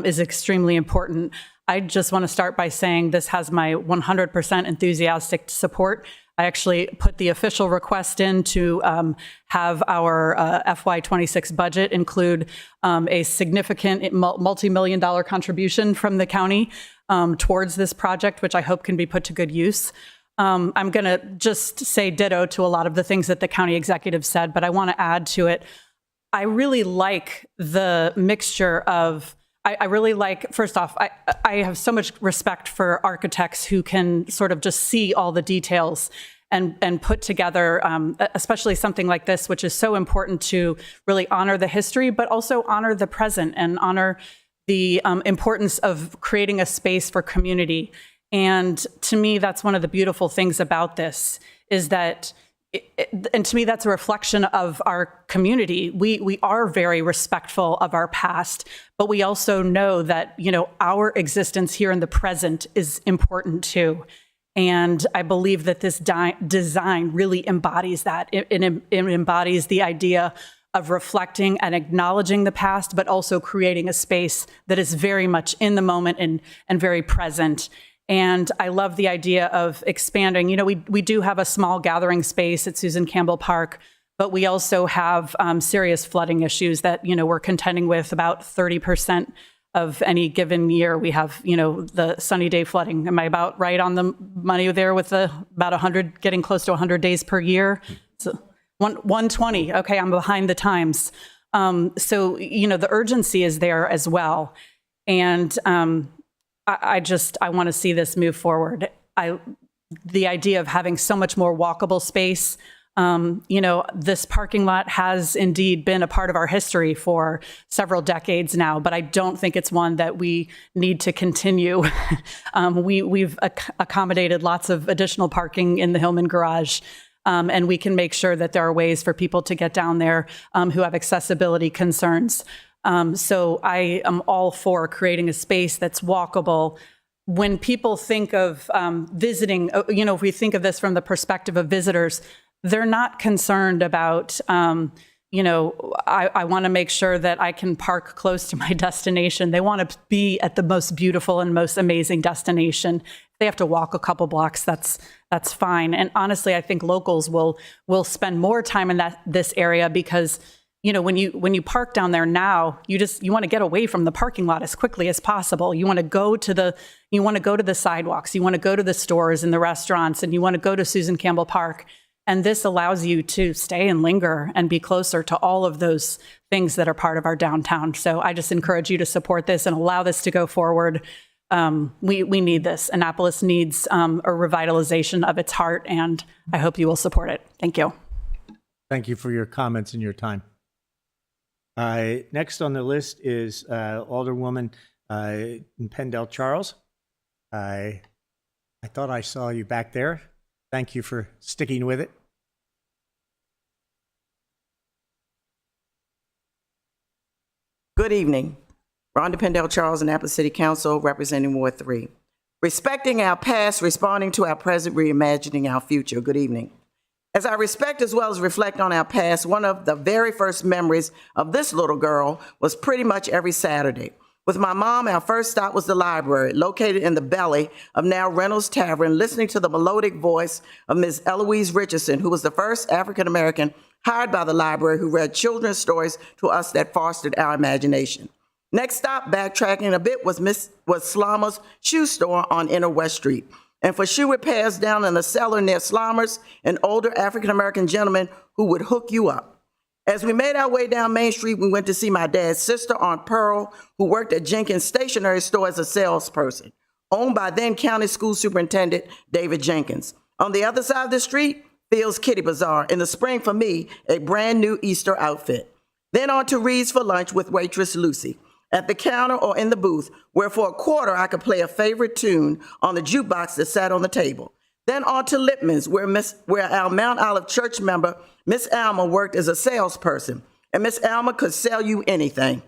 is extremely important. I just want to start by saying this has my 100% enthusiastic support. I actually put the official request in to have our FY26 budget include a significant multi-million-dollar contribution from the county towards this project, which I hope can be put to good use. I'm going to just say ditto to a lot of the things that the county executive said, but I want to add to it. I really like the mixture of I really like, first off, I have so much respect for architects who can sort of just see all the details and put together, especially something like this, which is so important to really honor the history, but also honor the present and honor the importance of creating a space for community. And to me, that's one of the beautiful things about this is that and to me, that's a reflection of our community. We are very respectful of our past, but we also know that, our existence here in the present is important too. And I believe that this design really embodies that. It embodies the idea of reflecting and acknowledging the past, but also creating a space that is very much in the moment and very present. And I love the idea of expanding. We do have a small gathering space at Susan Campbell Park, but we also have serious flooding issues that, we're contending with. About 30% of any given year, we have, the sunny day flooding. Am I about right on the money there with about 100, getting close to 100 days per year? So 120. Okay, I'm behind the times. So, the urgency is there as well. And I want to see this move forward. The idea of having so much more walkable space, this parking lot has indeed been a part of our history for several decades now, but I don't think it's one that we need to continue. We've accommodated lots of additional parking in the Hillman Garage, and we can make sure that there are ways for people to get down there who have accessibility concerns. So I am all for creating a space that's walkable. When people think of visiting, if we think of this from the perspective of visitors, they're not concerned about, I want to make sure that I can park close to my destination. They want to be at the most beautiful and most amazing destination. If they have to walk a couple blocks, that's fine. And honestly, I think locals will spend more time in this area because when you park down there now, you want to get away from the parking lot as quickly as possible. You want to go to the sidewalks, you want to go to the stores and the restaurants, and you want to go to Susan Campbell Park. And this allows you to stay and linger and be closer to all of those things that are part of our downtown. So I just encourage you to support this and allow this to go forward. We need this. Annapolis needs a revitalization of its heart, and I hope you will support it. Thank you. Thank you for your comments and your time. Next on the list is Alderwoman Pendel Charles. I thought I saw you back there. Thank you for sticking with it. Good evening. Rhonda Pendel Charles, Annapolis City Council, representing Ward 3. Respecting our past, responding to our present, reimagining our future. Good evening. As I respect as well as reflect on our past, one of the very first memories of this little girl was pretty much every Saturday. With my mom, our first stop was the library, located in the belly of now Reynolds Tavern, listening to the melodic voice of Ms. Eloise Richardson, who was the first African-American hired by the library who read children's stories to us that fostered our imagination. Next stop, backtracking a bit, was Slaughter's shoe store on Inner West Street. And for shoe repairs down in the cellar near Slaughter's, an older African-American gentleman who would hook you up. As we made our way down Main Street, we went to see my dad's sister, Aunt Pearl, who worked at Jenkins Stationery Store as a salesperson, owned by then County School Superintendent David Jenkins. On the other side of the street, Phil's Kitty Bazaar, in the spring for me, a brand new Easter outfit. Then on to Reed's for lunch with waitress Lucy. At the counter or in the booth, where for a quarter I could play a favorite tune on the jukebox that sat on the table. Then on to Lipman's, where our Mount Olive church member, Miss Alma, worked as a salesperson. And Miss Alma could sell you anything.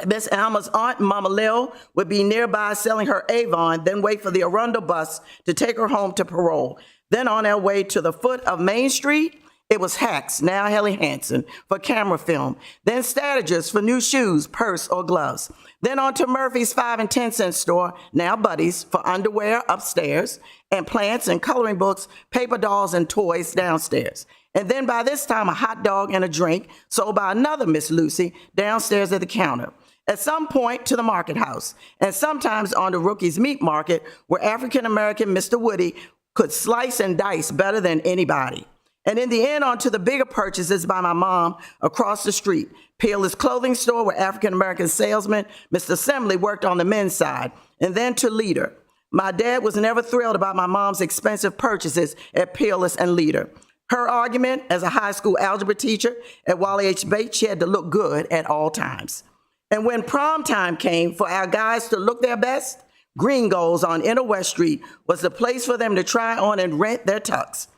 Miss Alma's aunt, Mama Lil, would be nearby selling her Avon, then wait for the Arundel bus to take her home to parole. Then on our way to the foot of Main Street, it was Hacks, now Helly Hansen, for camera film. Then Stadagers for new shoes, purse, or gloves. Then on to Murphy's 5 and 10 cent store, now Buddy's, for underwear upstairs, and plants and coloring books, paper dolls, and toys downstairs. And then by this time, a hot dog and a drink sold by another Miss Lucy downstairs at the counter. At some point to the market house, and sometimes on the Rookie's Meat Market, where African-American Mr. Woody could slice and dice better than anybody. And in the end, on to the bigger purchases by my mom across the street. Peerless Clothing Store, where African-American salesman Mr. Assembly worked on the men's side. And then to Leader. My dad was never thrilled about my mom's expensive purchases at Peerless and Leader. Her argument as a high school algebra teacher at Wally H. Bates, she had to look good at all times. And when prom time came for our guys to look their best, Green Goals on Inner West Street was the place for them to try on and rent their tux.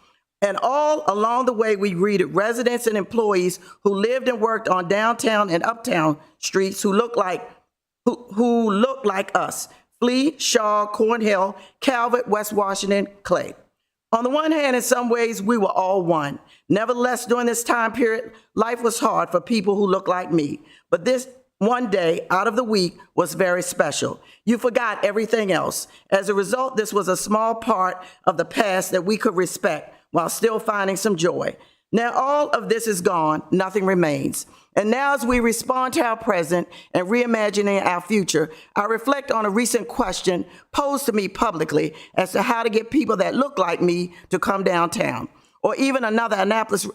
And all along the way, we greeted residents and employees who lived and worked on downtown and uptown streets who looked like us. Flea, Shaw, Cornhill, Calvert, West Washington, Clay. On the one hand, in some ways, we were all one. Nevertheless, during this time period, life was hard for people who looked like me. But this one day out of the week was very special. You forgot everything else. As a result, this was a small part of the past that we could respect while still finding some joy. Now all of this is gone, nothing remains. And now as we respond to our present and reimagining our future, I reflect on a recent question posed to me publicly as to how to get people that look like me to come downtown, or even other Annapolis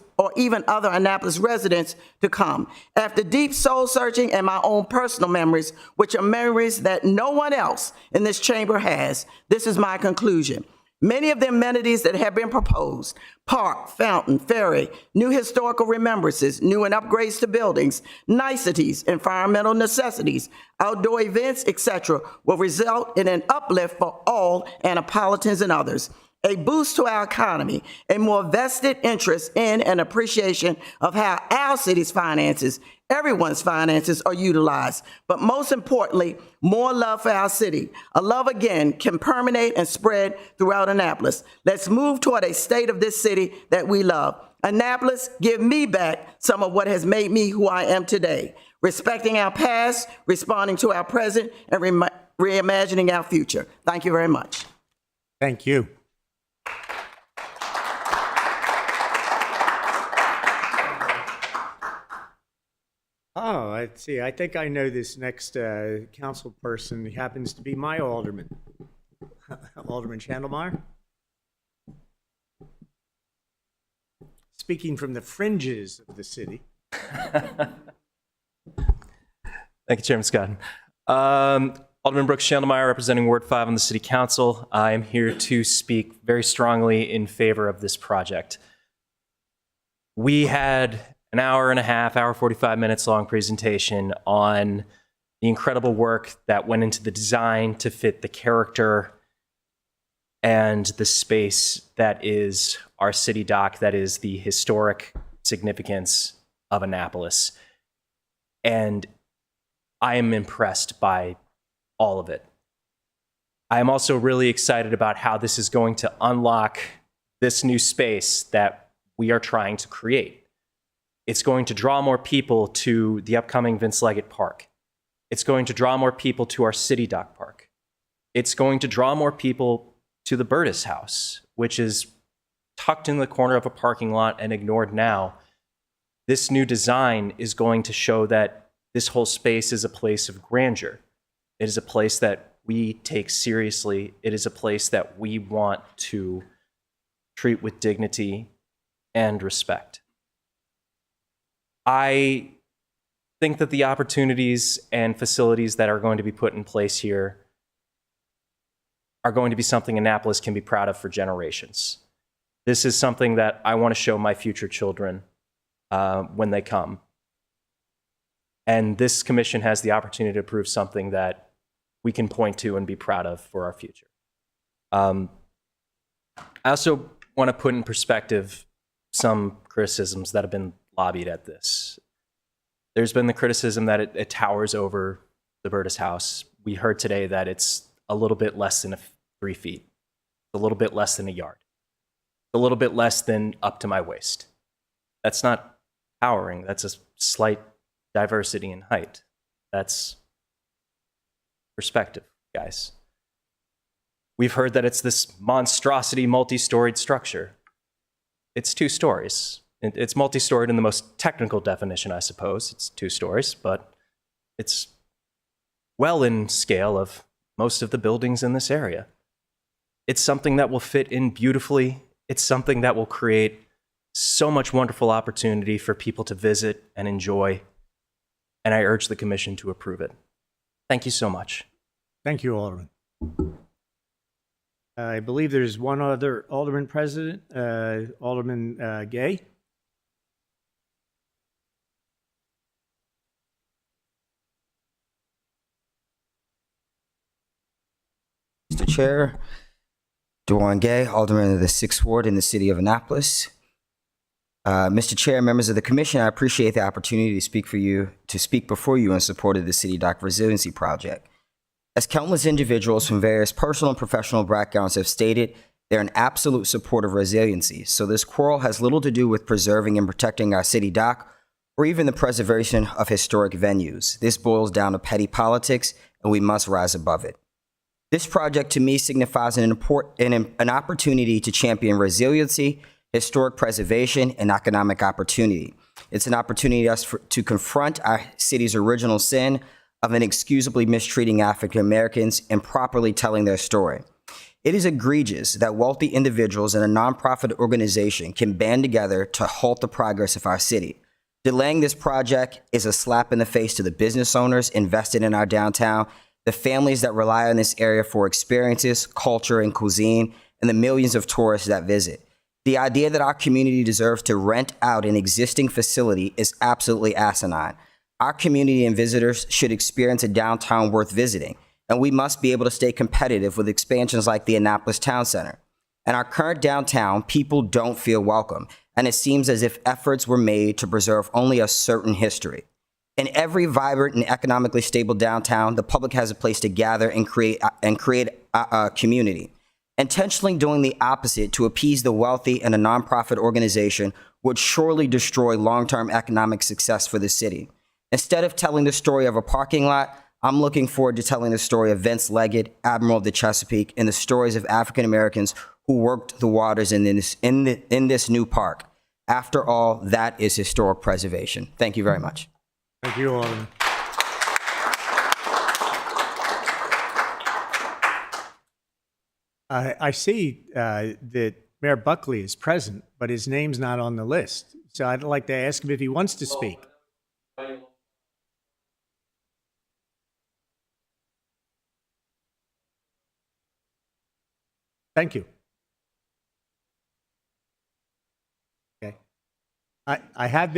residents to come. After deep soul searching and my own personal memories, which are memories that no one else in this chamber has, this is my conclusion. Many of the amenities that have been proposed, park, fountain, ferry, new historical remembrances, new and upgrades to buildings, niceties, environmental necessities, outdoor events, etc., will result in an uplift for all Annapolitans and others, a boost to our economy, a more vested interest in and appreciation of how our city's finances, everyone's finances, are utilized. But most importantly, more love for our city. A love, again, can permeate and spread throughout Annapolis. Let's move toward a state of this city that we love. Annapolis, give me back some of what has made me who I am today. Respecting our past, responding to our present, and reimagining our future. Thank you very much. Thank you. Oh, I see. I think I know this next council person. He happens to be my alderman, Alderman Chandelmeyer. Speaking from the fringes of the city. Thank you, Chairman Scott. Alderman Brooks Chandelmeyer, representing Ward 5 on the City Council. I am here to speak very strongly in favor of this project. We had an hour and a half, hour 45 minutes long presentation on the incredible work that went into the design to fit the character and the space that is our city dock, that is the historic significance of Annapolis. And I am impressed by all of it. I am also really excited about how this is going to unlock this new space that we are trying to create. It's going to draw more people to the upcoming Vince Leggett Park. It's going to draw more people to our city dock park. It's going to draw more people to the Burtis House, which is tucked in the corner of a parking lot and ignored now. This new design is going to show that this whole space is a place of grandeur. It is a place that we take seriously. It is a place that we want to treat with dignity and respect. I think that the opportunities and facilities that are going to be put in place here are going to be something Annapolis can be proud of for generations. This is something that I want to show my future children when they come. And this commission has the opportunity to prove something that we can point to and be proud of for our future. I also want to put in perspective some criticisms that have been lobbied at this. There's been the criticism that it towers over the Burtis House. We heard today that it's a little bit less than 3 feet, a little bit less than a yard, a little bit less than up to my waist. That's not towering. That's a slight diversity in height. That's perspective, guys. We've heard that it's this monstrosity, multi-storied structure. It's 2 stories. It's multi-storied in the most technical definition, I suppose. It's 2 stories, but it's well in scale of most of the buildings in this area. It's something that will fit in beautifully. It's something that will create so much wonderful opportunity for people to visit and enjoy. And I urge the commission to approve it. Thank you so much. Thank you, Alderman. I believe there's one other Alderman President, Alderman Gay. Mr. Chair, Dwan Gay, Alderman of the 6th Ward in the city of Annapolis. Mr. Chair, members of the commission, I appreciate the opportunity to speak before you in support of the City Dock Resiliency Project. As countless individuals from various personal and professional backgrounds have stated, they're in absolute support of resiliency, so this quarrel has little to do with preserving and protecting our city dock or even the preservation of historic venues. This boils down to petty politics, and we must rise above it. This project to me signifies an opportunity to champion resiliency, historic preservation, and economic opportunity. It's an opportunity to confront our city's original sin of inexcusably mistreating African Americans and properly telling their story. It is egregious that wealthy individuals and a nonprofit organization can band together to halt the progress of our city. Delaying this project is a slap in the face to the business owners invested in our downtown, the families that rely on this area for experiences, culture, and cuisine, and the millions of tourists that visit. The idea that our community deserves to rent out an existing facility is absolutely asinine. Our community and visitors should experience a downtown worth visiting, and we must be able to stay competitive with expansions like the Annapolis Town Center. In our current downtown, people don't feel welcome, and it seems as if efforts were made to preserve only a certain history. In every vibrant and economically stable downtown, the public has a place to gather and create a community. Intentionally doing the opposite to appease the wealthy and a nonprofit organization would surely destroy long-term economic success for the city. Instead of telling the story of a parking lot, I'm looking forward to telling the story of Vince Leggett, Admiral of the Chesapeake, and the stories of African Americans who worked the waters in this new park. After all, that is historic preservation. Thank you very much. Thank you, Alderman. I see that Mayor Buckley is present, but his name's not on the list. So I'd like to ask him if he wants to speak. Thank you. Okay. I have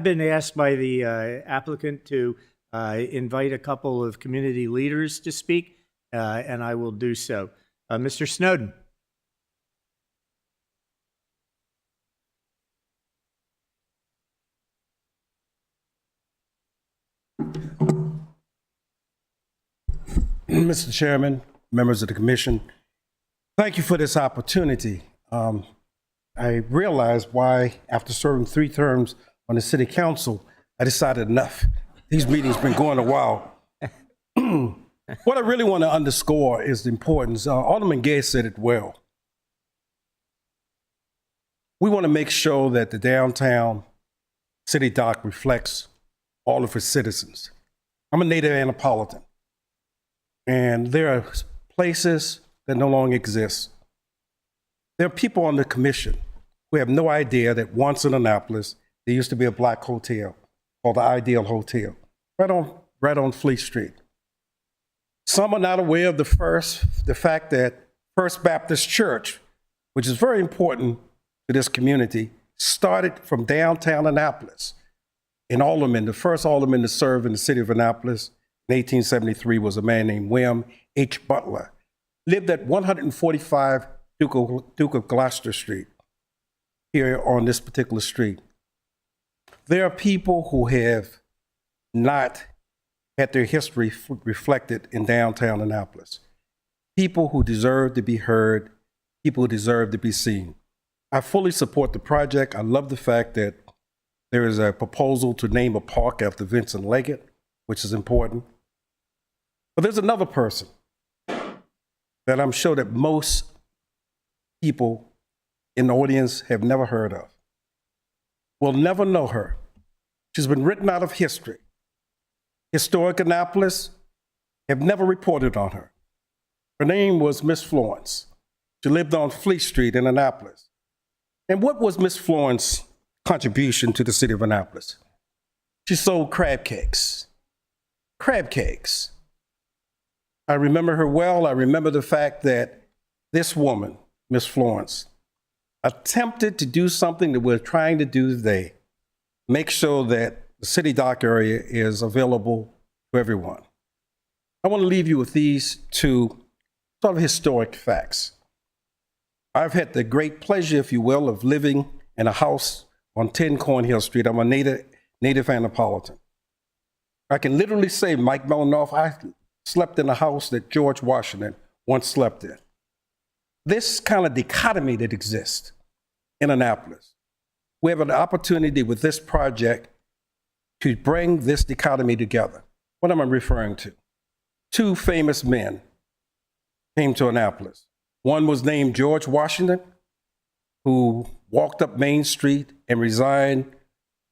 been asked by the applicant to invite a couple of community leaders to speak, and I will do so. Mr. Snowden. Mr. Chairman, members of the commission, thank you for this opportunity. I realized why, after serving 3 terms on the city council, I decided enough. These meetings been going a while. What I really want to underscore is the importance. Alderman Gay said it well. We want to make sure that the downtown city dock reflects all of its citizens. I'm a native Annapolitan, and there are places that no longer exist. There are people on the commission who have no idea that once in Annapolis, there used to be a black hotel called the Ideal Hotel, right on Fleet Street. Some are not aware of the fact that First Baptist Church, which is very important to this community, started from downtown Annapolis. An alderman, the first alderman to serve in the city of Annapolis in 1873 was a man named William H. Butler. Lived at 145 Duke of Gloucester Street, here on this particular street. There are people who have not had their history reflected in downtown Annapolis. People who deserve to be heard, people who deserve to be seen. I fully support the project. I love the fact that there is a proposal to name a park after Vincent Leggett, which is important. But there's another person that I'm sure that most people in the audience have never heard of. Will never know her. She's been written out of history. Historic Annapolis have never reported on her. Her name was Miss Florence. She lived on Fleet Street in Annapolis. And what was Miss Florence's contribution to the city of Annapolis? She sold crab cakes. Crab cakes. I remember her well. I remember the fact that this woman, Miss Florence, attempted to do something that we're trying to do today, make sure that the city dock area is available to everyone. I want to leave you with these 2 sort of historic facts. I've had the great pleasure, if you will, of living in a house on 10 Cornhill Street. I'm a native Annapolitan. I can literally say, Mike Melanoff, I slept in a house that George Washington once slept in. This kind of dichotomy that exists in Annapolis, we have an opportunity with this project to bring this dichotomy together. What am I referring to? 2 famous men came to Annapolis. One was named George Washington, who walked up Main Street and resigned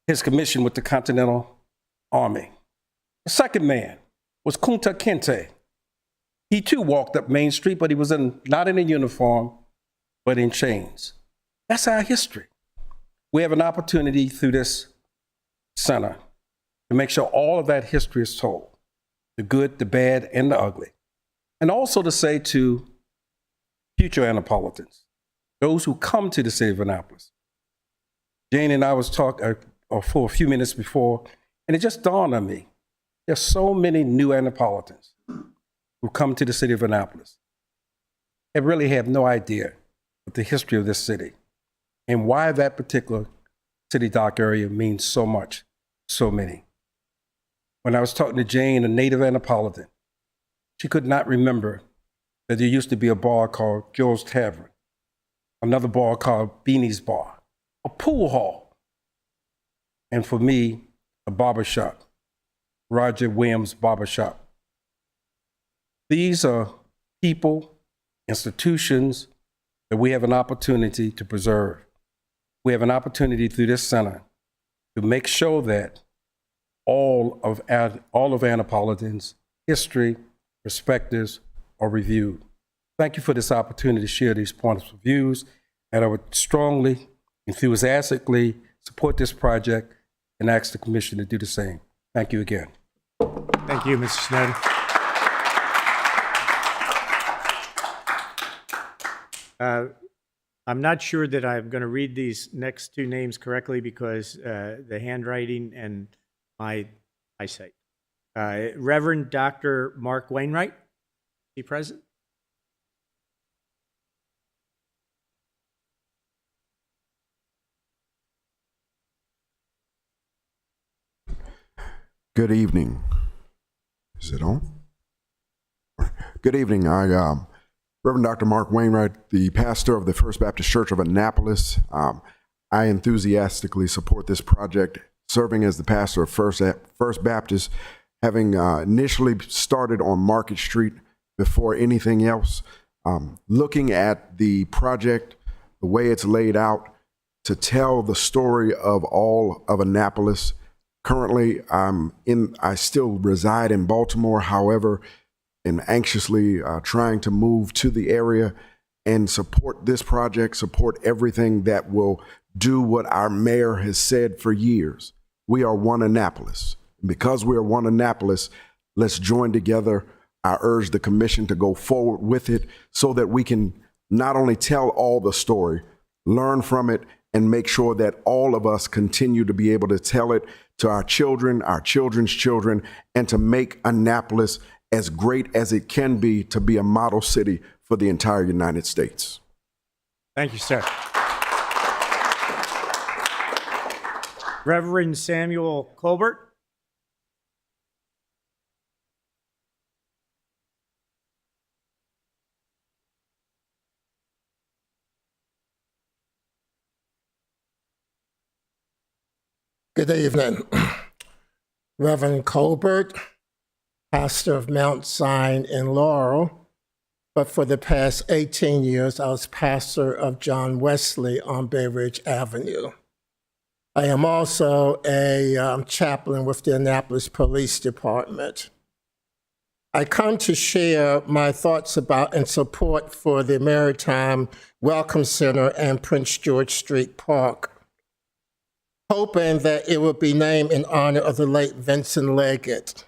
his commission with the Continental Army. The second man was Kunta Kinte. He too walked up Main Street, but he was not in a uniform, but in chains. That's our history. We have an opportunity through this center to make sure all of that history is told, the good, the bad, and the ugly. And also to say to future Annapolitans, those who come to the city of Annapolis. Jane and I was talking for a few minutes before, and it just dawned on me, there's so many new Annapolitans who come to the city of Annapolis and really have no idea of the history of this city and why that particular city dock area means so much, so many. When I was talking to Jane, a native Annapolitan, she could not remember that there used to be a bar called Joe's Tavern, another bar called Beanie's Bar, a pool hall, and for me, a barbershop, Roger Williams Barbershop. These are people, institutions that we have an opportunity to preserve. We have an opportunity through this center to make sure that all of Annapolitan's history, perspectives are reviewed. Thank you for this opportunity to share these points of views, and I would strongly, enthusiastically support this project and ask the Commission to do the same. Thank you again. Thank you, Mr. Snowden. I'm not sure that I'm going to read these next two names correctly because the handwriting and my eyesight. Reverend Dr. Mark Wainwright, is he present? Good evening. Is it on? Good evening. Reverend Dr. Mark Wainwright, the pastor of the First Baptist Church of Annapolis. I enthusiastically support this project, serving as the pastor of First Baptist, having initially started on Market Street before anything else. Looking at the project, the way it's laid out, to tell the story of all of Annapolis. Currently, I still reside in Baltimore, however, and anxiously trying to move to the area and support this project, support everything that will do what our mayor has said for years. We are one Annapolis. Because we are one Annapolis, let's join together. I urge the commission to go forward with it so that we can not only tell all the story, learn from it, and make sure that all of us continue to be able to tell it to our children, our children's children, and to make Annapolis as great as it can be to be a model city for the entire United States. Thank you, sir. Reverend Samuel Colbert. Good evening. Reverend Colbert, pastor of Mount Zion in Laurel, but for the past 18 years, I was pastor of John Wesley on Bay Ridge Avenue. I am also a chaplain with the Annapolis Police Department. I come to share my thoughts about and support for the Maritime Welcome Center and Prince George Street Park, hoping that it would be named in honor of the late Vincent Leggett.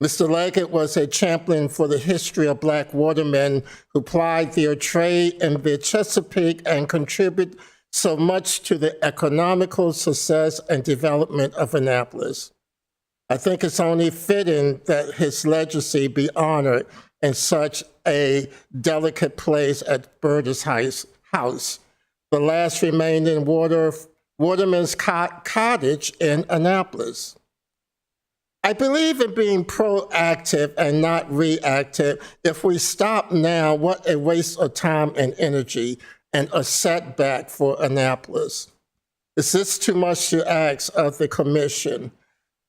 Mr. Leggett was a champion for the history of Black watermen who plied their trade in the Chesapeake and contributed so much to the economical success and development of Annapolis. I think it's only fitting that his legacy be honored in such a delicate place at Burgess House, the last remaining Waterman's Cottage in Annapolis. I believe in being proactive and not reactive. If we stop now, what a waste of time and energy and a setback for Annapolis. Is this too much to ask of the commission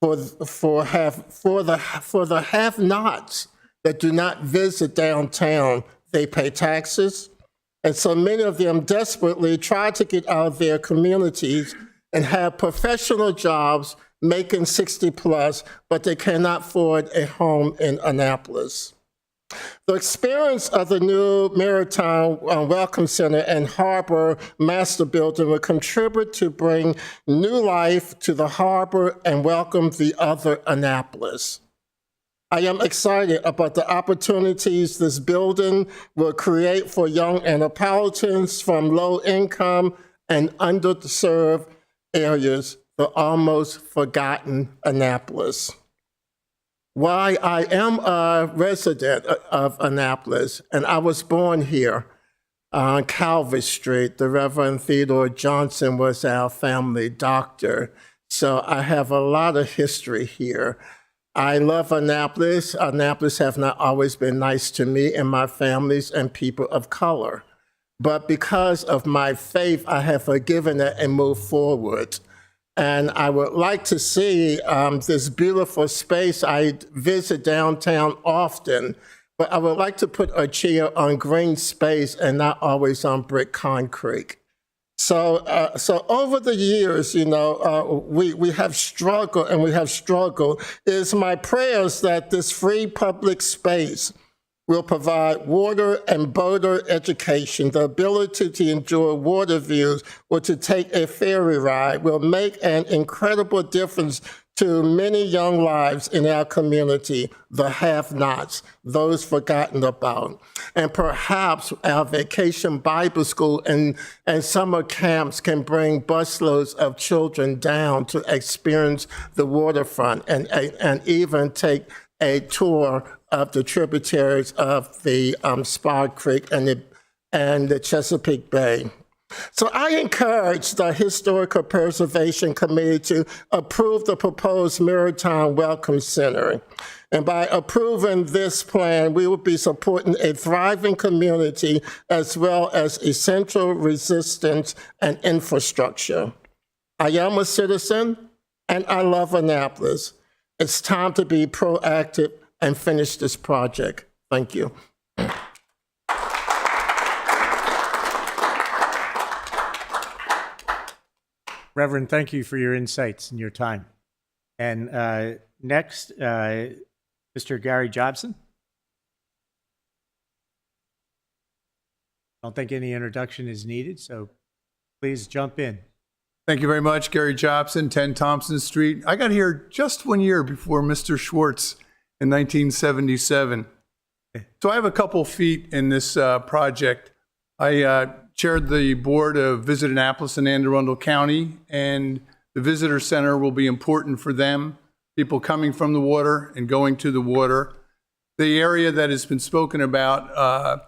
for the have-nots that do not visit downtown? They pay taxes, and so many of them desperately try to get out of their communities and have professional jobs making 60 plus, but they cannot afford a home in Annapolis. The experience of the new Maritime Welcome Center and Harbor Master Building will contribute to bring new life to the harbor and welcome the other Annapolis. I am excited about the opportunities this building will create for young Annapolitans from low-income and underserved areas, the almost forgotten Annapolis. Why I am a resident of Annapolis, and I was born here on Calvert Street. The Reverend Theodore Johnson was our family doctor, so I have a lot of history here. I love Annapolis. Annapolis have not always been nice to me and my families and people of color. But because of my faith, I have forgiven it and moved forward. And I would like to see this beautiful space. I visit downtown often, but I would like to put a chair on green space and not always on brick concrete. So over the years, we have struggled and we have struggled. It is my prayers that this free public space will provide water and boater education, the ability to enjoy water views or to take a ferry ride will make an incredible difference to many young lives in our community, the have-nots, those forgotten about. And perhaps our vacation Bible school and summer camps can bring busloads of children down to experience the waterfront and even take a tour of the tributaries of the Spar Creek and the Chesapeake Bay. So I encourage the Historical Preservation Committee to approve the proposed Maritime Welcome Center. And by approving this plan, we will be supporting a thriving community as well as essential resistance and infrastructure. I am a citizen and I love Annapolis. It's time to be proactive and finish this project. Thank you. Reverend, thank you for your insights and your time. And next, Mr. Gary Jobson. I don't think any introduction is needed, so please jump in. Thank you very much, Gary Jobson, 10 Thompson Street. I got here just 1 year before Mr. Schwartz in 1977. So I have a couple feet in this project. I chaired the board of Visit Annapolis in Anne Arundel County, and the visitor center will be important for them, people coming from the water and going to the water. The area that has been spoken about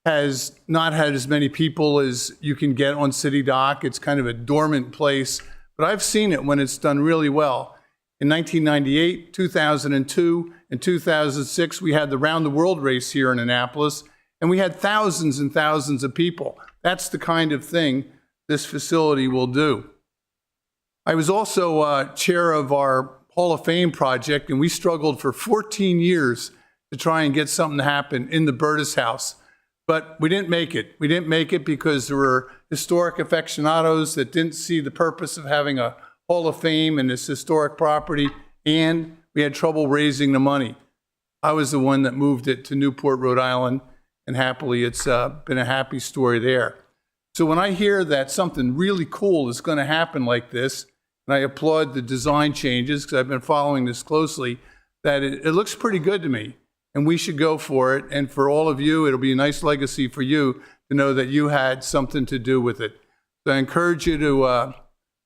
has not had as many people as you can get on City Dock. It's kind of a dormant place, but I've seen it when it's done really well. In 1998, 2002, and 2006, we had the Round the World race here in Annapolis, and we had thousands and thousands of people. That's the kind of thing this facility will do. I was also chair of our Hall of Fame project, and we struggled for 14 years to try and get something to happen in the Burtis House. But we didn't make it. We didn't make it because there were historic aficionados that didn't see the purpose of having a Hall of Fame in this historic property, and we had trouble raising the money. I was the one that moved it to Newport, Rhode Island, and happily it's been a happy story there. So when I hear that something really cool is going to happen like this, and I applaud the design changes because I've been following this closely, that it looks pretty good to me, and we should go for it. And for all of you, it'll be a nice legacy for you to know that you had something to do with it. So I encourage you to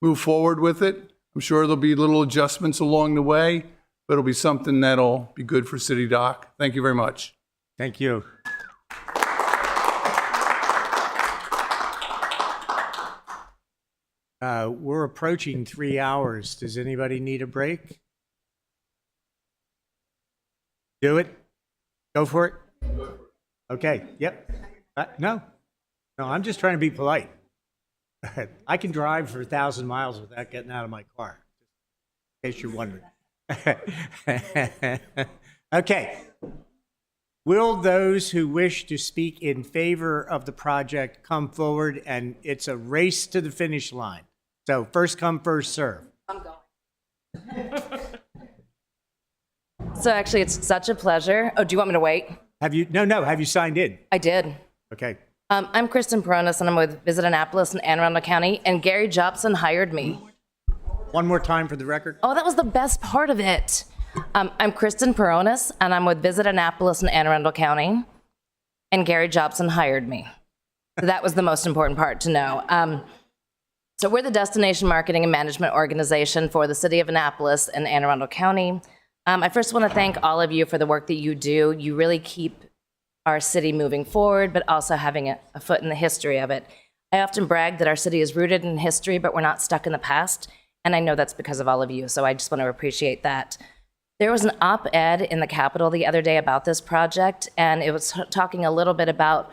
move forward with it. I'm sure there'll be little adjustments along the way, but it'll be something that'll be good for City Dock. Thank you very much. Thank you. We're approaching 3 hours. Does anybody need a break? Do it? Go for it? Okay, yep. No, I'm just trying to be polite. I can drive for 1,000 miles without getting out of my car, in case you're wondering. Okay. Will those who wish to speak in favor of the project come forward? And it's a race to the finish line. So first come, first serve. I'm going. So actually, it's such a pleasure. Oh, do you want me to wait? Have you? No. Have you signed in? I did. Okay. I'm Kristen Peronis, and I'm with Visit Annapolis in Anne Arundel County, and Gary Jobson hired me. One more time for the record. Oh, that was the best part of it. I'm Kristen Peronis, and I'm with Visit Annapolis in Anne Arundel County, and Gary Jobson hired me. So that was the most important part to know. So we're the destination marketing and management organization for the city of Annapolis and Anne Arundel County. I first want to thank all of you for the work that you do. You really keep our city moving forward, but also having a foot in the history of it. I often brag that our city is rooted in history, but we're not stuck in the past. And I know that's because of all of you, so I just want to appreciate that. There was an op-ed in the Capitol the other day about this project, and it was talking a little bit about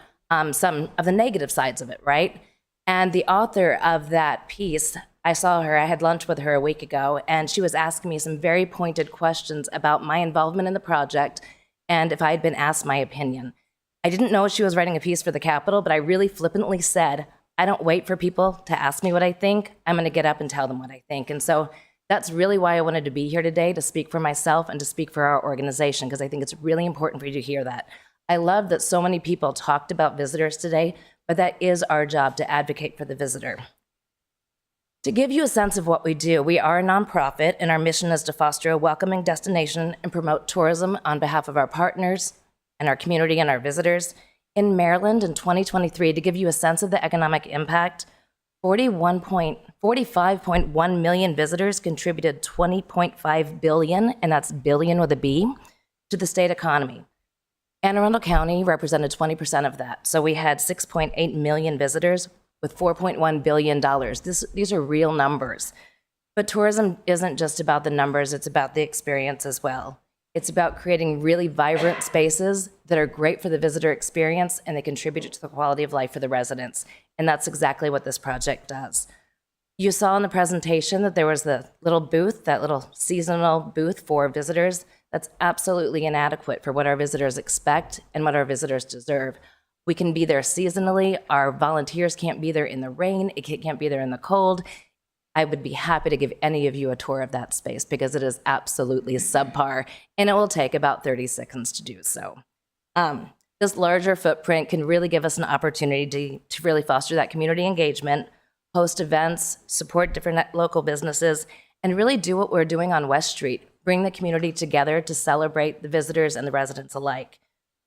some of the negative sides of it, right? And the author of that piece, I saw her, I had lunch with her a week ago, and she was asking me some very pointed questions about my involvement in the project and if I had been asked my opinion. I didn't know she was writing a piece for the Capitol, but I really flippantly said, I don't wait for people to ask me what I think. I'm going to get up and tell them what I think. And so that's really why I wanted to be here today, to speak for myself and to speak for our organization, because I think it's really important for you to hear that. I love that so many people talked about visitors today, but that is our job, to advocate for the visitor. To give you a sense of what we do, we are a nonprofit, and our mission is to foster a welcoming destination and promote tourism on behalf of our partners and our community and our visitors. In Maryland in 2023, to give you a sense of the economic impact, 45.1 million visitors contributed $20.5 billion, and that's billion with a B, to the state economy. Anne Arundel County represented 20% of that. So we had 6.8 million visitors with $4.1 billion. These are real numbers. But tourism isn't just about the numbers, it's about the experience as well. It's about creating really vibrant spaces that are great for the visitor experience, and they contribute to the quality of life for the residents. And that's exactly what this project does. You saw in the presentation that there was the little booth, that little seasonal booth for visitors. That's absolutely inadequate for what our visitors expect and what our visitors deserve. We can be there seasonally. Our volunteers can't be there in the rain. It can't be there in the cold. I would be happy to give any of you a tour of that space, because it is absolutely subpar, and it will take about 30 seconds to do so. This larger footprint can really give us an opportunity to really foster that community engagement, host events, support different local businesses, and really do what we're doing on West Street, bring the community together to celebrate the visitors and the residents alike.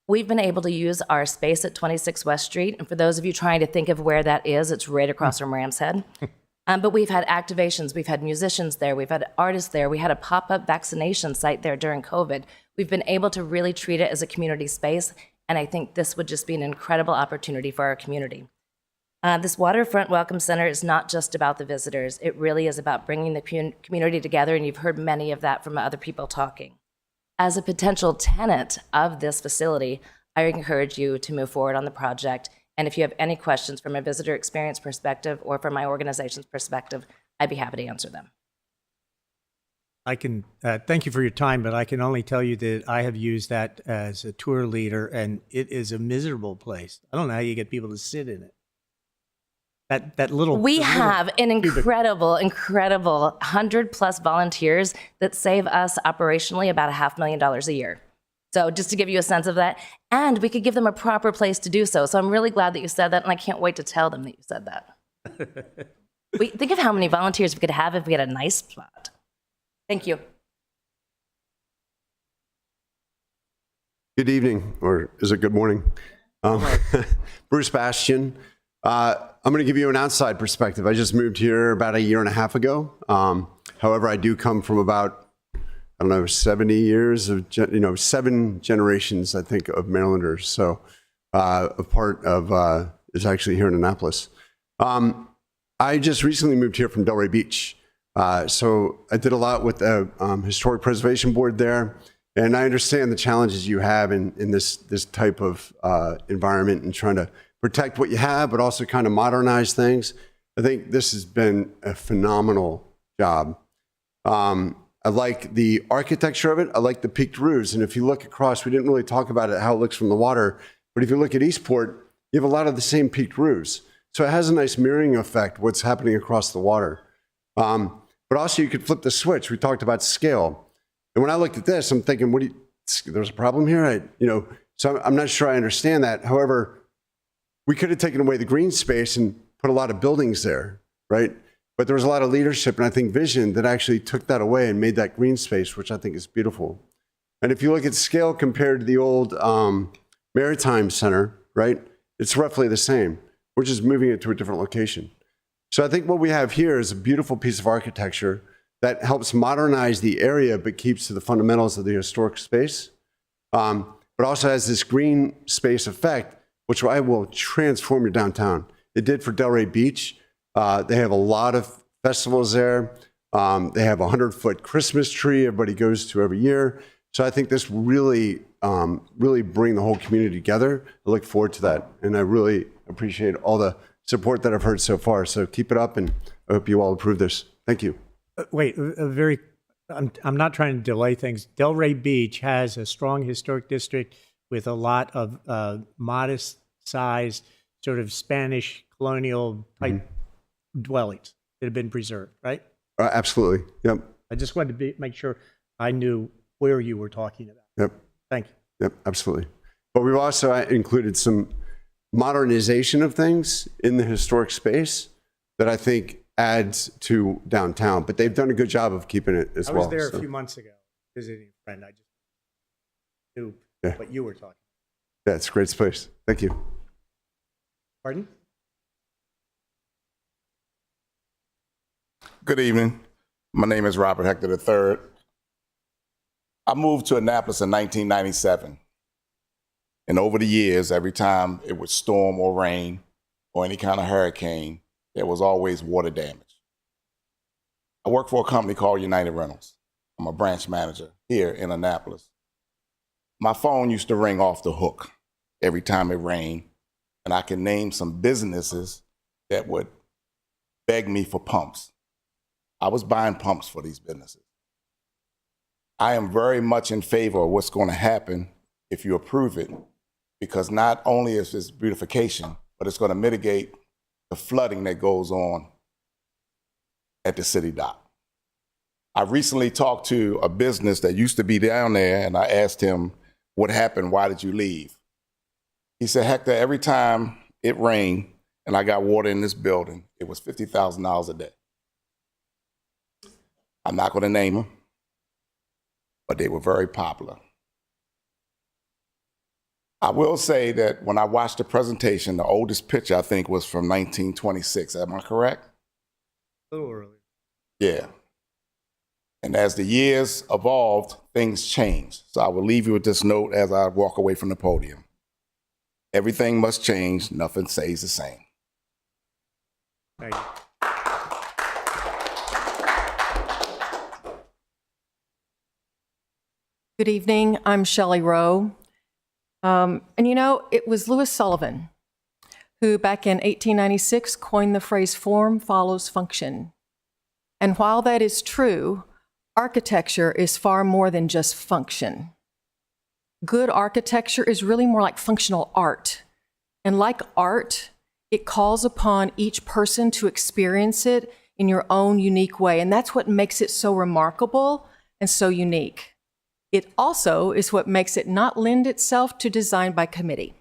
We've been able to use our space at 26 West Street, and for those of you trying to think of where that is, it's right across from Ram's Head. But we've had activations, we've had musicians there, we've had artists there, we had a pop-up vaccination site there during COVID. We've been able to really treat it as a community space, and I think this would just be an incredible opportunity for our community. This Waterfront Welcome Center is not just about the visitors. It really is about bringing the community together, and you've heard many of that from other people talking. As a potential tenant of this facility, I encourage you to move forward on the project. And if you have any questions from a visitor experience perspective or from my organization's perspective, I'd be happy to answer them. I can thank you for your time, but I can only tell you that I have used that as a tour leader, and it is a miserable place. I don't know how you get people to sit in it. That little. We have an incredible 100+ volunteers that save us operationally about $500,000 a year. So just to give you a sense of that, and we could give them a proper place to do so. So I'm really glad that you said that, and I can't wait to tell them that you said that. Think of how many volunteers we could have if we had a nice spot. Thank you. Good evening, or is it good morning? Bruce Bastian. I'm going to give you an outside perspective. I just moved here about 1.5 years ago. However, I do come from about 70 years of, 7 generations, I think, of Marylanders. So a part of is actually here in Annapolis. I just recently moved here from Delray Beach. So I did a lot with the Historic Preservation Board there. And I understand the challenges you have in this type of environment and trying to protect what you have, but also kind of modernize things. I think this has been a phenomenal job. I like the architecture of it. I like the peaked roofs. And if you look across, we didn't really talk about it, how it looks from the water, but if you look at Eastport, you have a lot of the same peaked roofs. So it has a nice mirroring effect, what's happening across the water. But also you could flip the switch. We talked about scale. And when I looked at this, I'm thinking, there's a problem here? So I'm not sure I understand that. However, we could have taken away the green space and put a lot of buildings there, right? But there was a lot of leadership and I think vision that actually took that away and made that green space, which I think is beautiful. And if you look at scale compared to the old Maritime Center, right? It's roughly the same. We're just moving it to a different location. So I think what we have here is a beautiful piece of architecture that helps modernize the area, but keeps to the fundamentals of the historic space, but also has this green space effect, which I will transform your downtown. It did for Delray Beach. They have a lot of festivals there. They have a 100-foot Christmas tree everybody goes to every year. So I think this really bring the whole community together. I look forward to that. And I really appreciate all the support that I've heard so far. So keep it up, and I hope you all approve this. Thank you. Wait, I'm not trying to delay things. Delray Beach has a strong historic district with a lot of modest-sized sort of Spanish colonial type dwellings that have been preserved, right? Absolutely. Yep. I just wanted to make sure I knew where you were talking about. Yep. Thank you. Yep. Absolutely. But we've also included some modernization of things in the historic space that I think adds to downtown. But they've done a good job of keeping it as well. I was there a few months ago visiting a friend. I just knew what you were talking about. Yeah, it's a great space. Thank you. Pardon? Good evening. My name is Robert Hector III. I moved to Annapolis in 1997. And over the years, every time it would storm or rain or any kind of hurricane, there was always water damage. I work for a company called United Rentals. I'm a branch manager here in Annapolis. My phone used to ring off the hook every time it rained, and I can name some businesses that would beg me for pumps. I was buying pumps for these businesses. I am very much in favor of what's going to happen if you approve it, because not only is this beautification, but it's going to mitigate the flooding that goes on at the city dock. I recently talked to a business that used to be down there, and I asked him, what happened? Why did you leave? He said, Hector, every time it rained and I got water in this building, it was $50,000 a day. I'm not going to name them, but they were very popular. I will say that when I watched the presentation, the oldest picture I think was from 1926. Am I correct? A little earlier. Yeah. And as the years evolved, things changed. So I will leave you with this note as I walk away from the podium. Everything must change. Nothing stays the same. Thank you. Good evening. I'm Shelley Rowe. And you know, it was Louis Sullivan who back in 1896 coined the phrase form follows function. And while that is true, architecture is far more than just function. Good architecture is really more like functional art. And like art, it calls upon each person to experience it in your own unique way. And that's what makes it so remarkable and so unique. It also is what makes it not lend itself to design by committee.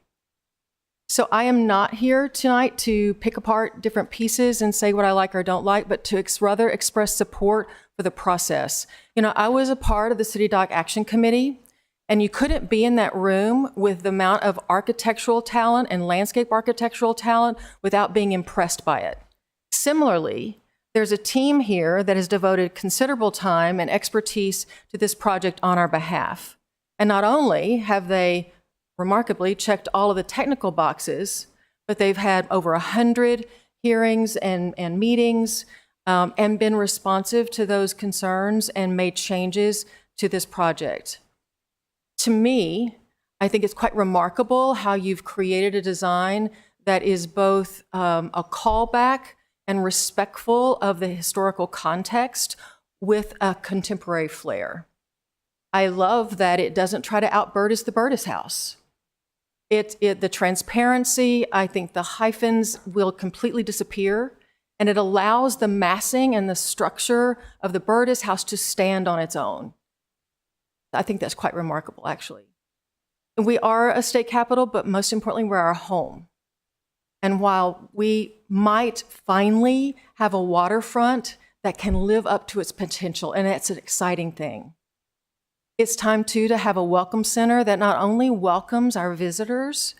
So I am not here tonight to pick apart different pieces and say what I like or don't like, but to rather express support for the process. You know, I was a part of the City Dock Action Committee, and you couldn't be in that room with the amount of architectural talent and landscape architectural talent without being impressed by it. Similarly, there's a team here that has devoted considerable time and expertise to this project on our behalf. And not only have they remarkably checked all of the technical boxes, but they've had over 100 hearings and meetings and been responsive to those concerns and made changes to this project. To me, I think it's quite remarkable how you've created a design that is both a callback and respectful of the historical context with a contemporary flair. I love that it doesn't try to out-Burtis the Burtis house. The transparency, I think the hyphens will completely disappear, and it allows the massing and the structure of the Burtis house to stand on its own. I think that's quite remarkable, actually. We are a state capital, but most importantly, we're our home. And while we might finally have a waterfront that can live up to its potential, and that's an exciting thing, it's time too to have a welcome center that not only welcomes our visitors,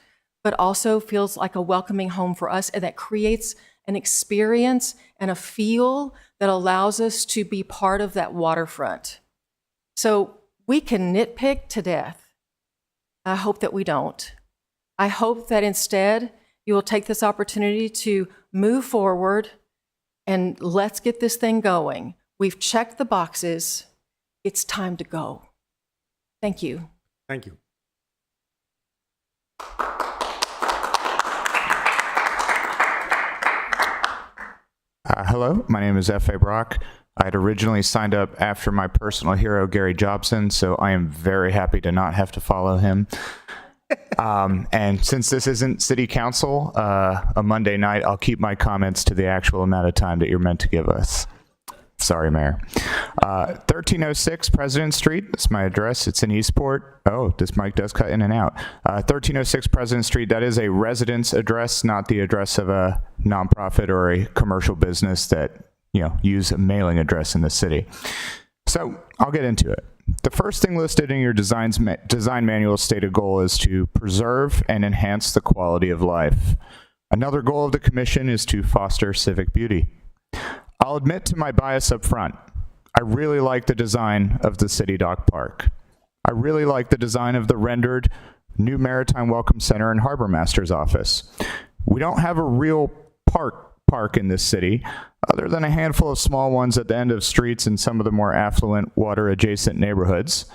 but also feels like a welcoming home for us, and that creates an experience and a feel that allows us to be part of that waterfront. So we can nitpick to death. I hope that we don't. I hope that instead you will take this opportunity to move forward and let's get this thing going. We've checked the boxes. It's time to go. Thank you. Thank you. Hello, my name is F.A. Brock. I had originally signed up after my personal hero, Gary Jobson, so I am very happy to not have to follow him. And since this isn't city council, a Monday night, I'll keep my comments to the actual amount of time that you're meant to give us. Sorry, Mayor. 1306 President Street, that's my address. It's in Eastport. Oh, this mic does cut in and out. 1306 President Street, that is a residence address, not the address of a nonprofit or a commercial business that, use a mailing address in the city. So I'll get into it. The first thing listed in your design manual stated goal is to preserve and enhance the quality of life. Another goal of the commission is to foster civic beauty. I'll admit to my bias up front. I really like the design of the City Dock Park. I really like the design of the rendered new Maritime Welcome Center and Harbor Master's office. We don't have a real park in this city, other than a handful of small ones at the end of streets in some of the more affluent water-adjacent neighborhoods.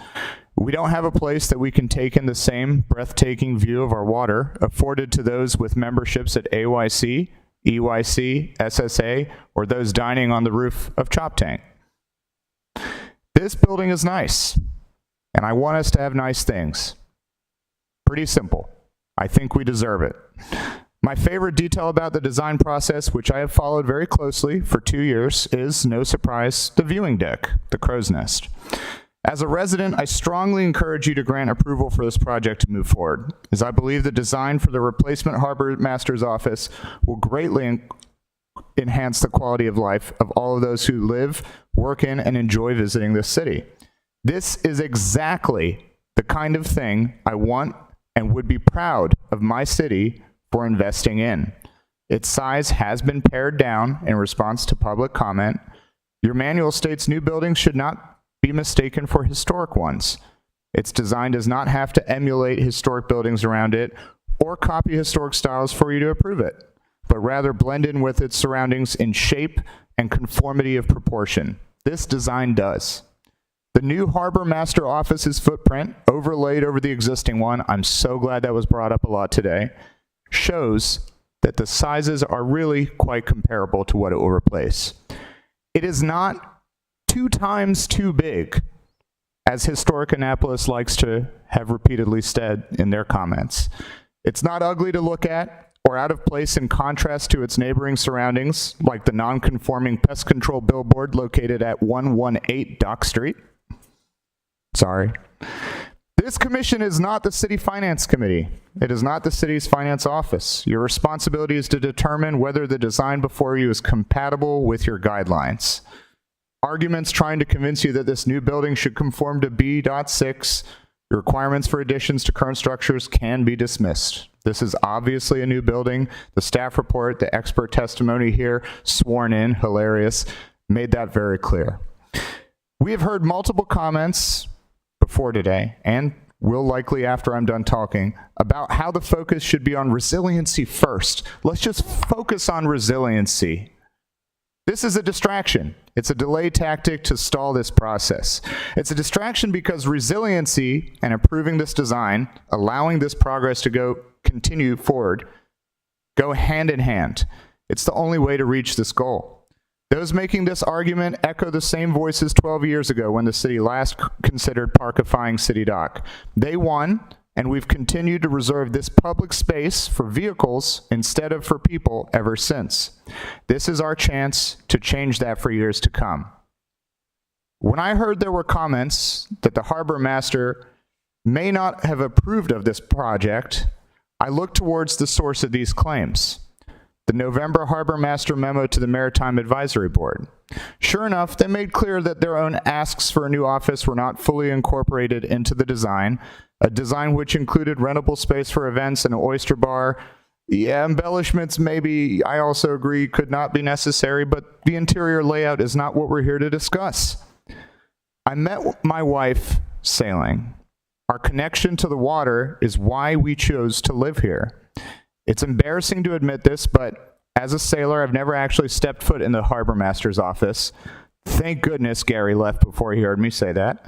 We don't have a place that we can take in the same breathtaking view of our water afforded to those with memberships at AYC, EYC, SSA, or those dining on the roof of Chop Tank. This building is nice, and I want us to have nice things. Pretty simple. I think we deserve it. My favorite detail about the design process, which I have followed very closely for 2 years, is, no surprise, the viewing deck, the crow's nest. As a resident, I strongly encourage you to grant approval for this project to move forward, as I believe the design for the replacement Harbor Master's office will greatly enhance the quality of life of all of those who live, work in, and enjoy visiting this city. This is exactly the kind of thing I want and would be proud of my city for investing in. Its size has been pared down in response to public comment. Your manual states new buildings should not be mistaken for historic ones. Its design does not have to emulate historic buildings around it or copy historic styles for you to approve it, but rather blend in with its surroundings in shape and conformity of proportion. This design does. The new Harbor Master office's footprint, overlaid over the existing one, I'm so glad that was brought up a lot today, shows that the sizes are really quite comparable to what it will replace. It is not 2 times too big, as Historic Annapolis likes to have repeatedly said in their comments. It's not ugly to look at or out of place in contrast to its neighboring surroundings, like the non-conforming pest control billboard located at 118 Dock Street. Sorry. This commission is not the city finance committee. It is not the city's finance office. Your responsibility is to determine whether the design before you is compatible with your guidelines. Arguments trying to convince you that this new building should conform to B.6, the requirements for additions to current structures can be dismissed. This is obviously a new building. The staff report, the expert testimony here, sworn in, hilarious, made that very clear. We have heard multiple comments before today, and will likely after I'm done talking, about how the focus should be on resiliency first. Let's just focus on resiliency. This is a distraction. It's a delay tactic to stall this process. It's a distraction because resiliency and improving this design, allowing this progress to continue forward, go hand in hand. It's the only way to reach this goal. Those making this argument echo the same voices 12 years ago when the city last considered parkifying City Dock. They won, and we've continued to reserve this public space for vehicles instead of for people ever since. This is our chance to change that for years to come. When I heard there were comments that the harbor master may not have approved of this project, I looked towards the source of these claims, the November Harbor Master memo to the Maritime Advisory Board. Sure enough, they made clear that their own asks for a new office were not fully incorporated into the design, a design which included rentable space for events and an oyster bar. Yeah, embellishments maybe, I also agree, could not be necessary, but the interior layout is not what we're here to discuss. I met my wife sailing. Our connection to the water is why we chose to live here. It's embarrassing to admit this, but as a sailor, I've never actually stepped foot in the harbor master's office. Thank goodness Gary left before he heard me say that.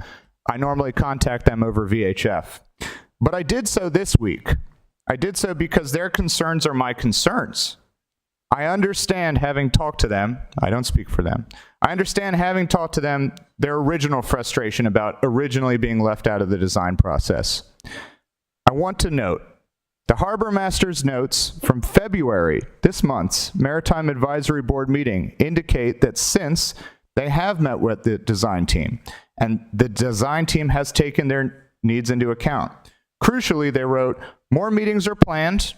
I normally contact them over VHF. But I did so this week. I did so because their concerns are my concerns. I understand, having talked to them, I don't speak for them, I understand, having talked to them, their original frustration about originally being left out of the design process. I want to note the Harbor Master's notes from February, this month's Maritime Advisory Board meeting, indicate that since they have met with the design team, and the design team has taken their needs into account. Crucially, they wrote, more meetings are planned,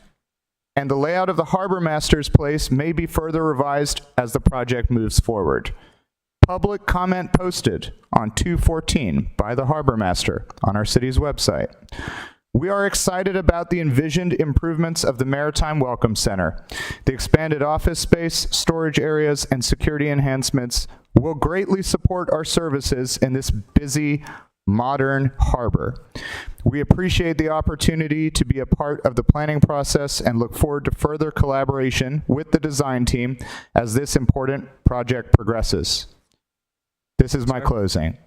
and the layout of the Harbor Master's place may be further revised as the project moves forward. Public comment posted on 2/14 by the Harbor Master on our city's website. We are excited about the envisioned improvements of the Maritime Welcome Center. The expanded office space, storage areas, and security enhancements will greatly support our services in this busy, modern harbor. We appreciate the opportunity to be a part of the planning process and look forward to further collaboration with the design team as this important project progresses. This is my closing.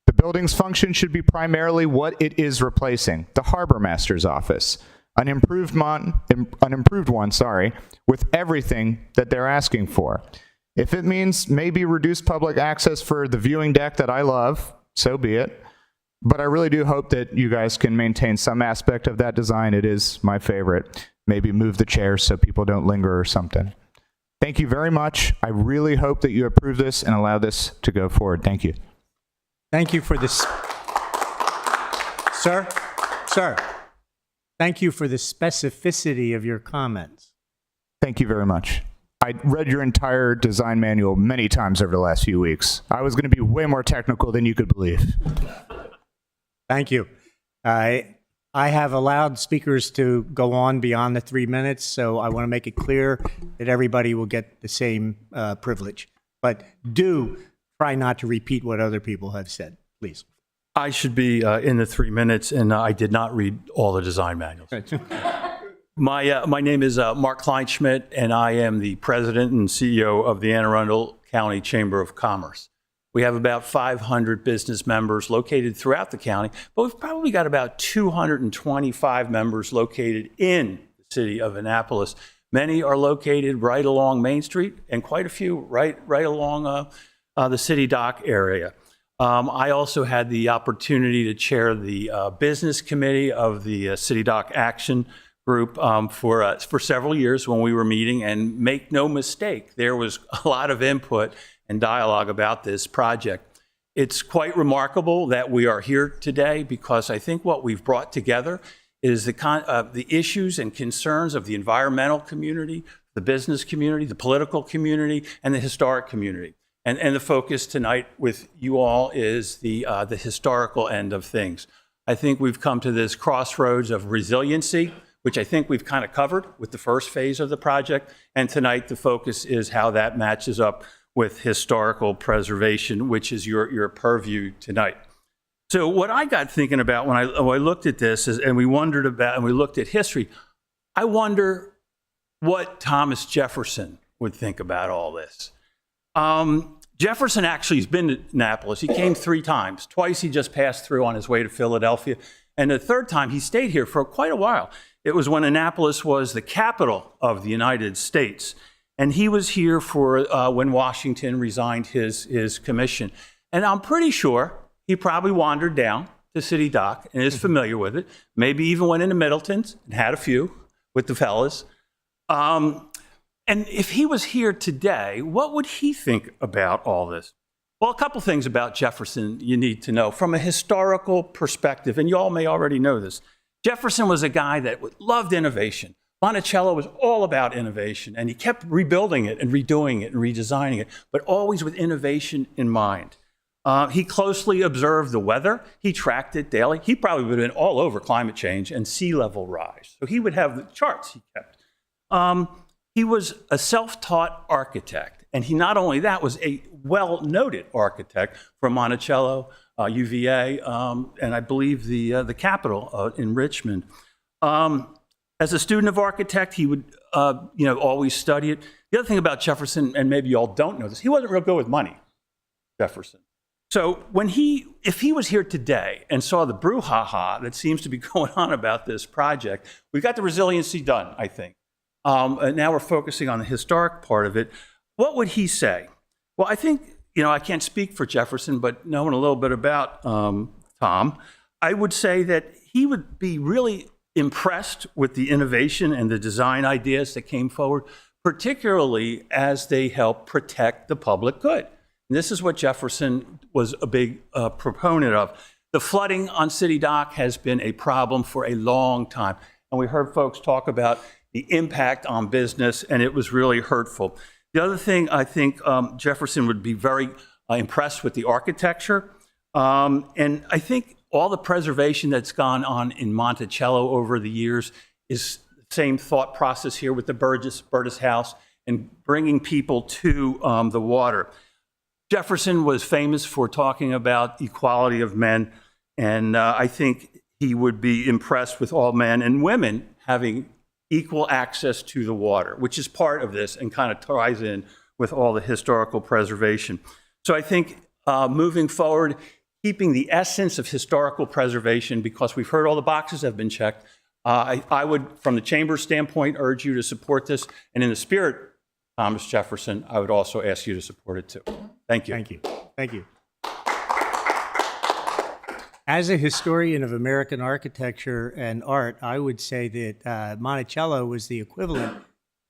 The building's function should be primarily what it is replacing, the Harbor Master's office, an improved one, with everything that they're asking for. If it means maybe reduced public access for the viewing deck that I love, so be it. But I really do hope that you guys can maintain some aspect of that design. It is my favorite. Maybe move the chairs so people don't linger or something. Thank you very much. I really hope that you approve this and allow this to go forward. Thank you. Thank you for this. Sir, thank you for the specificity of your comments. Thank you very much. I read your entire design manual many times over the last few weeks. I was going to be way more technical than you could believe. Thank you. I have allowed speakers to go on beyond the 3 minutes, so I want to make it clear that everybody will get the same privilege. But do try not to repeat what other people have said, please. I should be in the 3 minutes, and I did not read all the design manuals. My name is Mark Kleinschmidt, and I am the president and CEO of the Anne Arundel County Chamber of Commerce. We have about 500 business members located throughout the county, but we've probably got about 225 members located in the city of Annapolis. Many are located right along Main Street, and quite a few right along the city dock area. I also had the opportunity to chair the business committee of the City Dock Action Group for several years when we were meeting, and make no mistake, there was a lot of input and dialogue about this project. It's quite remarkable that we are here today, because I think what we've brought together is the issues and concerns of the environmental community, the business community, the political community, and the historic community. And the focus tonight with you all is the historical end of things. I think we've come to this crossroads of resiliency, which I think we've kind of covered with the first phase of the project. And tonight the focus is how that matches up with historical preservation, which is your purview tonight. So what I got thinking about when I looked at this is, and we wondered about, and we looked at history, I wonder what Thomas Jefferson would think about all this. Jefferson actually has been to Annapolis. He came 3 times. Twice he just passed through on his way to Philadelphia. And the third time he stayed here for quite a while. It was when Annapolis was the capital of the United States. And he was here for when Washington resigned his commission. And I'm pretty sure he probably wandered down to City Dock and is familiar with it. Maybe even went into Middleton's and had a few with the fellas. And if he was here today, what would he think about all this? Well, a couple things about Jefferson you need to know from a historical perspective, and you all may already know this. Jefferson was a guy that loved innovation. Monticello was all about innovation, and he kept rebuilding it and redoing it and redesigning it, but always with innovation in mind. He closely observed the weather. He tracked it daily. He probably would have been all over climate change and sea level rise. So he would have the charts he kept. He was a self-taught architect, and he not only that was a well-noted architect from Monticello, UVA, and I believe the Capitol in Richmond. As a student of architect, he would always study it. The other thing about Jefferson, and maybe you all don't know this, he wasn't real good with money, Jefferson. So if he was here today and saw the brouhaha that seems to be going on about this project, we got the resiliency done, I think. And now we're focusing on the historic part of it. What would he say? Well, I think, I can't speak for Jefferson, but knowing a little bit about Tom, I would say that he would be really impressed with the innovation and the design ideas that came forward, particularly as they help protect the public good. And this is what Jefferson was a big proponent of. The flooding on City Dock has been a problem for a long time. And we heard folks talk about the impact on business, and it was really hurtful. The other thing, I think Jefferson would be very impressed with the architecture. And I think all the preservation that's gone on in Monticello over the years is the same thought process here with the Burgess House and bringing people to the water. Jefferson was famous for talking about equality of men, and I think he would be impressed with all men and women having equal access to the water, which is part of this and kind of ties in with all the historical preservation. So I think moving forward, keeping the essence of historical preservation, because we've heard all the boxes have been checked, I would, from the Chamber's standpoint, urge you to support this. And in the spirit, Thomas Jefferson, I would also ask you to support it too. Thank you. Thank you. Thank you. As a historian of American architecture and art, I would say that Monticello was the equivalent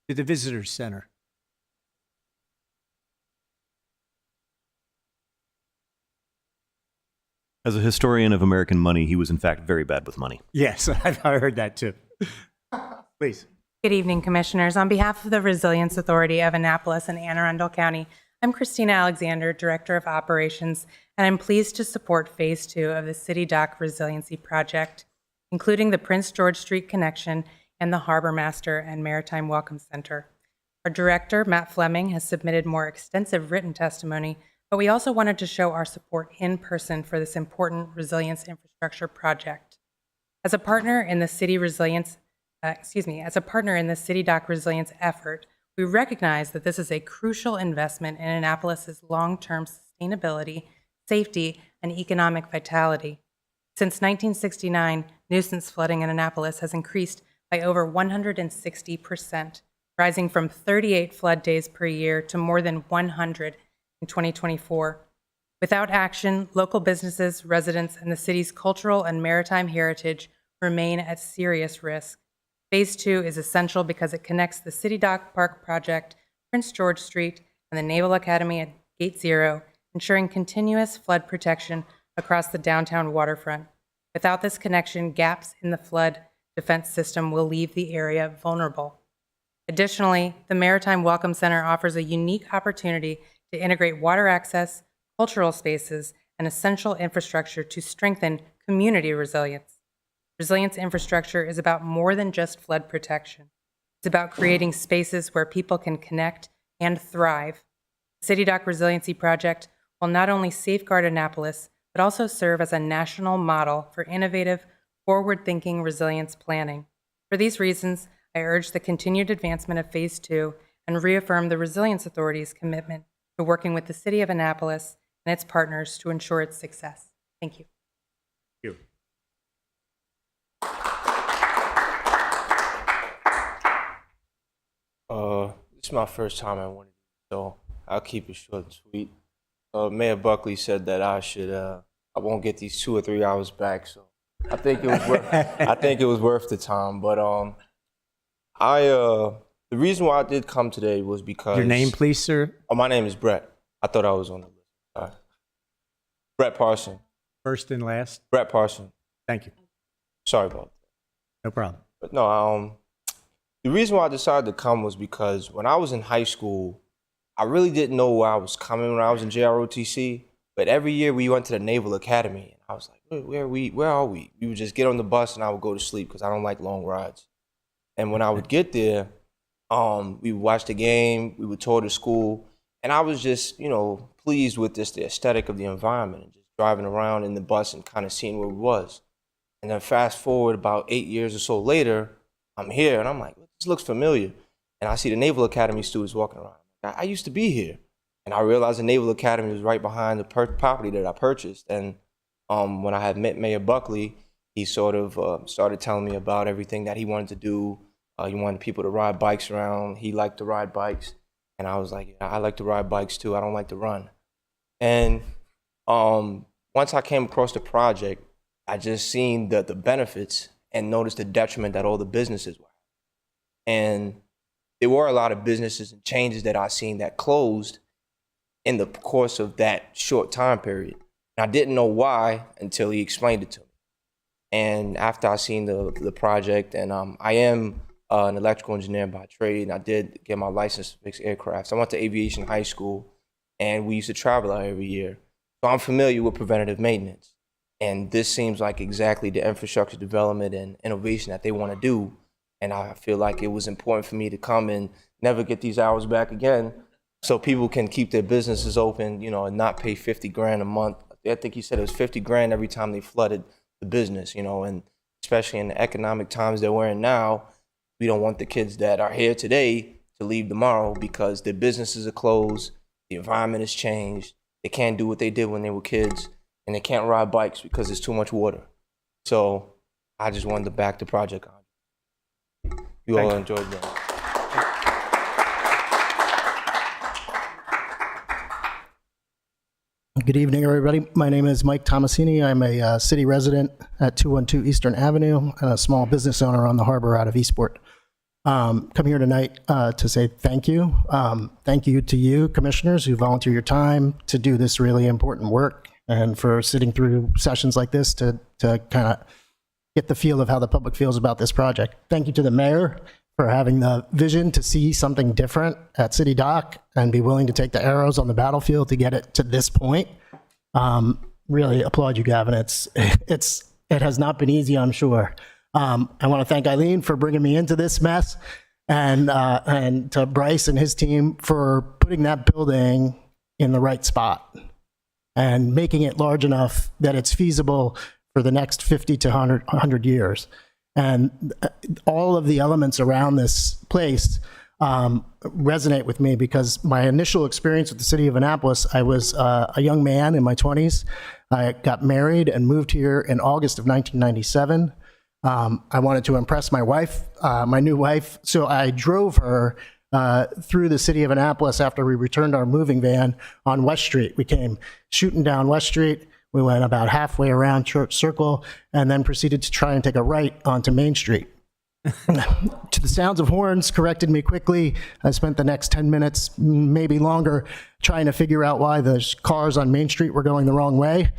to the Visitor Center. As a historian of American money, he was in fact very bad with money. Yes, I've heard that too. Please. Good evening, Commissioners. On behalf of the Resilience Authority of Annapolis and Anne Arundel County, I'm Christina Alexander, Director of Operations, and I'm pleased to support Phase 2 of the City Dock Resiliency Project, including the Prince George Street connection and the Harbor Master and Maritime Welcome Center. Our Director, Matt Fleming, has submitted more extensive written testimony, but we also wanted to show our support in person for this important resilience infrastructure project. As a partner in the City Dock Resilience effort, we recognize that this is a crucial investment in Annapolis's long-term sustainability, safety, and economic vitality. Since 1969, nuisance flooding in Annapolis has increased by over 160%, rising from 38 flood days per year to more than 100 in 2024. Without action, local businesses, residents, and the city's cultural and maritime heritage remain at serious risk. Phase 2 is essential because it connects the City Dock Park project, Prince George Street, and the Naval Academy at Gate Zero, ensuring continuous flood protection across the downtown waterfront. Without this connection, gaps in the flood defense system will leave the area vulnerable. Additionally, the Maritime Welcome Center offers a unique opportunity to integrate water access, cultural spaces, and essential infrastructure to strengthen community resilience. Resilience infrastructure is about more than just flood protection. It's about creating spaces where people can connect and thrive. The City Dock Resiliency Project will not only safeguard Annapolis, but also serve as a national model for innovative, forward-thinking resilience planning. For these reasons, I urge the continued advancement of Phase 2 and reaffirm the Resilience Authority's commitment to working with the City of Annapolis and its partners to ensure its success. Thank you. Thank you. This is my first time at one of these, so I'll keep it short and sweet. Mayor Buckley said that I won't get these 2 or 3 hours back, so I think it was worth the time. But the reason why I did come today was because Your name, please, sir? Oh, my name is Brett. I thought I was on the list. All right. Brett Parson. First and last? Brett Parson. Thank you. Sorry about that. No problem. But no, the reason why I decided to come was because when I was in high school, I really didn't know where I was coming when I was in JROTC. But every year we went to the Naval Academy, and I was like, where are we? We would just get on the bus, and I would go to sleep because I don't like long rides. And when I would get there, we would watch the game, we would tour the school, and I was just, pleased with the aesthetic of the environment and just driving around in the bus and kind of seeing where we was. And then fast forward about 8 years or so later, I'm here, and I'm like, this looks familiar. And I see the Naval Academy students walking around. I used to be here. And I realized the Naval Academy was right behind the property that I purchased. And when I had met Mayor Buckley, he sort of started telling me about everything that he wanted to do. He wanted people to ride bikes around. He liked to ride bikes. And I was like, I like to ride bikes too. I don't like to run. And once I came across the project, I just seen the benefits and noticed the detriment that all the businesses were. And there were a lot of businesses and changes that I seen that closed in the course of that short time period. And I didn't know why until he explained it to me. And after I seen the project, and I am an electrical engineer by trade, and I did get my license to fix aircraft. So I went to aviation high school, and we used to travel out every year. So I'm familiar with preventative maintenance. And this seems like exactly the infrastructure development and innovation that they want to do. And I feel like it was important for me to come and never get these hours back again, so people can keep their businesses open, you know, and not pay 50 grand a month. I think he said it was 50 grand every time they flooded the business, you know, and especially in the economic times that we're in now, we don't want the kids that are here today to leave tomorrow because their businesses are closed, the environment has changed, they can't do what they did when they were kids, and they can't ride bikes because there's too much water. So I just wanted to back the project on. You all enjoyed that. Good evening, everybody. My name is Mike Tomasini. I'm a city resident at 212 Eastern Avenue and a small business owner on the harbor out of Eastport. Come here tonight to say thank you. Thank you to you, commissioners, who volunteer your time to do this really important work and for sitting through sessions like this to kind of get the feel of how the public feels about this project. Thank you to the mayor for having the vision to see something different at City Dock and be willing to take the arrows on the battlefield to get it to this point. Really applaud you, Gavin. It has not been easy, I'm sure. I want to thank Eileen for bringing me into this mess, and to Bryce and his team for putting that building in the right spot and making it large enough that it's feasible for the next 50 to 100 years. And all of the elements around this place resonate with me because my initial experience with the city of Annapolis, I was a young man in my 20s. I got married and moved here in August of 1997. I wanted to impress my wife, my new wife, so I drove her through the city of Annapolis after we returned our moving van on West Street. We came shooting down West Street. We went about halfway around Church Circle and then proceeded to try and take a right onto Main Street. To the sounds of horns corrected me quickly. I spent the next 10 minutes, maybe longer, trying to figure out why the cars on Main Street were going the wrong way.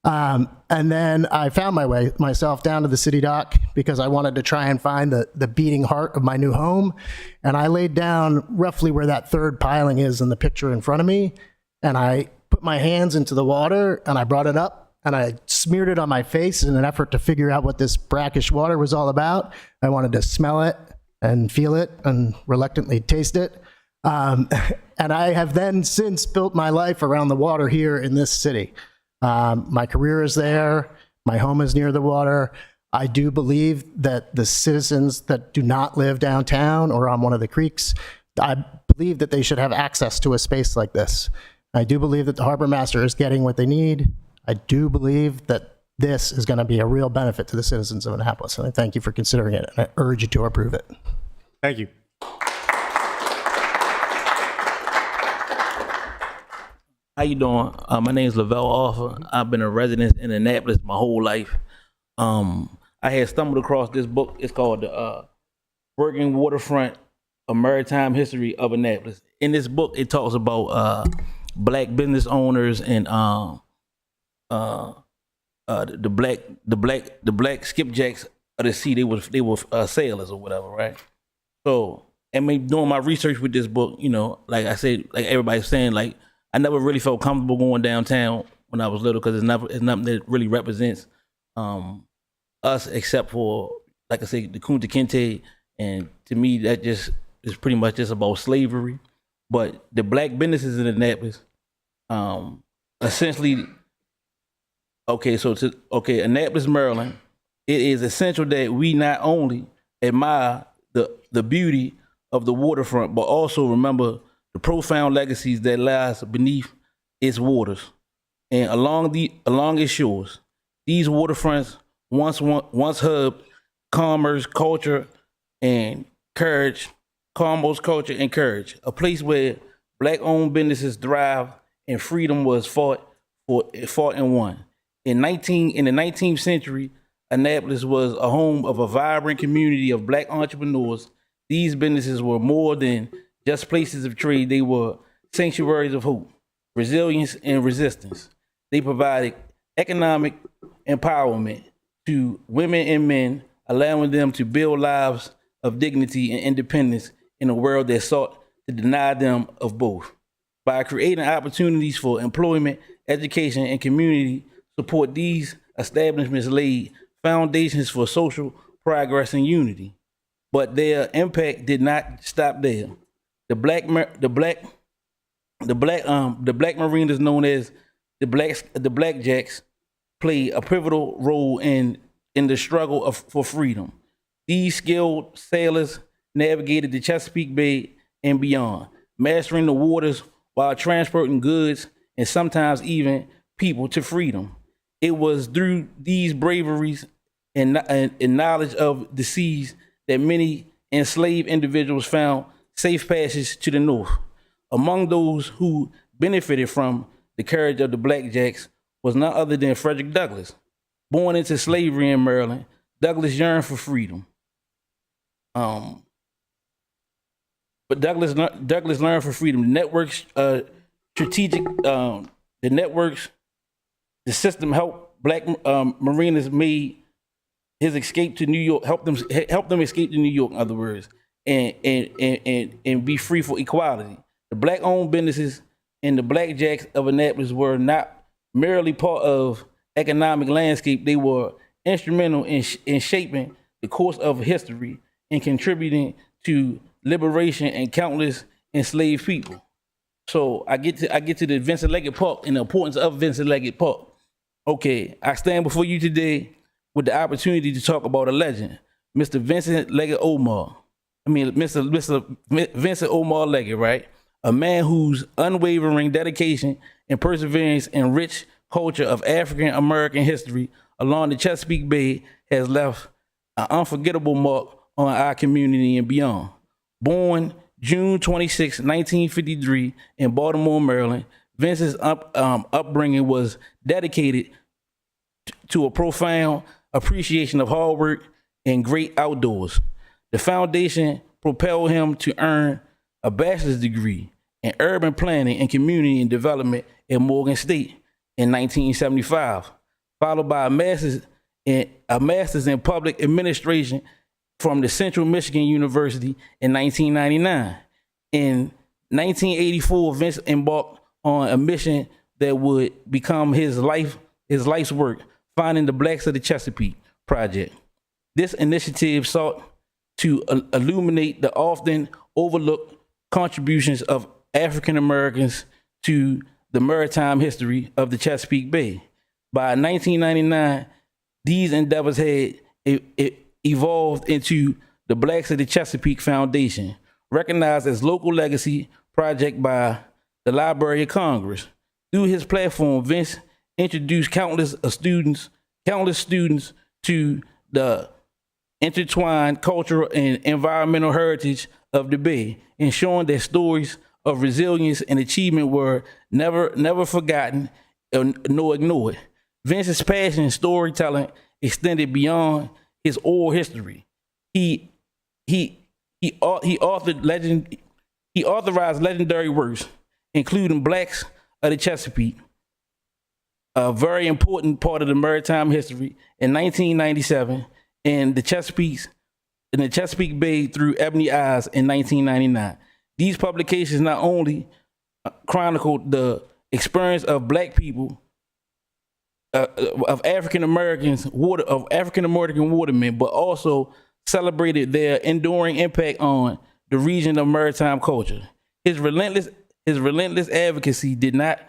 And then I found myself down to the City Dock because I wanted to try and find the beating heart of my new home. And I laid down roughly where that third piling is in the picture in front of me. And I put my hands into the water and I brought it up and I smeared it on my face in an effort to figure out what this brackish water was all about. I wanted to smell it and feel it and reluctantly taste it. And I have then since built my life around the water here in this city. My career is there. My home is near the water. I do believe that the citizens that do not live downtown or on one of the creeks, I believe that they should have access to a space like this. I do believe that the harbor master is getting what they need. I do believe that this is going to be a real benefit to the citizens of Annapolis, and I thank you for considering it, and I urge you to approve it. Thank you. How you doing? My name is Lavelle Offer. I've been a resident in Annapolis my whole life. I had stumbled across this book. It's called The Working Waterfront, A Maritime History of Annapolis. In this book, it talks about black business owners and the black skipjacks of the sea. They were sailors or whatever, right? So, and me doing my research with this book, you know, like I said, like everybody's saying, like I never really felt comfortable going downtown when I was little because it's nothing that really represents us except for, like I said, the Kunta Kinte, and to me that just is pretty much just about slavery. But the black businesses in Annapolis, essentially, Annapolis, Maryland, it is essential that we not only admire the beauty of the waterfront, but also remember the profound legacies that lies beneath its waters and along its shores. These waterfronts once hubbed commerce, culture, and courage. Commerce, culture, and courage. A place where black-owned businesses thrived and freedom was fought and won. In the 19th century, Annapolis was a home of a vibrant community of black entrepreneurs. These businesses were more than just places of trade. They were sanctuaries of hope, resilience, and resistance. They provided economic empowerment to women and men, allowing them to build lives of dignity and independence in a world that sought to deny them of both. By creating opportunities for employment, education, and community support, these establishments laid foundations for social progress and unity. But their impact did not stop there. The black Marinas, known as the Blackjacks, played a pivotal role in the struggle for freedom. These skilled sailors navigated the Chesapeake Bay and beyond, mastering the waters while transporting goods and sometimes even people to freedom. It was through these braveries and knowledge of the seas that many enslaved individuals found safe passage to the north. Among those who benefited from the courage of the Blackjacks was none other than Frederick Douglass. Born into slavery in Maryland, Douglass yearned for freedom. But Douglass learned for freedom. The system helped black Marinas made his escape to New York, helped them escape to New York, in other words, and be free for equality. The black-owned businesses and the Blackjacks of Annapolis were not merely part of economic landscape. They were instrumental in shaping the course of history and contributing to liberation and countless enslaved people. So I get to the Vincent Leggett Park and the importance of Vincent Leggett Park. Okay, I stand before you today with the opportunity to talk about a legend, Mr. Vincent Leggett Omar. Mr. Vincent Omar Leggett, right? A man whose unwavering dedication and perseverance in rich culture of African American history along the Chesapeake Bay has left an unforgettable mark on our community and beyond. Born June 26, 1953 in Baltimore, Maryland, Vince's upbringing was dedicated to a profound appreciation of hard work and great outdoors. The foundation propelled him to earn a bachelor's degree in urban planning and community development at Morgan State in 1975, followed by a master's in public administration from the Central Michigan University in 1999. In 1984, Vince embarked on a mission that would become his life's work, finding the Blacks of the Chesapeake Project. This initiative sought to illuminate the often overlooked contributions of African Americans to the maritime history of the Chesapeake Bay. By 1999, these endeavors had evolved into the Blacks of the Chesapeake Foundation, recognized as local legacy project by the Library of Congress. Through his platform, Vince introduced countless students to the intertwined cultural and environmental heritage of the Bay, ensuring that stories of resilience and achievement were never forgotten nor ignored. Vince's passion in storytelling extended beyond his oral history. He authorized legendary works, including Blacks of the Chesapeake, a very important part of the maritime history, in 1997, and the Chesapeake Bay Through Ebony Eyes in 1999. These publications not only chronicled the experience of Black people, of African American watermen, but also celebrated their enduring impact on the region of maritime culture. His relentless advocacy did not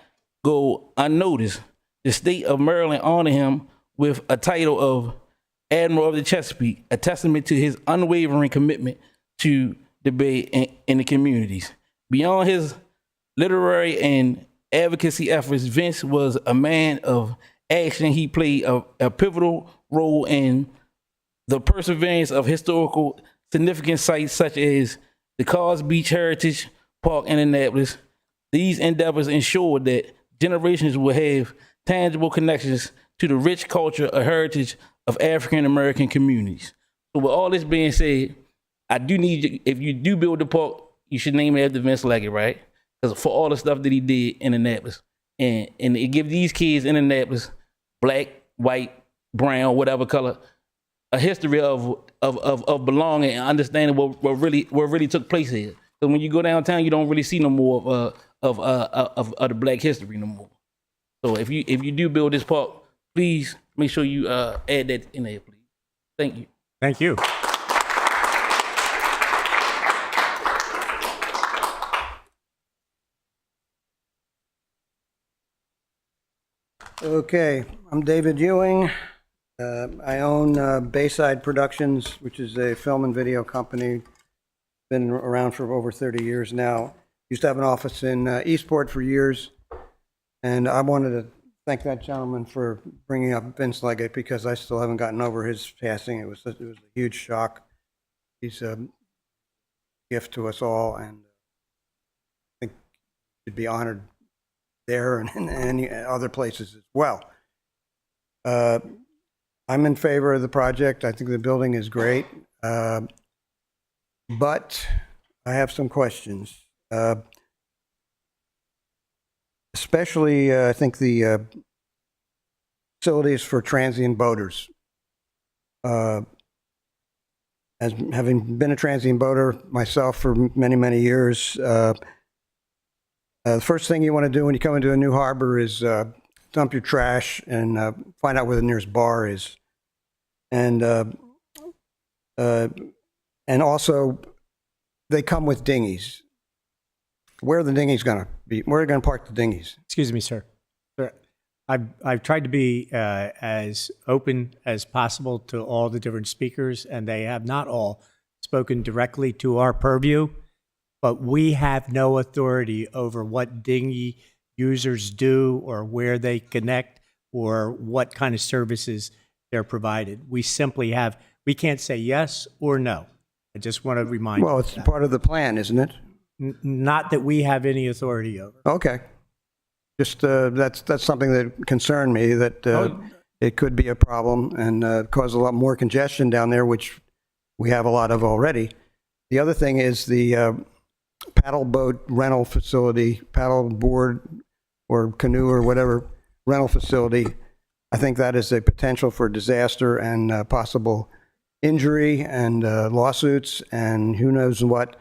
go unnoticed. The state of Maryland honored him with a title of Admiral of the Chesapeake, a testament to his unwavering commitment to the Bay and the communities. Beyond his literary and advocacy efforts, Vince was a man of action. He played a pivotal role in the perseverance of historical significant sites such as the Carrs Beach Heritage Park in Annapolis. These endeavors ensured that generations will have tangible connections to the rich culture or heritage of African American communities. So with all this being said, I do need you, if you do build the park, you should name it after Vince Leggett, right? Because for all the stuff that he did in Annapolis. And it give these kids in Annapolis, black, white, brown, whatever color, a history of belonging and understanding what really took place here. So when you go downtown, you don't really see no more of the black history no more. So if you do build this park, please make sure you add that in there, please. Thank you. Thank you. Okay, I'm David Ewing. I own Bayside Productions, which is a film and video company. Been around for over 30 years now. Used to have an office in Eastport for years. And I wanted to thank that gentleman for bringing up Vince Leggett because I still haven't gotten over his passing. It was a huge shock. He's a gift to us all, and I think he should be honored there and in any other places as well. I'm in favor of the project. I think the building is great, but I have some questions. Especially, I think the facilities for transient boaters. As having been a transient boater myself for many, many years, the first thing you want to do when you come into a new harbor is dump your trash and find out where the nearest bar is. And also, they come with dinghies. Where are the dinghies going to be? Where are you going to park the dinghies? Excuse me, sir. Sir, I've tried to be as open as possible to all the different speakers, and they have not all spoken directly to our purview, but we have no authority over what dinghy users do or where they connect or what kind of services they're provided. We simply we can't say yes or no. I just want to remind you. Well, it's part of the plan, isn't it? Not that we have any authority over. Okay. Just that's something that concerned me, that it could be a problem and cause a lot more congestion down there, which we have a lot of already. The other thing is the paddle boat rental facility, paddle board or canoe or whatever rental facility. I think that is a potential for disaster and possible injury and lawsuits and who knows what,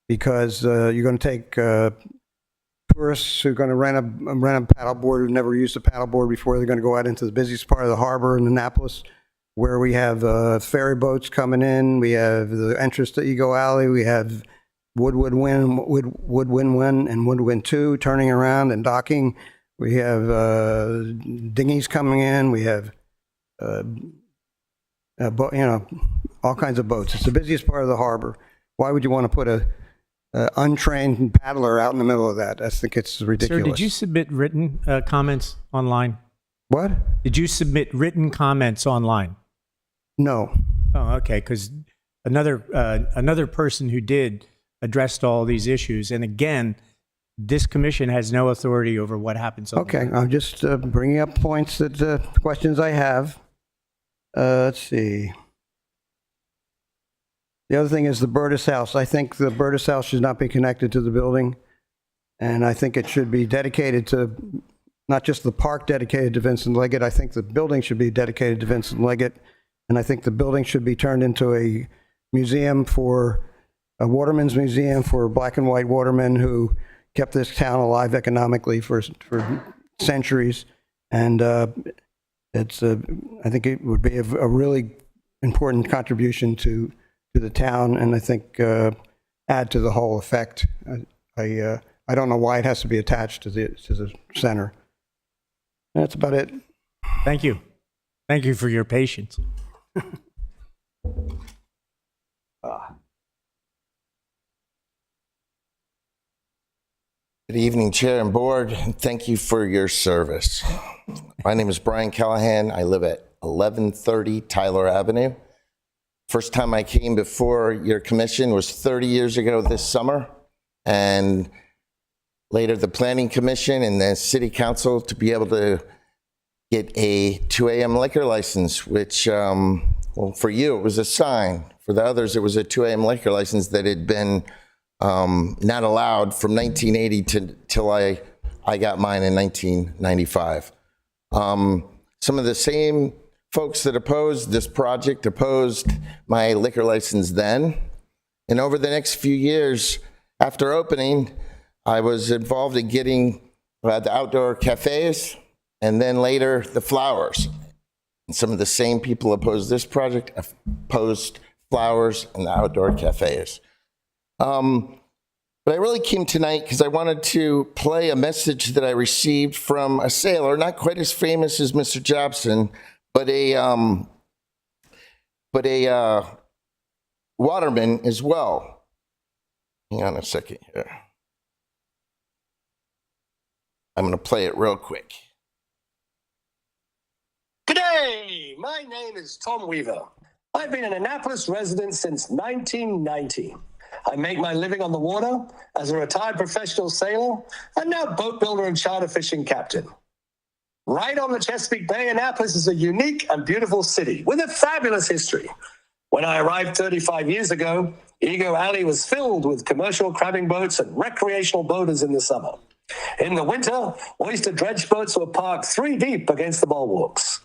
because you're going to take tourists who are going to rent a paddleboard who've never used a paddleboard before. They're going to go out into the busiest part of the harbor in Annapolis, where we have ferry boats coming in. We have the entrance to Eagle Alley. We have Woodwind 1 and Woodwind 2 turning around and docking. We have dinghies coming in. We have all kinds of boats. It's the busiest part of the harbor. Why would you want to put a untrained paddler out in the middle of that? I think it's ridiculous. Sir, did you submit written comments online? What? Did you submit written comments online? No. Oh, okay. Because another person who did addressed all these issues, and again, this commission has no authority over what happens. Okay, I'm just bringing up points that questions I have. Let's see. The other thing is the Burtis House. I think the Burtis House should not be connected to the building, and I think it should be dedicated to, not just the park dedicated to Vincent Leggett. I think the building should be dedicated to Vincent Leggett, and I think the building should be turned into a museum, for a waterman's museum for black and white watermen who kept this town alive economically for centuries. And I think it would be a really important contribution to the town, and I think add to the whole effect. I don't know why it has to be attached to the center. That's about it. Thank you. Thank you for your patience. Good evening, Chair and Board, and thank you for your service. My name is Brian Callahan. I live at 1130 Tyler Avenue. First time I came before your commission was 30 years ago this summer, and later the Planning Commission and the City Council to be able to get a 2 a.m. liquor license, which, well, for you, it was a sign. For the others, it was a 2 a.m. liquor license that had been not allowed from 1980 till I got mine in 1995. Some of the same folks that opposed this project opposed my liquor license then. And over the next few years after opening, I was involved in getting the outdoor cafes and then later the flowers. And some of the same people opposed this project, opposed flowers and the outdoor cafes. But I really came tonight because I wanted to play a message that I received from a sailor, not quite as famous as Mr. Jobson, but a waterman as well. Hang on a second here. I'm going to play it real quick. G'day, my name is Tom Weaver. I've been an Annapolis resident since 1990. I make my living on the water as a retired professional sailor and now boat builder and charter fishing captain. Right on the Chesapeake Bay, Annapolis is a unique and beautiful city with a fabulous history. When I arrived 35 years ago, Ego Alley was filled with commercial crabbing boats and recreational boaters in the summer. In the winter, oyster dredge boats were parked 3 deep against the bulwarks.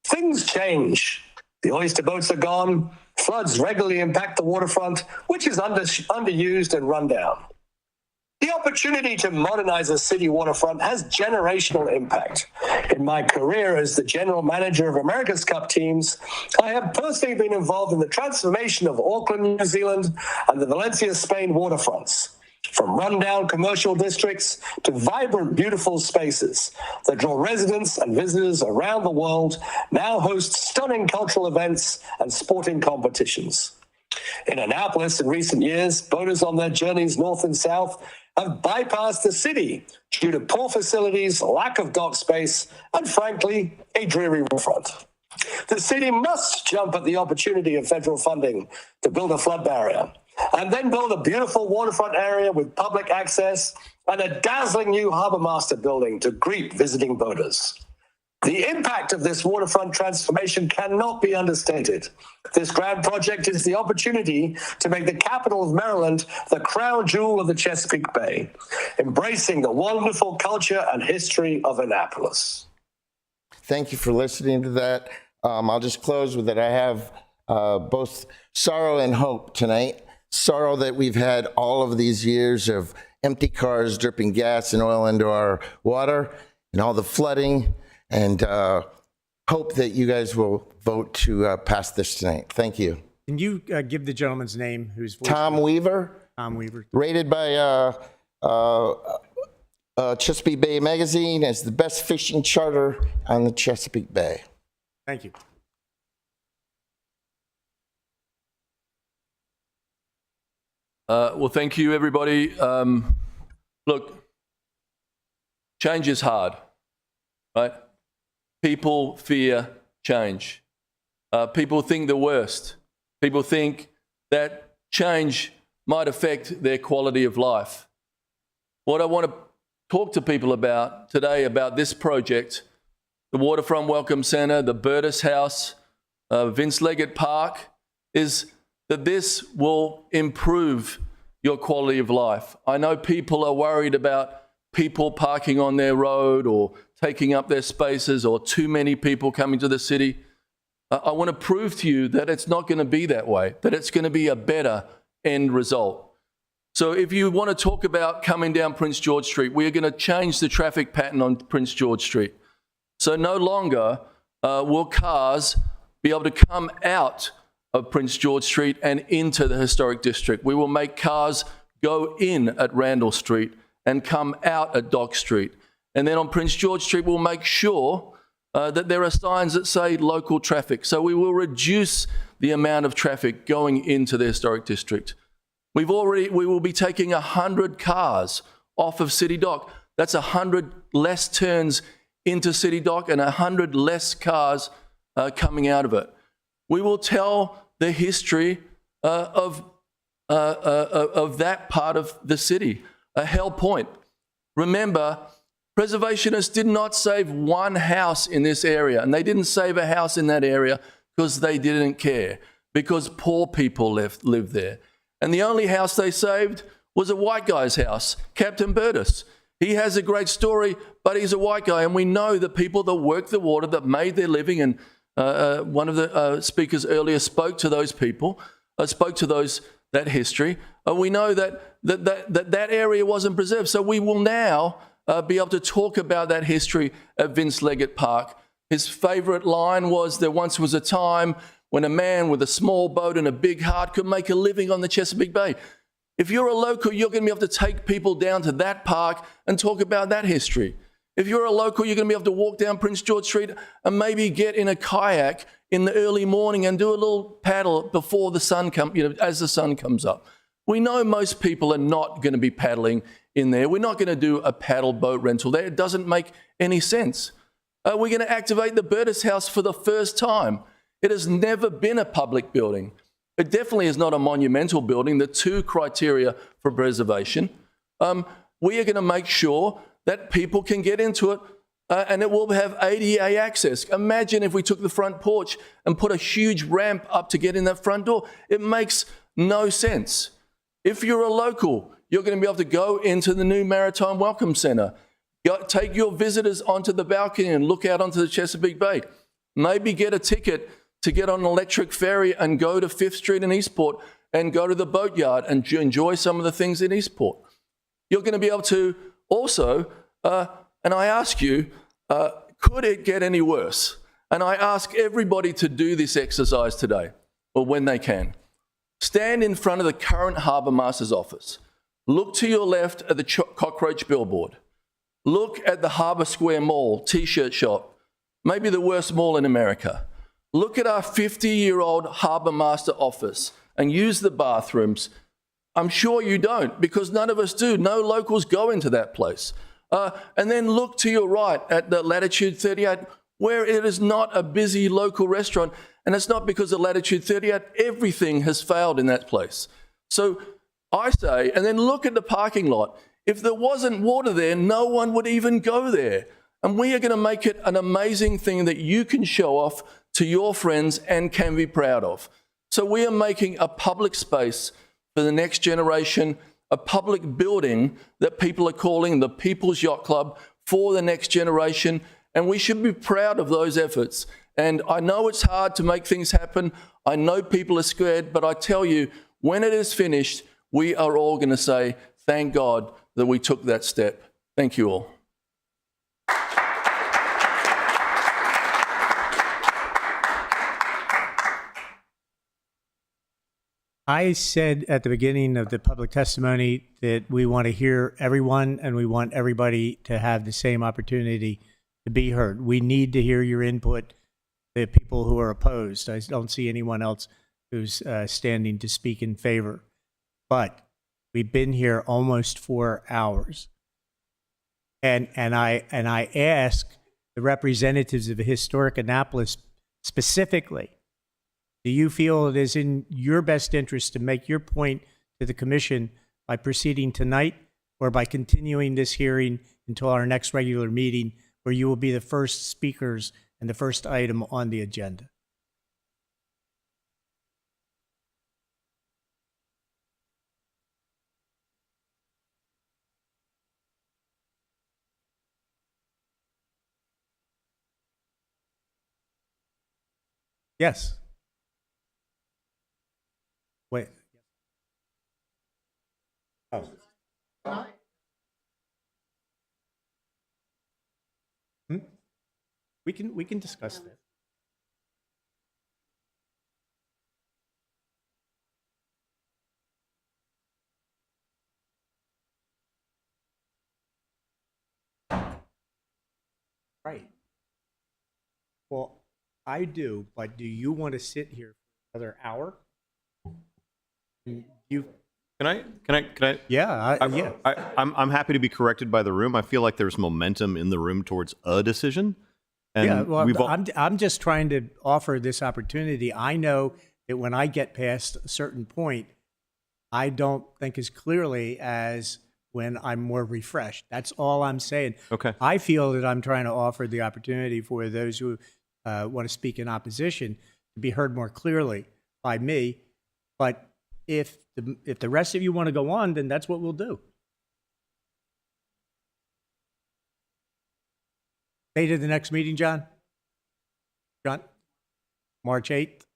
Things change. The oyster boats are gone. Floods regularly impact the waterfront, which is underused and run down. The opportunity to modernize a city waterfront has generational impact. In my career as the general manager of America's Cup teams, I have personally been involved in the transformation of Auckland, New Zealand, and the Valencia, Spain waterfronts. From rundown commercial districts to vibrant, beautiful spaces that draw residents and visitors around the world, now host stunning cultural events and sporting competitions. In Annapolis in recent years, boaters on their journeys north and south have bypassed the city due to poor facilities, lack of dock space, and frankly, a dreary waterfront. The city must jump at the opportunity of federal funding to build a flood barrier, and then build a beautiful waterfront area with public access and a dazzling new harbor master building to greet visiting boaters. The impact of this waterfront transformation cannot be understated. This grand project is the opportunity to make the capital of Maryland the crown jewel of the Chesapeake Bay, embracing the wonderful culture and history of Annapolis. Thank you for listening to that. I'll just close with that. I have both sorrow and hope tonight. Sorrow that we've had all of these years of empty cars dripping gas and oil into our water and all the flooding, and hope that you guys will vote to pass this tonight. Thank you. Can you give the gentleman's name who's Tom Weaver. Tom Weaver. Rated by Chesapeake Bay Magazine as the best fishing charter on the Chesapeake Bay. Thank you. Well, thank you, everybody. Look, change is hard, right? People fear change. People think the worst. People think that change might affect their quality of life. What I want to talk to people about today about this project, the Waterfront Welcome Centre, the Burtis House, Vince Leggett Park, is that this will improve your quality of life. I know people are worried about people parking on their road or taking up their spaces or too many people coming to the city. I want to prove to you that it's not going to be that way, that it's going to be a better end result. So if you want to talk about coming down Prince George Street, we are going to change the traffic pattern on Prince George Street. So no longer will cars be able to come out of Prince George Street and into the historic district. We will make cars go in at Randall Street and come out at Dock Street. And then on Prince George Street, we'll make sure that there are signs that say local traffic. So we will reduce the amount of traffic going into the historic district. We will be taking 100 cars off of City Dock. That's 100 less turns into City Dock and 100 less cars coming out of it. We will tell the history of that part of the city, Hell Point. Remember, Preservationists did not save one house in this area, and they didn't save a house in that area because they didn't care, because poor people lived there. And the only house they saved was a white guy's house, Captain Burtis. He has a great story, but he's a white guy, and we know the people that worked the water, that made their living, and one of the speakers earlier spoke to those people, spoke to that history. We know that area wasn't preserved, so we will now be able to talk about that history at Vince Leggett Park. His favourite line was, there once was a time when a man with a small boat and a big heart could make a living on the Chesapeake Bay. If you're a local, you're going to be able to take people down to that park and talk about that history. If you're a local, you're going to be able to walk down Prince George Street and maybe get in a kayak in the early morning and do a little paddle before the sun as the sun comes up. We know most people are not going to be paddling in there. We're not going to do a paddle boat rental there. It doesn't make any sense. We're going to activate the Burtis House for the first time. It has never been a public building. It definitely is not a monumental building, the two criteria for preservation. We are going to make sure that people can get into it, and it will have ADA access. Imagine if we took the front porch and put a huge ramp up to get in that front door. It makes no sense. If you're a local, you're going to be able to go into the new Maritime Welcome Centre. Take your visitors onto the balcony and look out onto the Chesapeake Bay. Maybe get a ticket to get on an electric ferry and go to 5th Street in Eastport and go to the boatyard and enjoy some of the things in Eastport. You're going to be able to also, and I ask you, could it get any worse? And I ask everybody to do this exercise today, or when they can. Stand in front of the current Harbour Master's office. Look to your left at the cockroach billboard. Look at the Harbour Square Mall, t-shirt shop, maybe the worst mall in America. Look at our 50-year-old Harbour Master office and use the bathrooms. I'm sure you don't, because none of us do. No locals go into that place. And then look to your right at the Latitude 38, where it is not a busy local restaurant. And it's not because of Latitude 38. Everything has failed in that place. So I say, and then look at the parking lot. If there wasn't water there, no one would even go there. And we are going to make it an amazing thing that you can show off to your friends and can be proud of. So we are making a public space for the next generation, a public building that people are calling the People's Yacht Club for the next generation. And we should be proud of those efforts. And I know it's hard to make things happen. I know people are scared, but I tell you, when it is finished, we are all going to say, thank God that we took that step. Thank you all. I said at the beginning of the public testimony that we want to hear everyone and we want everybody to have the same opportunity to be heard. We need to hear your input, the people who are opposed. I don't see anyone else who's standing to speak in favor. But we've been here almost 4 hours. And I ask the representatives of historic Annapolis specifically, do you feel it is in your best interest to make your point to the commission by proceeding tonight or by continuing this hearing until our next regular meeting, where you will be the first speakers and the first item on the agenda? Yes. Wait. Oh. We can discuss this. Right. Well, I do, but do you want to sit here for another hour? You Can I? Yeah, yeah. I'm happy to be corrected by the room. I feel like there's momentum in the room towards a decision. And yeah, well, I'm just trying to offer this opportunity. I know that when I get past a certain point, I don't think as clearly as when I'm more refreshed. That's all I'm saying. Okay. I feel that I'm trying to offer the opportunity for those who want to speak in opposition to be heard more clearly by me. But if the rest of you want to go on, then that's what we'll do. Date of the next meeting, John? John? March 8th?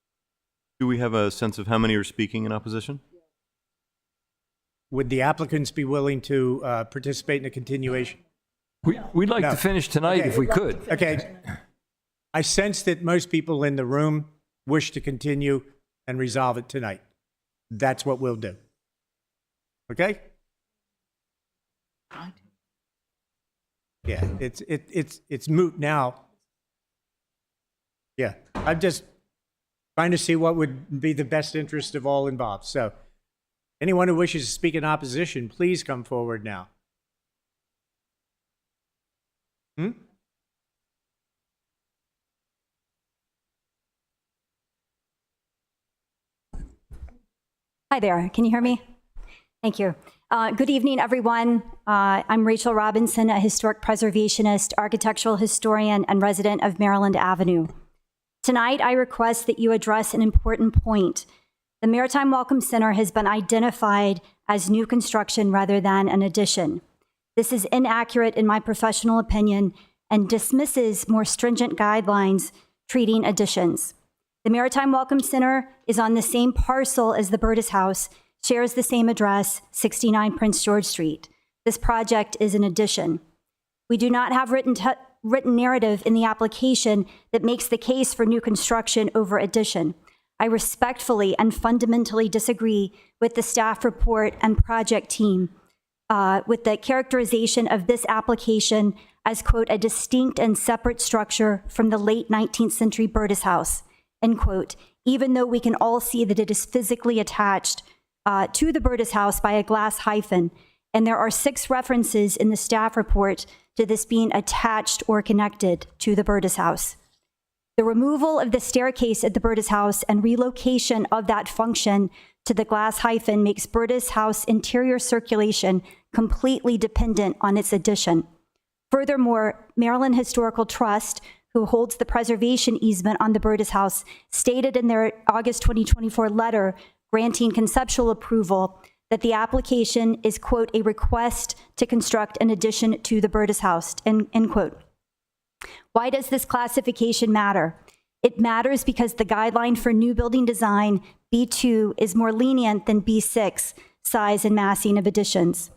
Do we have a sense of how many are speaking in opposition? Would the applicants be willing to participate in a continuation? We'd like No. to finish tonight if we could. Okay. I sense that most people in the room wish to continue and resolve it tonight. That's what we'll do. Okay? Yeah, it's moot now. Yeah, I'm just trying to see what would be the best interest of all involved. So anyone who wishes to speak in opposition, please come forward now. Hi there. Can you hear me? Thank you. Good evening, everyone. I'm Rachel Robinson, a historic preservationist, architectural historian, and resident of Maryland Avenue. Tonight, I request that you address an important point. The Maritime Welcome Center has been identified as new construction rather than an addition. This is inaccurate in my professional opinion and dismisses more stringent guidelines treating additions. The Maritime Welcome Center is on the same parcel as the Burtis House, shares the same address, 69 Prince George Street. This project is an addition. We do not have written narrative in the application that makes the case for new construction over addition. I respectfully and fundamentally disagree with the staff report and project team with the characterization of this application as, quote, a distinct and separate structure from the late 19th century Burtis House, end quote, even though we can all see that it is physically attached to the Burtis House by a glass hyphen, and there are 6 references in the staff report to this being attached or connected to the Burtis House. The removal of the staircase at the Burtis House and relocation of that function to the glass hyphen makes Burtis House interior circulation completely dependent on its addition. Furthermore, Maryland Historical Trust, who holds the preservation easement on the Burtis House, stated in their August 2024 letter granting conceptual approval that the application is, quote, a request to construct an addition to the Burtis House, end quote. Why does this classification matter? It matters because the guideline for new building design, B2, is more lenient than B6, size and massing of additions.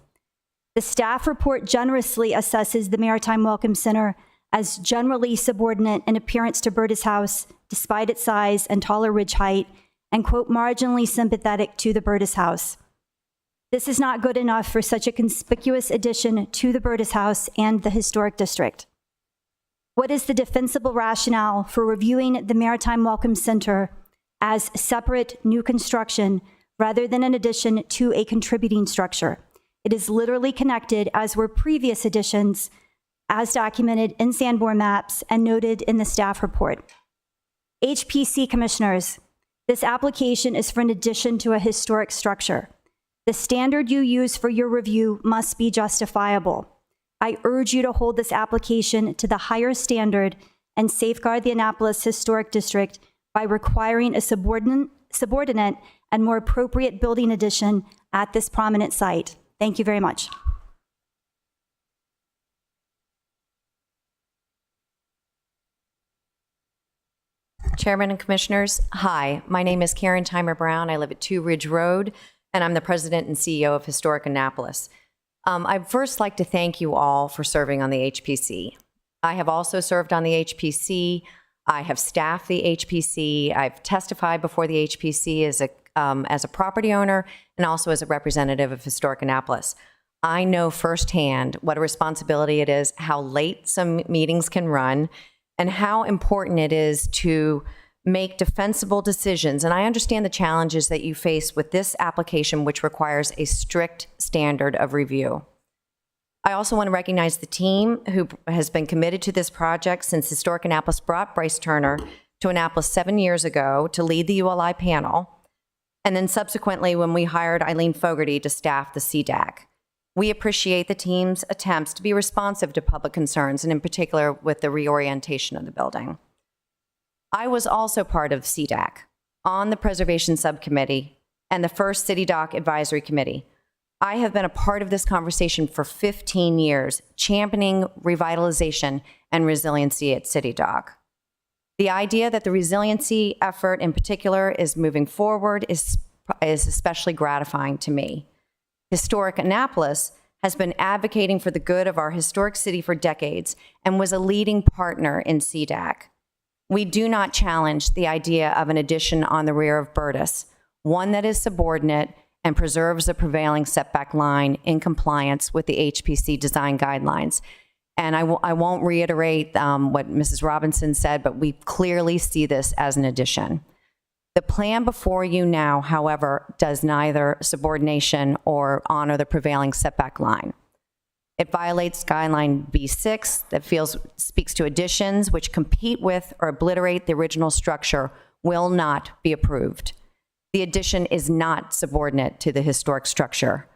The staff report generously assesses the Maritime Welcome Center as generally subordinate in appearance to Burtis House, despite its size and taller ridge height, and, quote, marginally sympathetic to the Burtis House. This is not good enough for such a conspicuous addition to the Burtis House and the historic district. What is the defensible rationale for reviewing the Maritime Welcome Center as separate new construction rather than an addition to a contributing structure? It is literally connected, as were previous additions, as documented in Sanborn maps and noted in the staff report. HPC commissioners, this application is for an addition to a historic structure. The standard you use for your review must be justifiable. I urge you to hold this application to the higher standard and safeguard the Annapolis Historic District by requiring a subordinate and more appropriate building addition at this prominent site. Thank you very much. Chairman and Commissioners, hi, my name is Karen Timer Brown. I live at 2 Ridge Road, and I'm the President and CEO of Historic Annapolis. I'd first like to thank you all for serving on the HPC. I have also served on the HPC. I have staffed the HPC. I've testified before the HPC as a property owner and also as a representative of Historic Annapolis. I know firsthand what a responsibility it is, how late some meetings can run, and how important it is to make defensible decisions. And I understand the challenges that you face with this application, which requires a strict standard of review. I also want to recognize the team who has been committed to this project since Historic Annapolis brought Bryce Turner to Annapolis 7 years ago to lead the ULI panel, and then subsequently when we hired Eileen Fogarty to staff the CDAC. We appreciate the team's attempts to be responsive to public concerns, and in particular with the reorientation of the building. I was also part of CDAC on the Preservation Subcommittee and the first City Dock Advisory Committee. I have been a part of this conversation for 15 years, championing revitalization and resiliency at City Dock. The idea that the resiliency effort in particular is moving forward is especially gratifying to me. Historic Annapolis has been advocating for the good of our historic city for decades and was a leading partner in CDAC. We do not challenge the idea of an addition on the rear of Burtis, one that is subordinate and preserves the prevailing setback line in compliance with the HPC design guidelines. And I won't reiterate what Mrs. Robinson said, but we clearly see this as an addition. The plan before you now, however, does neither subordination or honor the prevailing setback line. It violates guideline B6 that speaks to additions which compete with or obliterate the original structure will not be approved. The addition is not subordinate to the historic structure.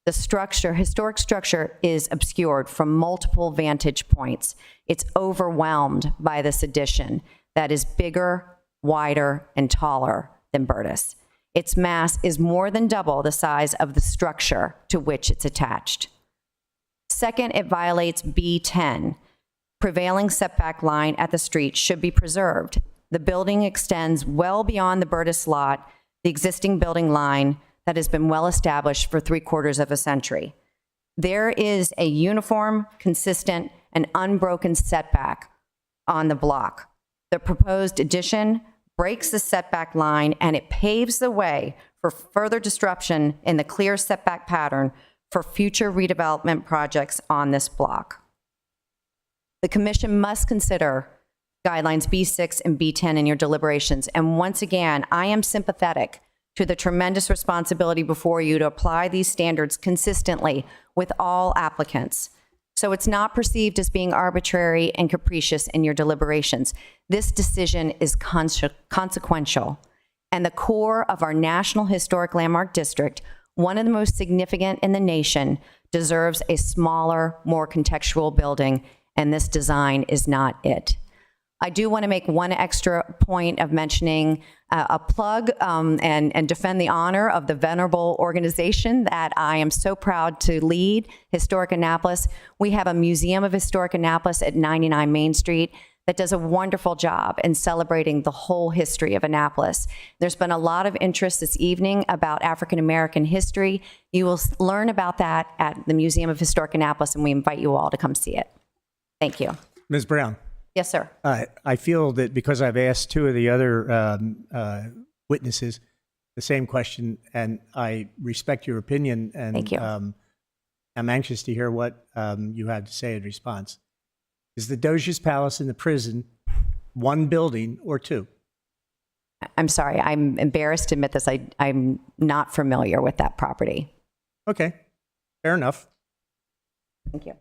The historic structure is obscured from multiple vantage points. It's overwhelmed by this addition that is bigger, wider, and taller than Burtis. Its mass is more than double the size of the structure to which it's attached. Second, it violates B10. Prevailing setback line at the street should be preserved. The building extends well beyond the Burtis lot, the existing building line that has been well established for 3/4 of a century. There is a uniform, consistent, and unbroken setback on the block. The proposed addition breaks the setback line and it paves the way for further disruption in the clear setback pattern for future redevelopment projects on this block. The Commission must consider guidelines B6 and B10 in your deliberations. And once again, I am sympathetic to the tremendous responsibility before you to apply these standards consistently with all applicants. So it's not perceived as being arbitrary and capricious in your deliberations. This decision is consequential, and the core of our National Historic Landmark District, one of the most significant in the nation, deserves a smaller, more contextual building, and this design is not it. I do want to make one extra point of mentioning a plug and defend the honor of the venerable organization that I am so proud to lead, Historic Annapolis. We have a Museum of Historic Annapolis at 99 Main Street that does a wonderful job in celebrating the whole history of Annapolis. There's been a lot of interest this evening about African American history. You will learn about that at the Museum of Historic Annapolis, and we invite you all to come see it. Thank you. Ms. Brown. Yes, sir. I feel that because I've asked two of the other witnesses the same question, and I respect your opinion, and thank you. I'm anxious to hear what you have to say in response. Is the Doge's Palace in the prison one building or two? I'm sorry. I'm embarrassed to admit this. I'm not familiar with that property. Okay. Fair enough. Thank you.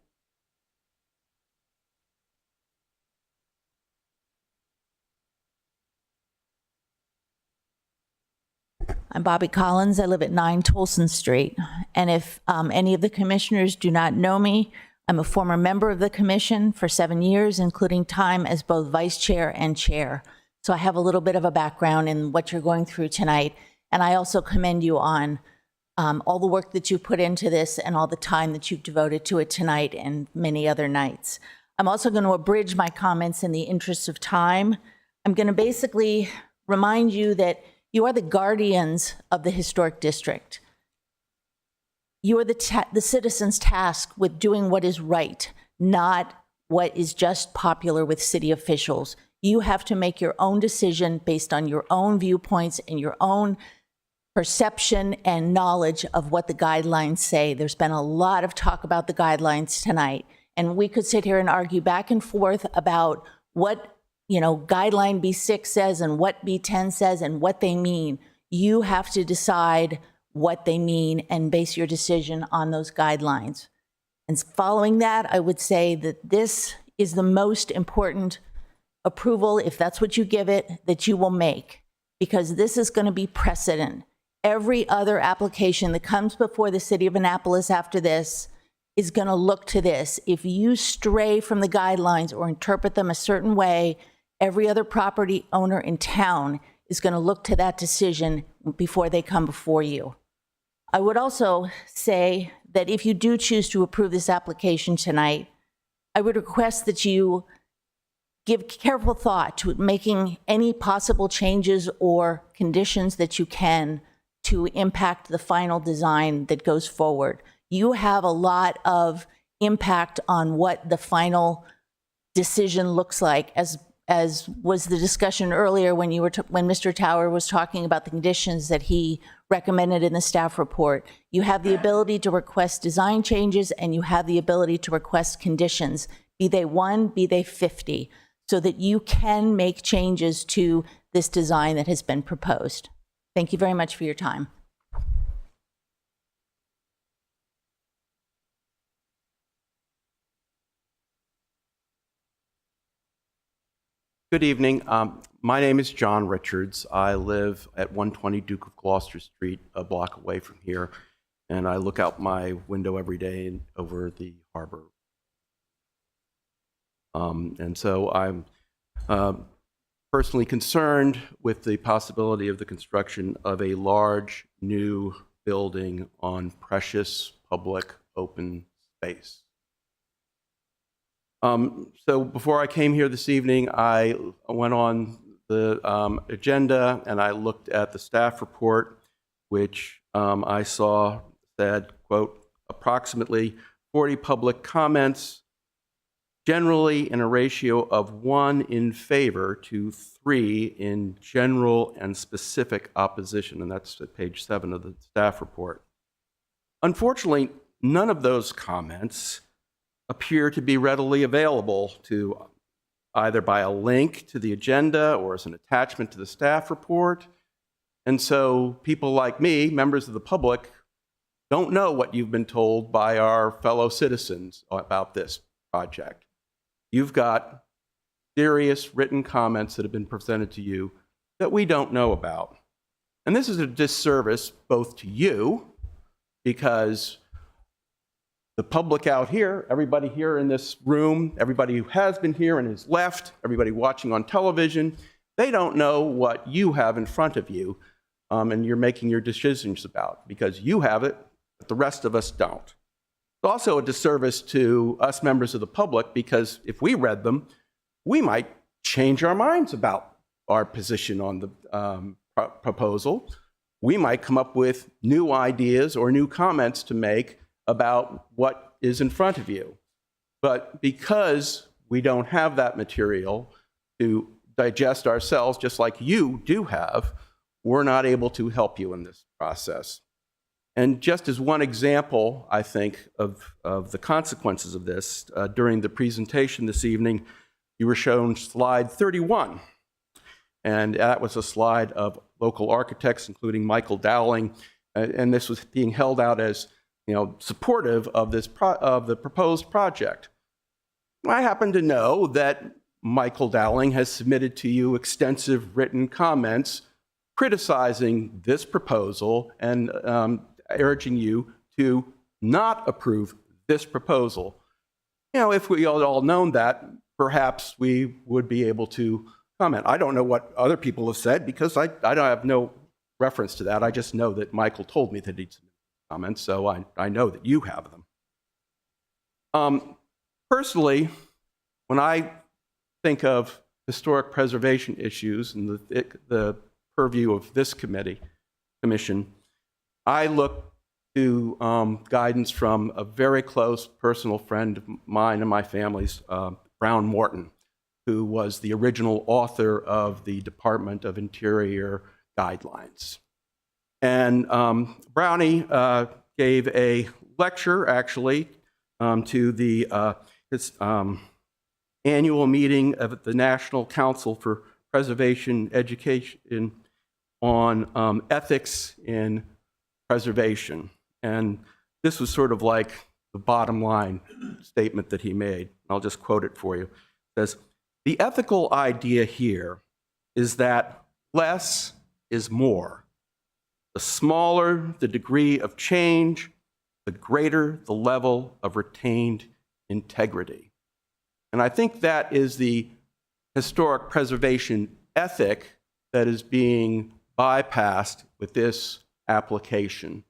I'm Bobby Collins. I live at 9 Tolson Street. And if any of the commissioners do not know me, I'm a former member of the commission for 7 years, including time as both vice chair and chair. So I have a little bit of a background in what you're going through tonight. And I also commend you on all the work that you put into this and all the time that you've devoted to it tonight and many other nights. I'm also going to abridge my comments in the interest of time. I'm going to basically remind you that you are the guardians of the historic district. You are the citizens tasked with doing what is right, not what is just popular with city officials. You have to make your own decision based on your own viewpoints and your own perception and knowledge of what the guidelines say. There's been a lot of talk about the guidelines tonight, and we could sit here and argue back and forth about what guideline B6 says and what B10 says and what they mean. You have to decide what they mean and base your decision on those guidelines. And following that, I would say that this is the most important approval, if that's what you give it, that you will make, because this is going to be precedent. every other application that comes before the city of Annapolis after this is going to look to this. If you stray from the guidelines or interpret them a certain way, every other property owner in town is going to look to that decision before they come before you. I would also say that if you do choose to approve this application tonight, I would request that you give careful thought to making any possible changes or conditions that you can to impact the final design that goes forward. You have a lot of impact on what the final decision looks like, as was the discussion earlier when when Mr. Tower was talking about the conditions that he recommended in the staff report. You have the ability to request design changes, and you have the ability to request conditions, be they 1, be they 50, so that you can make changes to this design that has been proposed. Thank you very much for your time. Good evening. My name is John Richards. I live at 120 Duke of Gloucester Street, a block away from here, and I look out my window every day over the harbor. And so I'm personally concerned with the possibility of the construction of a large new building on precious public open space. So before I came here this evening, I went on the agenda and I looked at the staff report, which I saw said, quote, approximately 40 public comments, generally in a ratio of 1 in favor to 3 in general and specific opposition. And that's at page 7 of the staff report. Unfortunately, none of those comments appear to be readily available to either by a link to the agenda or as an attachment to the staff report. And so people like me, members of the public, don't know what you've been told by our fellow citizens about this project. You've got serious written comments that have been presented to you that we don't know about. And this is a disservice both to you, because the public out here, everybody here in this room, everybody who has been here and has left, everybody watching on television, they don't know what you have in front of you and you're making your decisions about, because you have it, but the rest of us don't. It's also a disservice to us members of the public, because if we read them, we might change our minds about our position on the proposal. We might come up with new ideas or new comments to make about what is in front of you. But because we don't have that material to digest ourselves, just like you do have, we're not able to help you in this process. And just as one example, I think, of the consequences of this, during the presentation this evening, you were shown slide 31. And that was a slide of local architects, including Michael Dowling. And this was being held out as, supportive of this of the proposed project. I happen to know that Michael Dowling has submitted to you extensive written comments criticizing this proposal and urging you to not approve this proposal. If we all known that, perhaps we would be able to comment. I don't know what other people have said, because I don't have no reference to that. I just know that Michael told me that he'd submitted comments, so I know that you have them. Personally, when I think of historic preservation issues and the purview of this commission, I look to guidance from a very close personal friend of mine and my family's, Brown Morton, who was the original author of the Department of Interior guidelines. And Brownie gave a lecture, actually, to his annual meeting of the National Council for Preservation Education on ethics in preservation. And this was sort of like the bottom line statement that he made. I'll just quote it for you. It says, "The ethical idea here is that less is more. The smaller the degree of change, the greater the level of retained integrity. And I think that is the historic preservation ethic that is being bypassed with this application.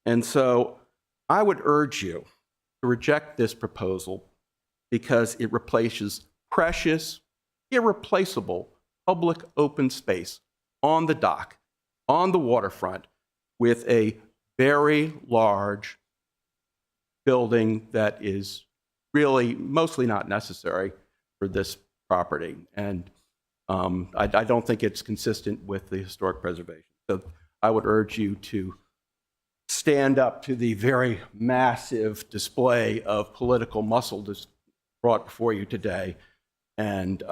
And so I would urge you to reject this proposal because it replaces precious, irreplaceable public open space on the dock, on the waterfront, with a very large building that is really mostly not necessary for this property. And I don't think it's consistent with the historic preservation. So I would urge you to stand up to the very massive display of political muscle that's brought before you today, and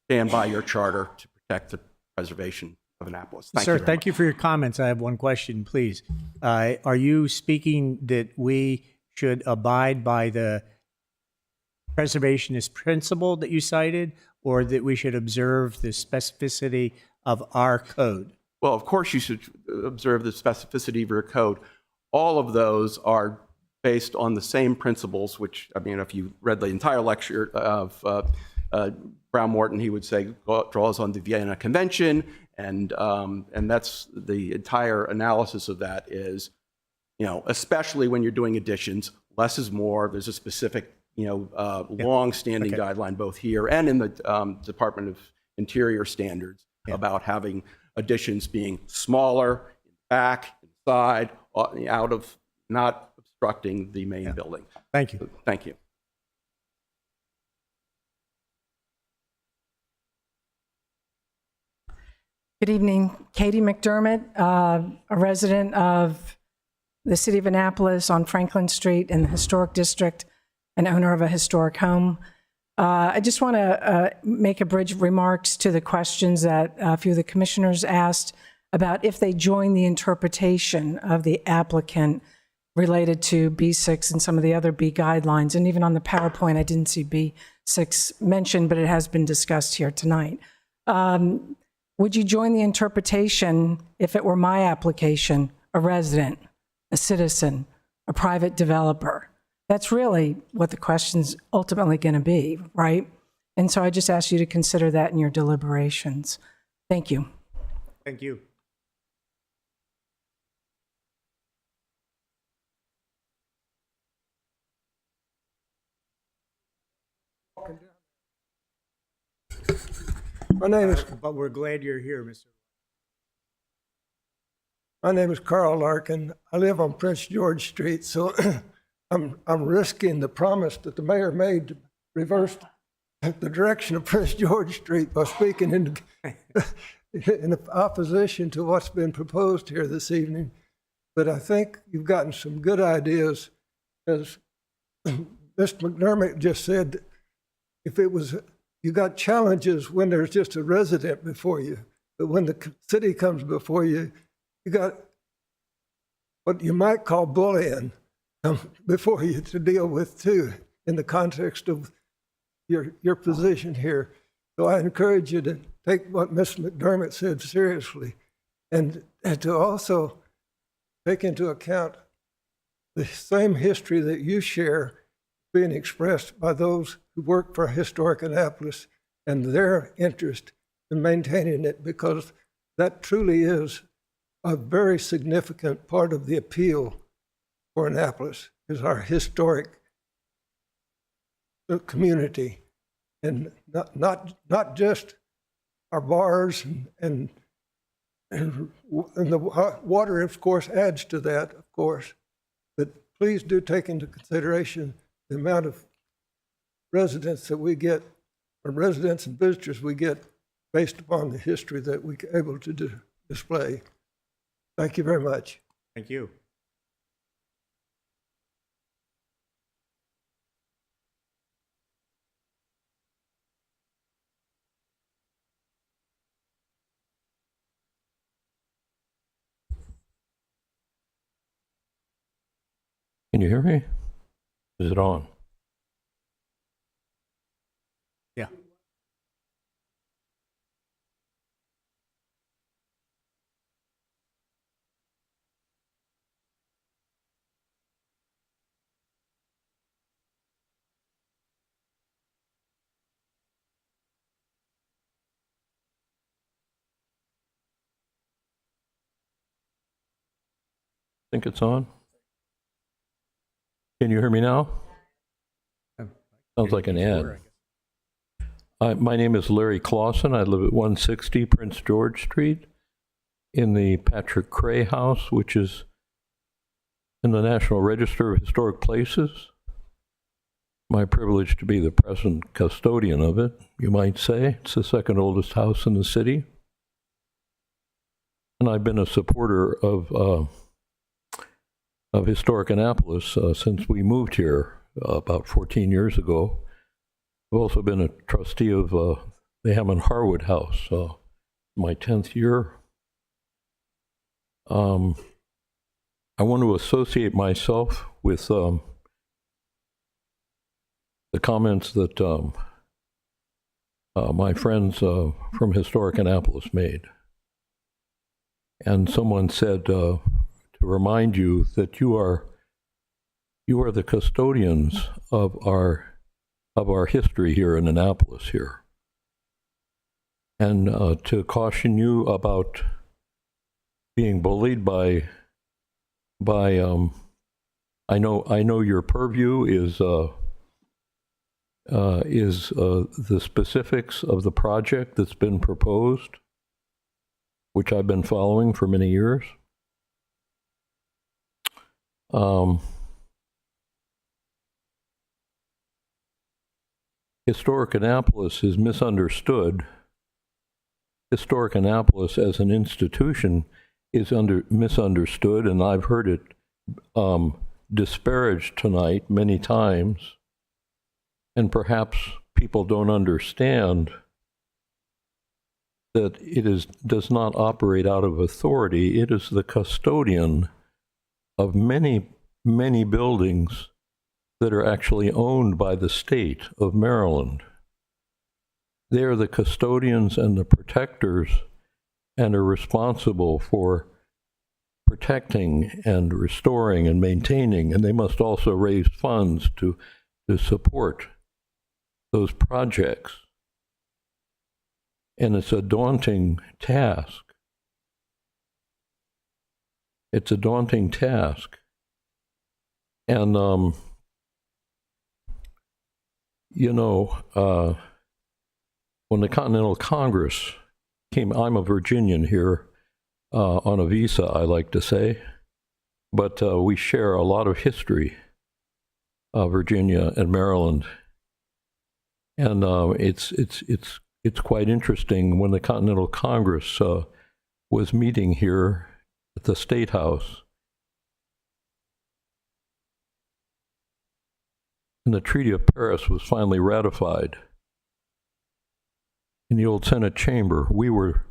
stand by your charter to protect the preservation of Annapolis. Thank you. Sir, thank you for your comments. I have one question, please. Are you speaking that we should abide by the preservationist principle that you cited, or that we should observe the specificity of our code? Well, of course you should observe the specificity of your code. All of those are based on the same principles, which, I mean, if you read the entire lecture of Brown Morton, he would say draws on the Vienna Convention, and that's the entire analysis of that is, especially when you're doing additions, less is more. There's a specific, long-standing guideline both here and in the Department of Interior standards about having additions being smaller, back, inside, out of, not obstructing the main building. Thank you. Thank you. Good evening. Katie McDermott, a resident of the city of Annapolis on Franklin Street in the Historic District and owner of a historic home. I just want to make a bridge of remarks to the questions that a few of the commissioners asked about if they join the interpretation of the applicant related to B6 and some of the other B guidelines. And even on the PowerPoint, I didn't see B6 mentioned, but it has been discussed here tonight. Would you join the interpretation if it were my application, a resident, a citizen, a private developer? That's really what the question's ultimately going to be, right? And so I just ask you to consider that in your deliberations. Thank you. Thank you. My name is. But we're glad you're here, Mr. My name is Carl Larkin. I live on Prince George Street, so I'm risking the promise that the mayor made to reverse the direction of Prince George Street by speaking in opposition to what's been proposed here this evening. But I think you've gotten some good ideas. As Mr. McDermott just said, if it was, you got challenges when there's just a resident before you, but when the city comes before you, you got what you might call bullying before you to deal with too, in the context of your position here. So I encourage you to take what Ms. McDermott said seriously, and to also take into account the same history that you share being expressed by those who work for Historic Annapolis and their interest in maintaining it, because that truly is a very significant part of the appeal for Annapolis, is our historic community, and not just our bars and the water, of course, adds to that, of course. But please do take into consideration the amount of residents that we get, or residents and visitors we get, based upon the history that we're able to display. Thank you very much. Thank you. Can you hear me? Is it on? Yeah. think it's on. Can you hear me now? Sounds like an ad. My name is Larry Clausen. I live at 160 Prince George Street in the Patrick Cray House, which is in the National Register of Historic Places. My privilege to be the present custodian of it, you might say. It's the second oldest house in the city. And I've been a supporter of Historic Annapolis since we moved here about 14 years ago. I've also been a trustee of the Hammond Harwood House, my 10th year. I want to associate myself with the comments that my friends from Historic Annapolis made. And someone said to remind you that you are the custodians of our history here in Annapolis here, and to caution you about being bullied by I know your purview is the specifics of the project that's been proposed, which I've been following for many years. Historic Annapolis is misunderstood. Historic Annapolis as an institution is misunderstood, and I've heard it disparaged tonight many times. And perhaps people don't understand that it does not operate out of authority. It is the custodian of many, many buildings that are actually owned by the state of Maryland. They are the custodians and the protectors and are responsible for protecting and restoring and maintaining, and they must also raise funds to support those projects. And it's a daunting task. It's a daunting task. And, when the Continental Congress came, I'm a Virginian here on a visa, I like to say, but we share a lot of history, Virginia and Maryland. And it's quite interesting when the Continental Congress was meeting here at the State House, and the Treaty of Paris was finally ratified. In the old Senate chamber, we were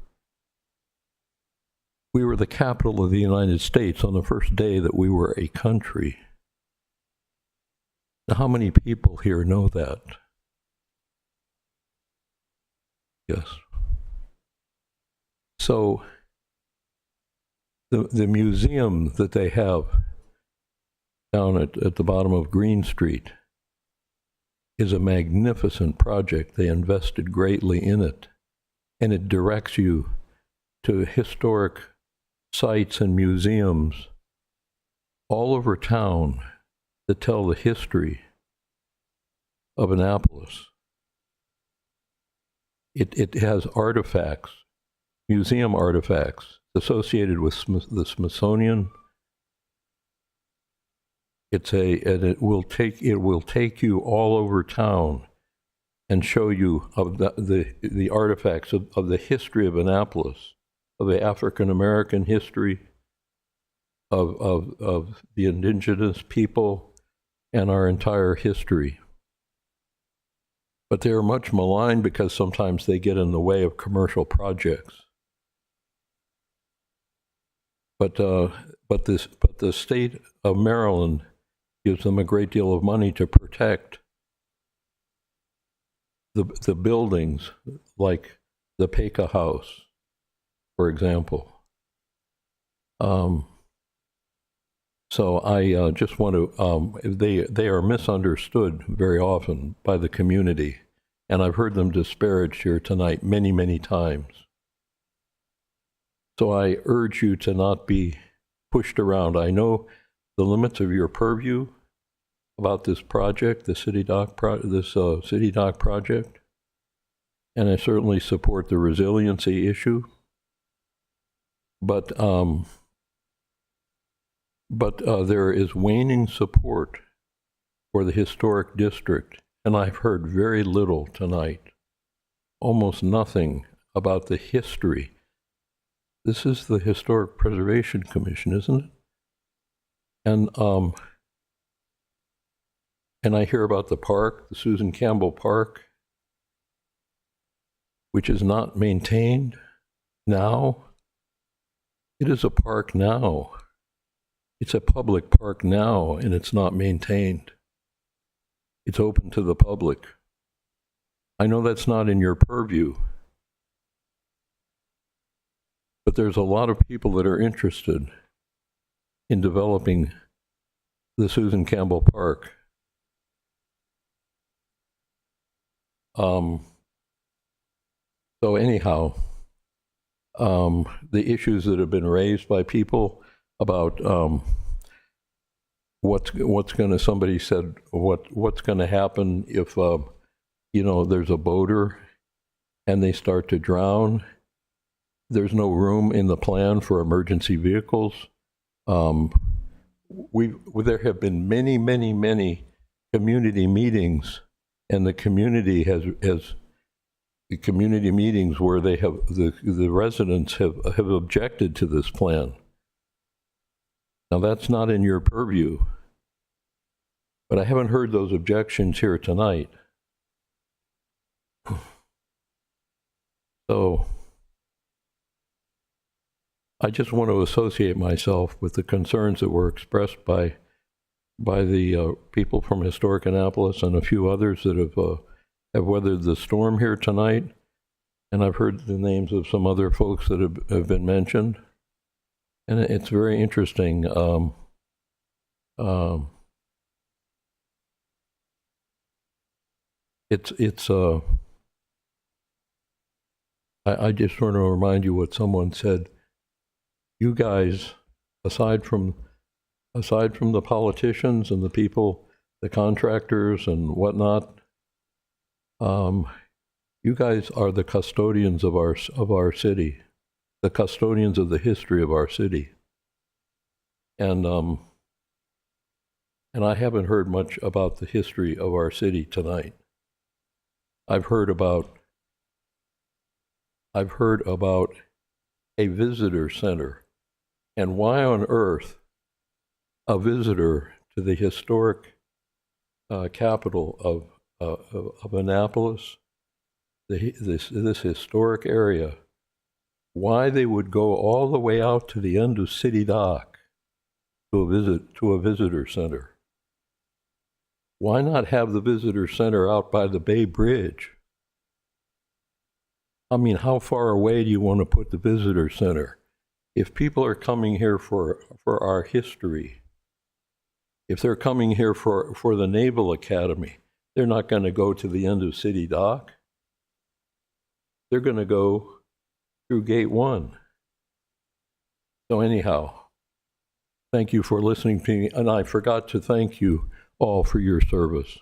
the capital of the United States on the first day that we were a country. Now, how many people here know that? Yes. So the museum that they have down at the bottom of Green Street is a magnificent project. They invested greatly in it, and it directs you to historic sites and museums all over town that tell the history of Annapolis. It has artifacts, museum artifacts associated with the Smithsonian. And it will take you all over town and show you of the artifacts of the history of Annapolis, of the African American history, of the indigenous people, and our entire history. But they are much maligned because sometimes they get in the way of commercial projects. But the state of Maryland gives them a great deal of money to protect the buildings, like the Peka House, for example. So I just want to, they are misunderstood very often by the community, and I've heard them disparaged here tonight many, many times. So I urge you to not be pushed around. I know the limits of your purview about this project, the city dock city dock project, and I certainly support the resiliency issue. But there is waning support for the historic district, and I've heard very little tonight, almost nothing about the history. This is the Historic Preservation Commission, isn't it? And I hear about the park, the Susan Campbell Park, which is not maintained now. It is a park now. It's a public park now, and it's not maintained. It's open to the public. I know that's not in your purview, but there's a lot of people that are interested in developing the Susan Campbell Park. So anyhow, the issues that have been raised by people about what's going to, somebody said, what's going to happen if, there's a boater and they start to drown. There's no room in the plan for emergency vehicles. There have been many, many, many community meetings, and the community has the community meetings where they have the residents have objected to this plan. Now that's not in your purview, but I haven't heard those objections here tonight. So I just want to associate myself with the concerns that were expressed by the people from Historic Annapolis and a few others that have weathered the storm here tonight. And I've heard the names of some other folks that have been mentioned. And it's very interesting. I just want to remind you what someone said. You guys, aside from the politicians and the people, the contractors and whatnot, you guys are the custodians of our city, the custodians of the history of our city. And I haven't heard much about the history of our city tonight. I've heard about a visitor center, and why on earth a visitor to the historic capital of Annapolis, this historic area, why they would go all the way out to the end of City Dock to a visitor center. Why not have the visitor center out by the Bay Bridge? I mean, how far away do you want to put the visitor center? If people are coming here for our history, if they're coming here for the Naval Academy, they're not going to go to the end of City Dock. They're going to go through Gate 1. So anyhow, thank you for listening to me, and I forgot to thank you all for your service,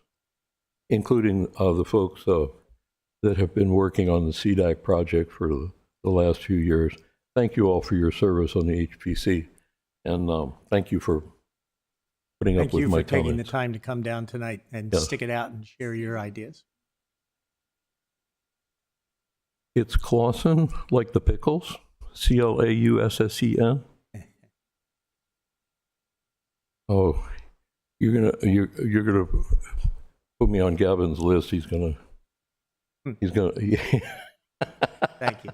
including the folks that have been working on the CDAC project for the last few years. Thank you all for your service on the HPC, and thank you for putting up with my comments. Thank you for taking the time to come down tonight and stick it out and share your ideas. It's Clausen, like the pickles, Claussen. Oh, you're gonna put me on Gavin's list. He's gonna. Thank you.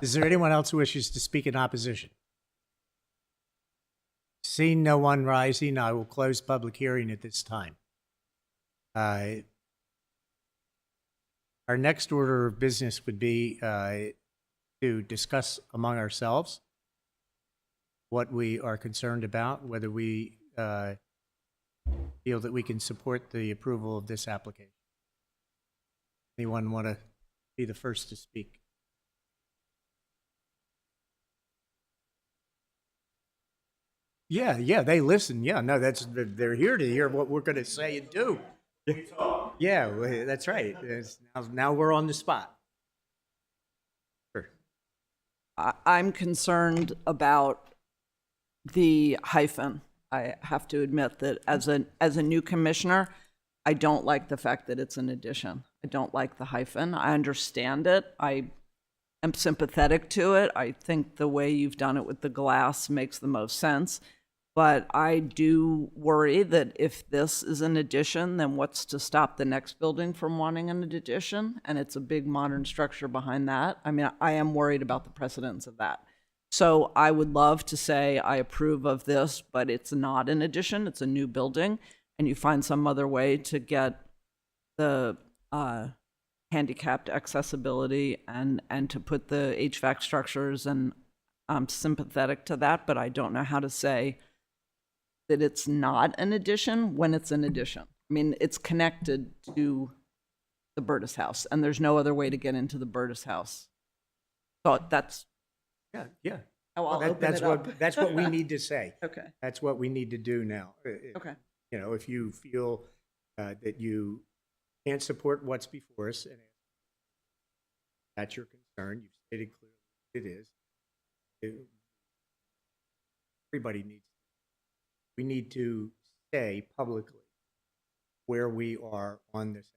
Is there anyone else who wishes to speak in opposition? Seeing no one rising, I will close public hearing at this time. Our next order of business would be to discuss among ourselves what we are concerned about, whether we feel that we can support the approval of this application. Anyone want to be the first to speak? Yeah, they listen. Yeah, no, they're here to hear what we're going to say and do. Yeah, that's right. Now we're on the spot. Sure. I'm concerned about the hyphen. I have to admit that as a new commissioner, I don't like the fact that it's an addition. I don't like the hyphen. I understand it. I am sympathetic to it. I think the way you've done it with the glass makes the most sense. But I do worry that if this is an addition, then what's to stop the next building from wanting an addition? And it's a big modern structure behind that. I mean, I am worried about the precedence of that. So I would love to say I approve of this, but it's not an addition, it's a new building, and you find some other way to get the handicapped accessibility and to put the HVAC structures, and I'm sympathetic to that, but I don't know how to say that it's not an addition when it's an addition. I mean, it's connected to the Burtis house, and there's no other way to get into the Burtis house. So that's Yeah. I'll open That's it up. that's what we need to say. Okay. That's what we need to do now. Okay. You know, if you feel that you can't support what's before us, and that's your concern, you've stated clearly it is. Everybody needs. We need to say publicly where we are on this,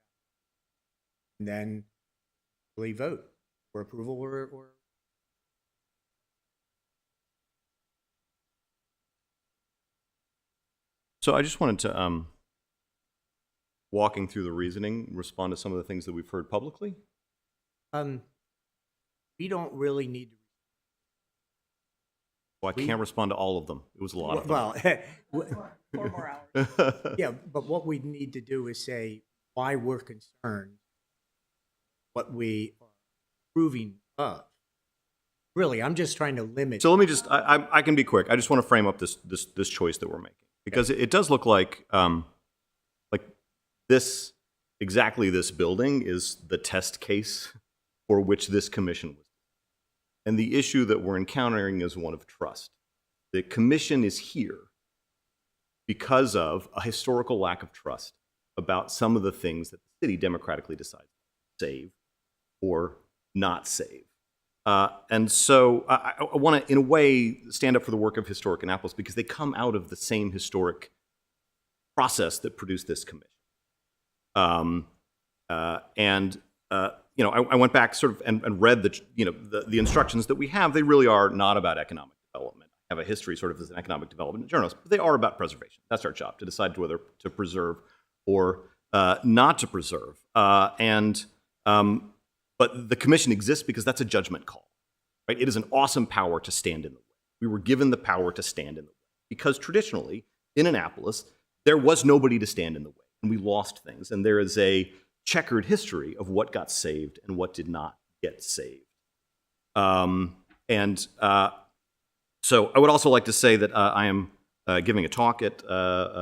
and then really vote for approval or So I just wanted to, walking through the reasoning, respond to some of the things that we've heard publicly. we don't really need to. Well, I can't respond to all of them. It was a lot of them. Well, 4 more hours. yeah, but what we need to do is say why we're concerned, what we are approving of. Really, I'm just trying to limit. So let me just, I can be quick. I just want to frame up this choice that we're making, because it does look like this, exactly this building is the test case for which this commission was. And the issue that we're encountering is one of trust. The commission is here because of a historical lack of trust about some of the things that the city democratically decides to save or not save. And so I want to, in a way, stand up for the work of Historic Annapolis, because they come out of the same historic process that produced this commission. I went back sort of and read the instructions that we have. They really are not about economic development. I have a history sort of as an economic development journalist, but they are about preservation. That's our job, to decide whether to preserve or not to preserve. But the commission exists because that's a judgment call, right? It is an awesome power to stand in the way. We were given the power to stand in the way because traditionally in Annapolis, there was nobody to stand in the way, and we lost things. And there is a checkered history of what got saved and what did not get saved. So I would also like to say that I am giving a talk at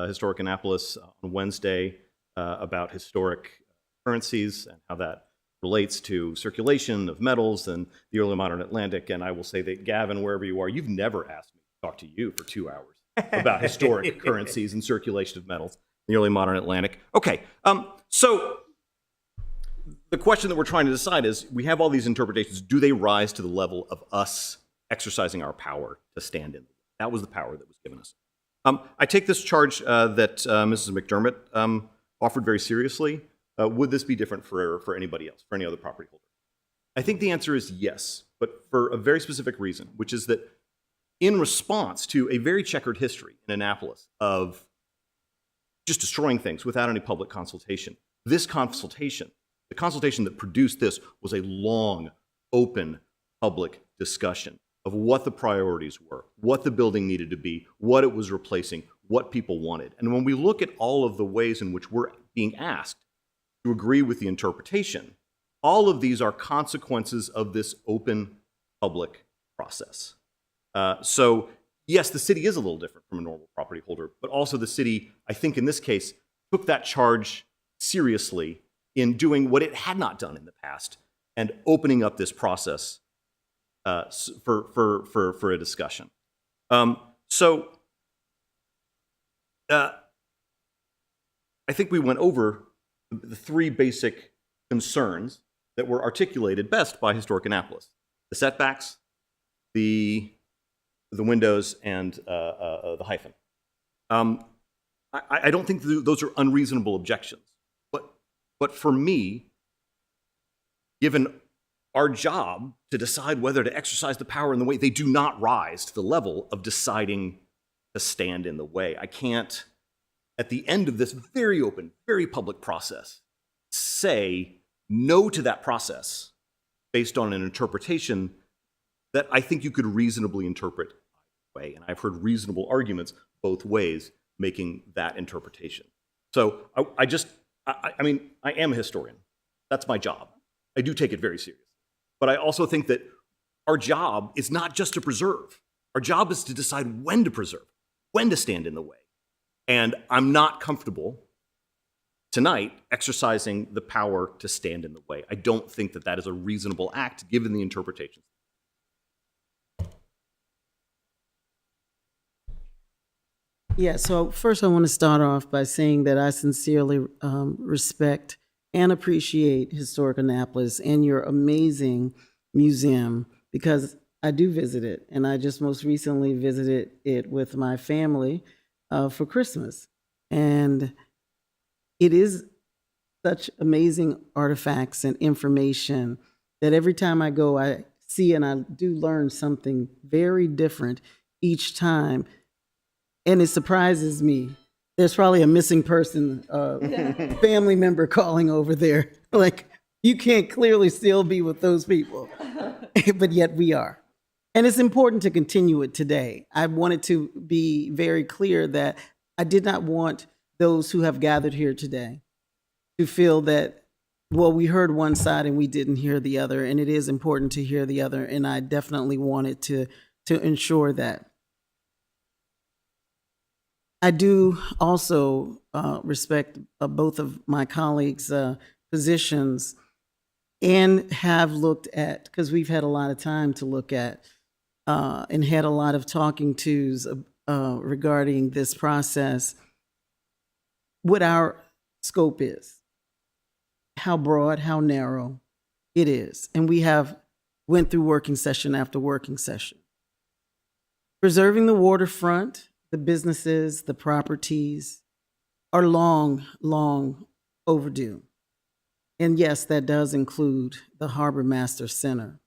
Historic Annapolis on Wednesday about historic currencies and how that relates to circulation of metals and the early modern Atlantic. And I will say that, Gavin, wherever you are, you've never asked me to talk to you for 2 hours about historic currencies and circulation of metals in the early modern Atlantic. Okay, so the question that we're trying to decide is, we have all these interpretations. Do they rise to the level of us exercising our power to stand in? That was the power that was given us. I take this charge that Mrs. McDermott offered very seriously. Would this be different for anybody else, for any other property holder? I think the answer is yes, but for a very specific reason, which is that in response to a very checkered history in Annapolis of just destroying things without any public consultation, this consultation, the consultation that produced this, was a long, open, public discussion of what the priorities were, what the building needed to be, what it was replacing, what people wanted. And when we look at all of the ways in which we're being asked to agree with the interpretation, all of these are consequences of this open public process. So yes, the city is a little different from a normal property holder, but also the city, I think in this case, took that charge seriously in doing what it had not done in the past and opening up this process for a discussion. So I think we went over the three basic concerns that were articulated best by Historic Annapolis: the setbacks, the windows, and the hyphen. I don't think those are unreasonable objections. But for me, given our job to decide whether to exercise the power in the way, they do not rise to the level of deciding to stand in the way. I can't, at the end of this very open, very public process, say no to that process based on an interpretation that I think you could reasonably interpret either way. And I've heard reasonable arguments both ways making that interpretation. So I mean, I am a historian. That's my job. I do take it very seriously. But I also think that our job is not just to preserve. Our job is to decide when to preserve, when to stand in the way. And I'm not comfortable tonight exercising the power to stand in the way. I don't think that that is a reasonable act given the interpretations. Yeah, so first I want to start off by saying that I sincerely respect and appreciate Historic Annapolis and your amazing museum, because I do visit it, and I just most recently visited it with my family for Christmas. And it is such amazing artifacts and information that every time I go, I see and I do learn something very different each time. And it surprises me. There's probably a missing person, family member calling over there. Like, you can't clearly still be with those people, but yet we are. And it's important to continue it today. I wanted to be very clear that I did not want those who have gathered here today to feel that, well, we heard one side and we didn't hear the other, and it is important to hear the other, and I definitely wanted to ensure that. I do also respect both of my colleagues' positions and have looked at, because we've had a lot of time to look at and had a lot of talking tos regarding this process, what our scope is, how broad, how narrow it is. And we have went through working session after working session. Preserving the waterfront, the businesses, the properties are long, long overdue. And yes, that does include the Harbor Master Center.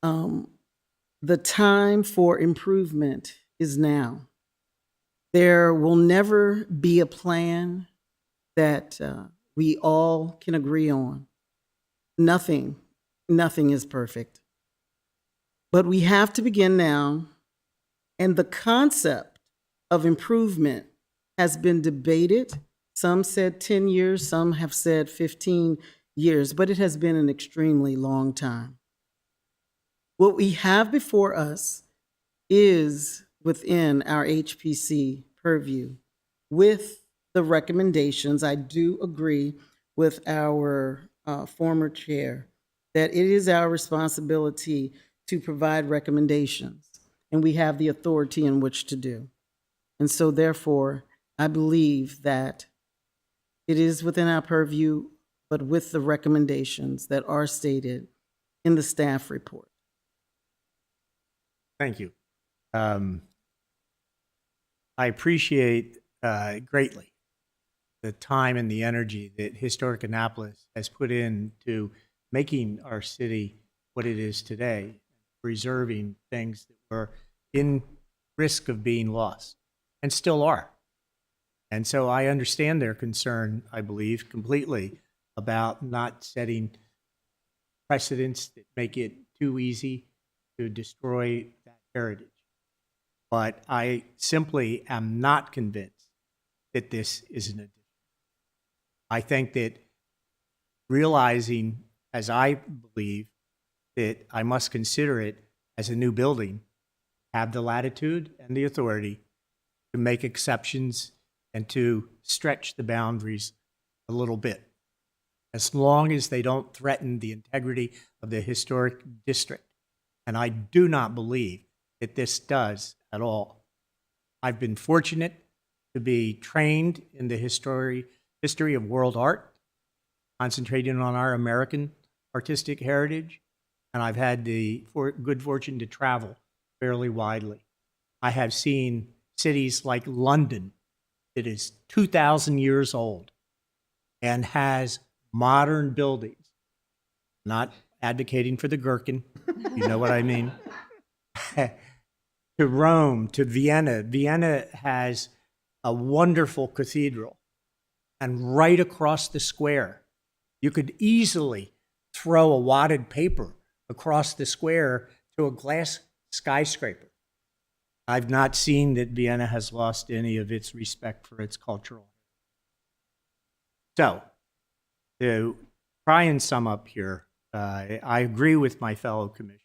The time for improvement is now. There will never be a plan that we all can agree on. Nothing is perfect. But we have to begin now. And the concept of improvement has been debated. Some said 10 years, some have said 15 years, but it has been an extremely long time. What we have before us is within our HPC purview with the recommendations. I do agree with our former chair that it is our responsibility to provide recommendations. And we have the authority in which to do. And so therefore, I believe that it is within our purview, but with the recommendations that are stated in the staff report. Thank you. I appreciate greatly the time and the energy that Historic Annapolis has put into making our city what it is today, preserving things that were in risk of being lost and still are. And so I understand their concern, I believe, completely about not setting precedents that make it too easy to destroy that heritage. But I simply am not convinced that this is an addition. I think that realizing, as I believe, that I must consider it as a new building, have the latitude and the authority to make exceptions and to stretch the boundaries a little bit, as long as they don't threaten the integrity of the historic district. And I do not believe that this does at all. I've been fortunate to be trained in the history of world art, concentrating on our American artistic heritage, and I've had the good fortune to travel fairly widely. I have seen cities like London that is 2,000 years old and has modern buildings. Not advocating for the gherkin, you know what I mean. To Rome, to Vienna. Vienna has a wonderful cathedral. And right across the square, you could easily throw a wadded paper across the square to a glass skyscraper. I've not seen that Vienna has lost any of its respect for its cultural. So, to try and sum up here, I agree with my fellow commissioners.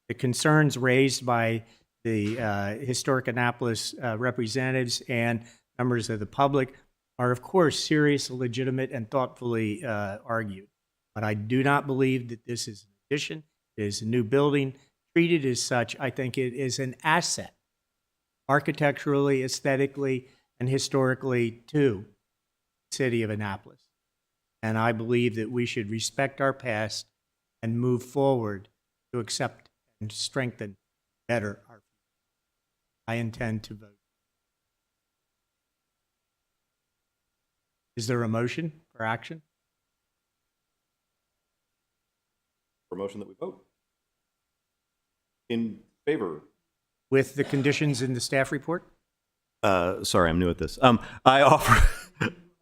The concerns raised by the Historic Annapolis representatives and members of the public are, of course, serious, legitimate, and thoughtfully argued. But I do not believe that this is an addition. It is a new building. Treated as such, I think it is an asset, architecturally, aesthetically, and historically, to the city of Annapolis. And I believe that we should respect our past and move forward to accept and strengthen better our future. I intend to vote. Is there a motion for action? For motion that we vote. In favor. With the conditions in the staff report? Sorry, I'm new at this. I offer.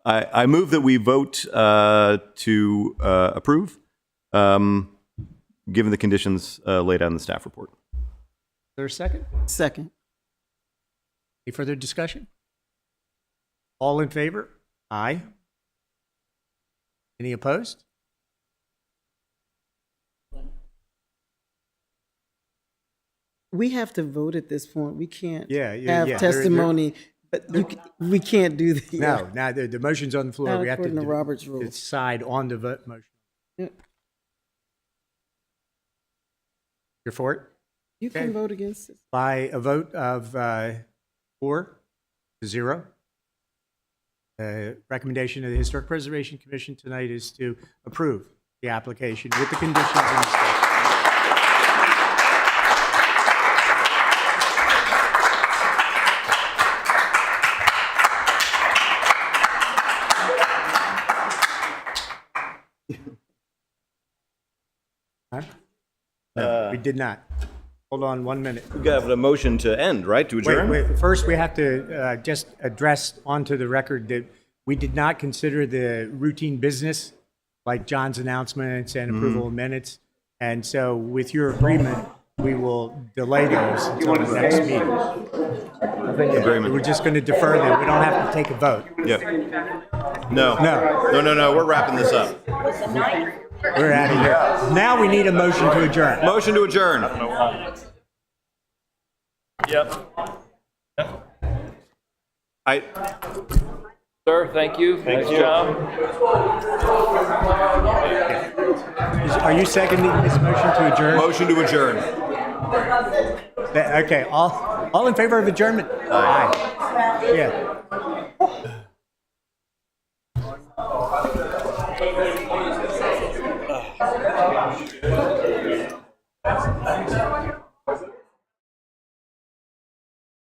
I move that we vote to approve, given the conditions laid out in the staff report. Is there a second? Second. Any further discussion? All in favor? Aye. Any opposed? We have to vote at this point. We can't Yeah. have testimony, but we can't do that. No, now the motion's on the floor. Not We have to according to Robert's rules. decide on the vote motion. Yeah. You're for it? You can vote against it. By a vote of 4-0. The recommendation of the Historic Preservation Commission tonight is to approve the application with the conditions in the staff. No, we did not. Hold on 1 minute. We have a motion to end, right? To adjourn? Wait. First, we have to just address onto the record that we did not consider the routine business, like John's announcements and approval of minutes. And so with your agreement, we will delay those until the next meeting. Agreement. We're just going to defer them. We don't have to take a vote. Yeah. No. We're wrapping this up. We're out of here. Now we need a motion to adjourn. Motion to adjourn. Yep. Sir, thank you. Nice job. Are you seconding this motion to adjourn? Motion to adjourn. Okay, all in favor of adjournment? Aye. Yeah.